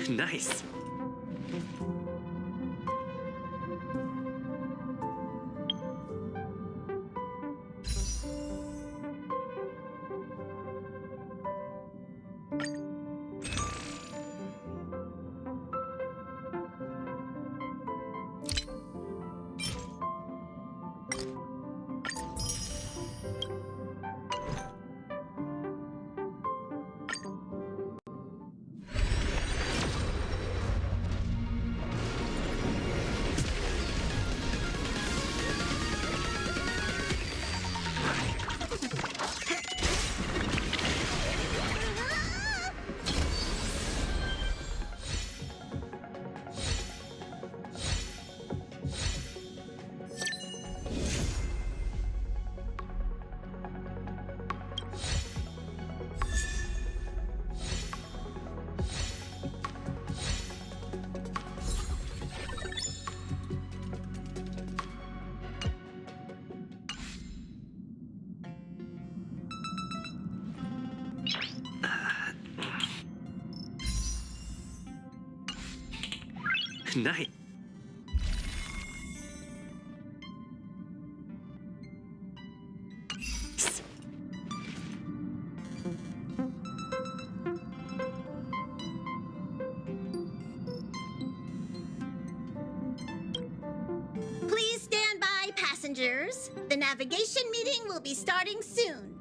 Nice. Nice. Please stand by, passengers. The navigation meeting will be starting soon.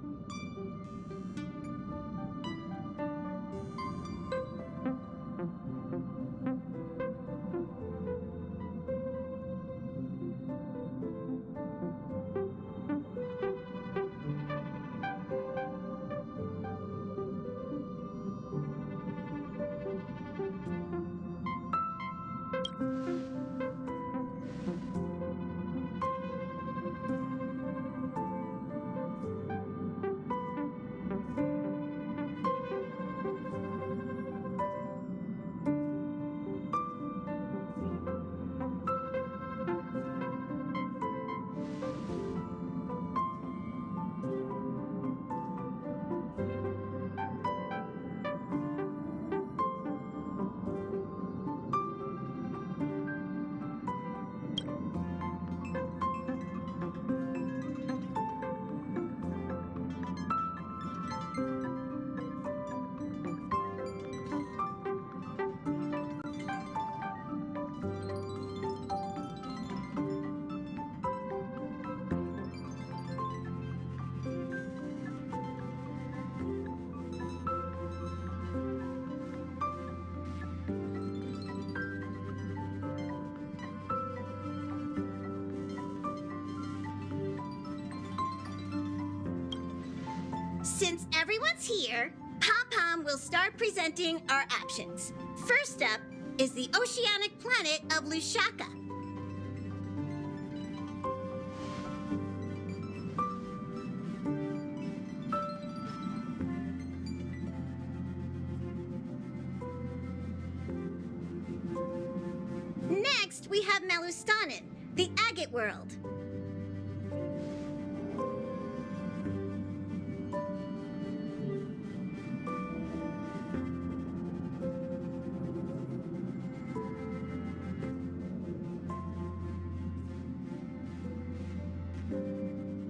Since everyone's here, Pom-Pom will start presenting our options. First up is the oceanic planet of Lushaka. Next, we have Melustanin, the agate world.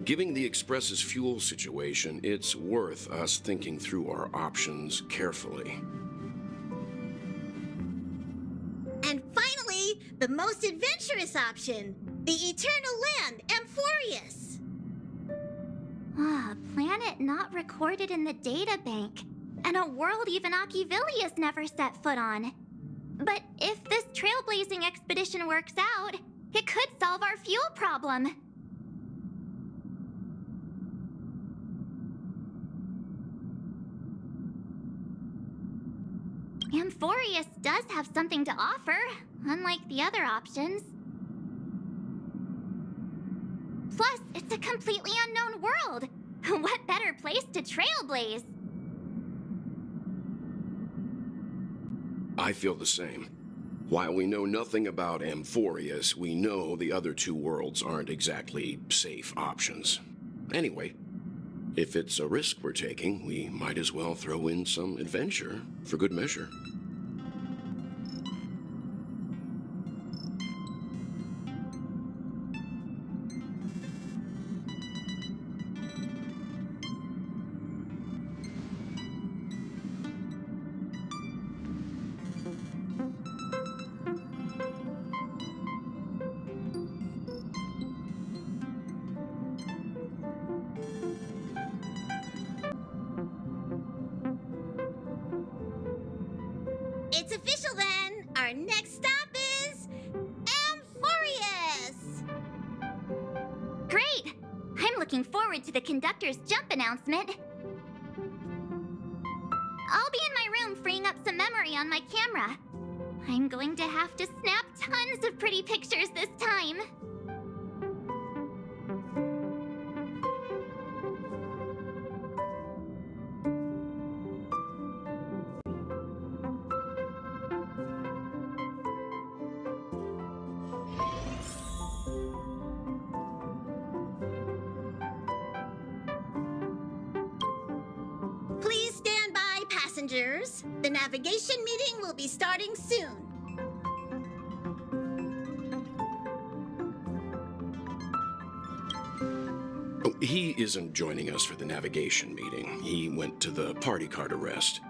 Given the Express's fuel situation, it's worth us thinking through our options carefully. And finally, the most adventurous option, the eternal land, Amphoreus. Ah, a planet not recorded in the databank, and a world even Achivilius never set foot on. But if this trailblazing expedition works out, it could solve our fuel problem. Amphoreus does have something to offer, unlike the other options. Plus, it's a completely unknown world. What better place to trailblaze? I feel the same. While we know nothing about Amphoreus, we know the other two worlds aren't exactly safe options. Anyway, if it's a risk we're taking, we might as well throw in some adventure for good measure. It's official then. Our next stop is Amphoreus. Great! I'm looking forward to the conductor's jump announcement. I'll be in my room freeing up some memory on my camera. I'm going to have to snap tons of pretty pictures this time. Please stand by, passengers. The navigation meeting will be starting soon. Oh, he isn't joining us for the navigation meeting. He went to the party car to rest.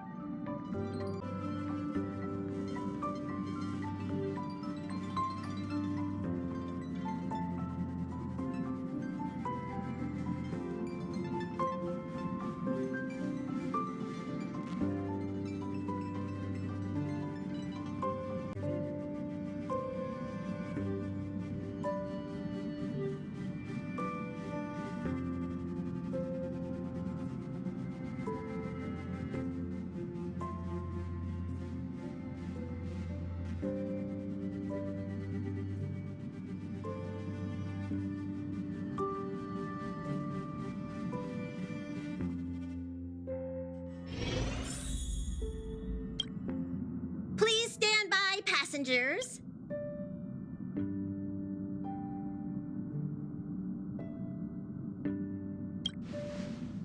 Please stand by, passengers.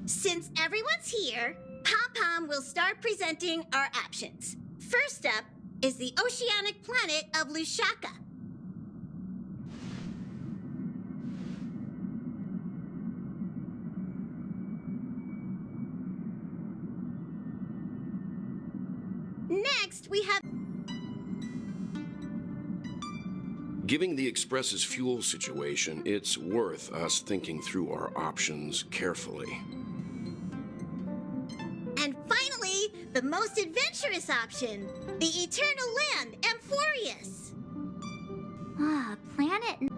Since everyone's here, Pom-Pom will start presenting our options. First up is the oceanic planet of Lushaka. Next, we have... Given the Express's fuel situation, it's worth us thinking through our options carefully. And finally, the most adventurous option, the eternal land, Amphoreus. Ah, planet...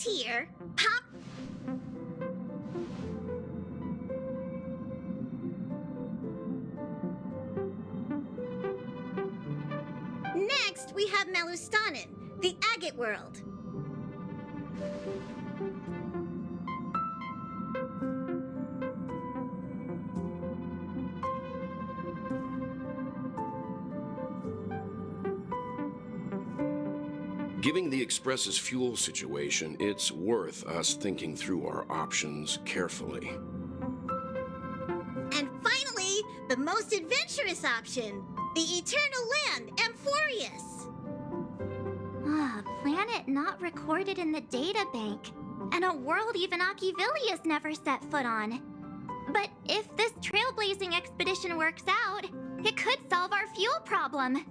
everyone's here, pop. Next, we have Melustanin, the agate world. Given the Express's fuel situation, it's worth us thinking through our options carefully. And finally, the most adventurous option, the eternal land, Amphoreus. A planet not recorded in the databank, and a world even Achivilius never set foot on. But if this trailblazing expedition works out, it could solve our fuel problem.